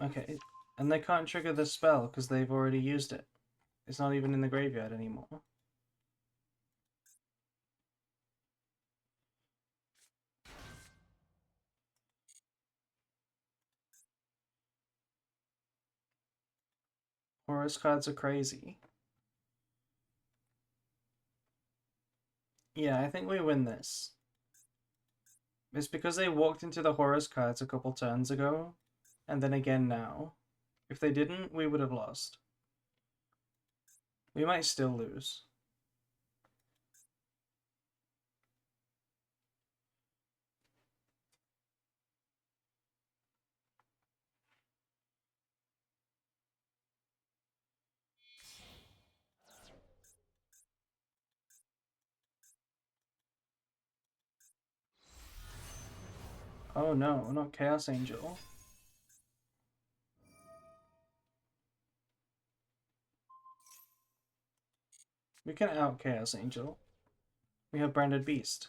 Okay, and they can't trigger the spell because they've already used it. It's not even in the graveyard anymore. Horus cards are crazy. Yeah, I think we win this. It's because they walked into the Horus cards a couple turns ago, and then again now. If they didn't, we would have lost. We might still lose. Oh no, not Chaos Angel. We can out Chaos Angel. We have Branded Beast.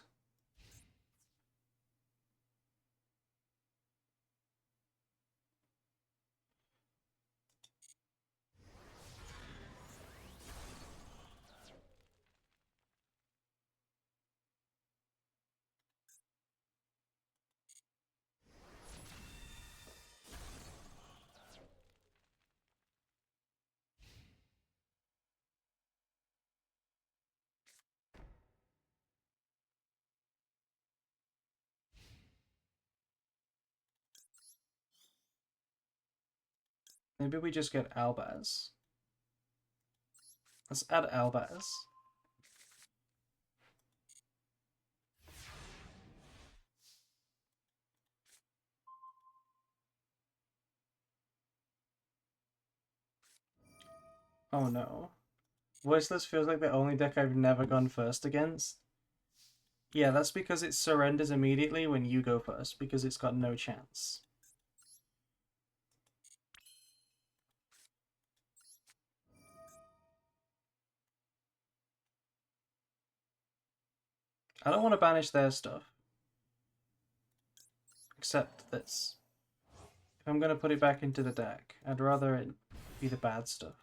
Maybe we just get Albaz. Let's add Albaz. Oh no. Voiceless feels like the only deck I've never gone first against. Yeah, that's because it surrenders immediately when you go first, because it's got no chance. I don't want to banish their stuff. Except this. If I'm going to put it back into the deck, I'd rather it be the bad stuff.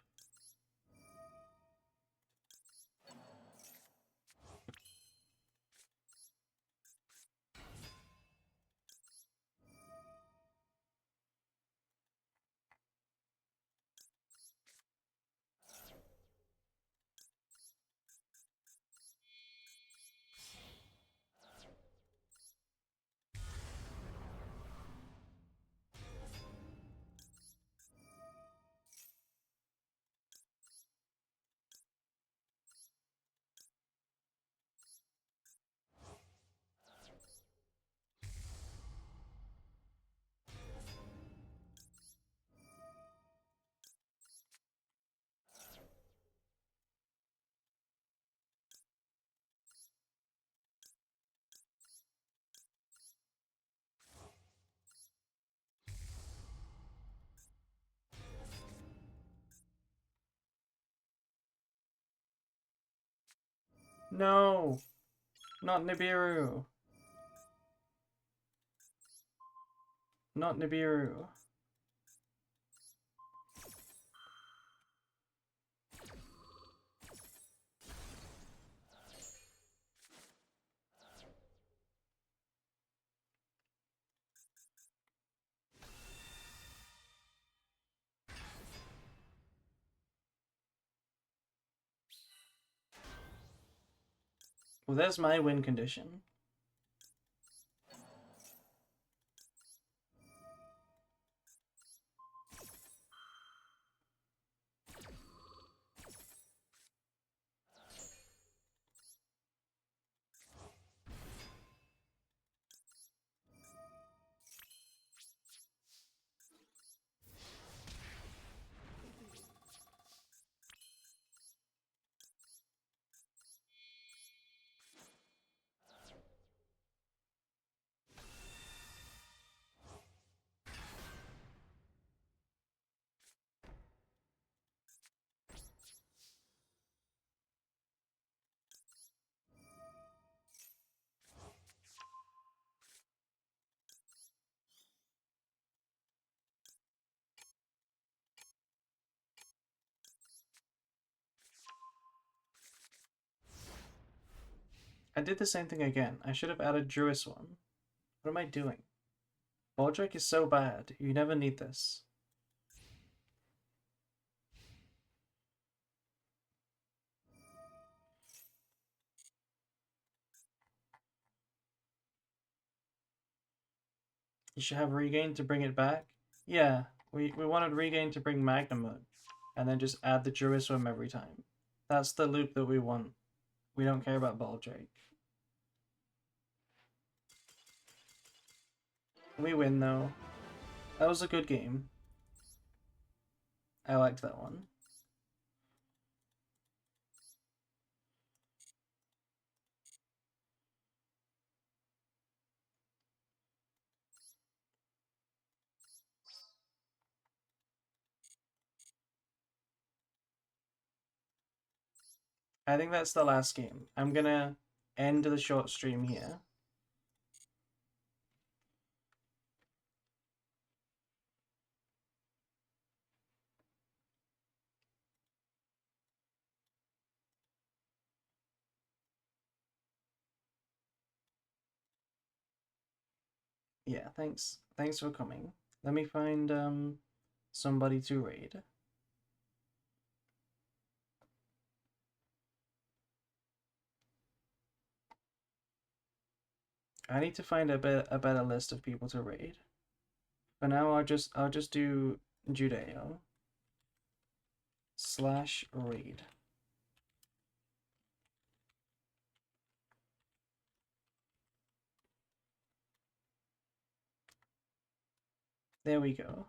No! Not Nibiru! Not Nibiru. Well, there's my win condition. I did the same thing again. I should have added Druis one. What am I doing? Baldric is so bad. You never need this. You should have Regain to bring it back. Yeah, we wanted Regain to bring Magnamut, and then just add the Jerusalem every time. That's the loop that we want. We don't care about Baldric. We win though. That was a good game. I liked that one. I think that's the last game. I'm gonna end the short stream here. Yeah, thanks. Thanks for coming. Let me find somebody to raid. I need to find a better list of people to raid. For now, I'll just do Judeo / raid. There we go.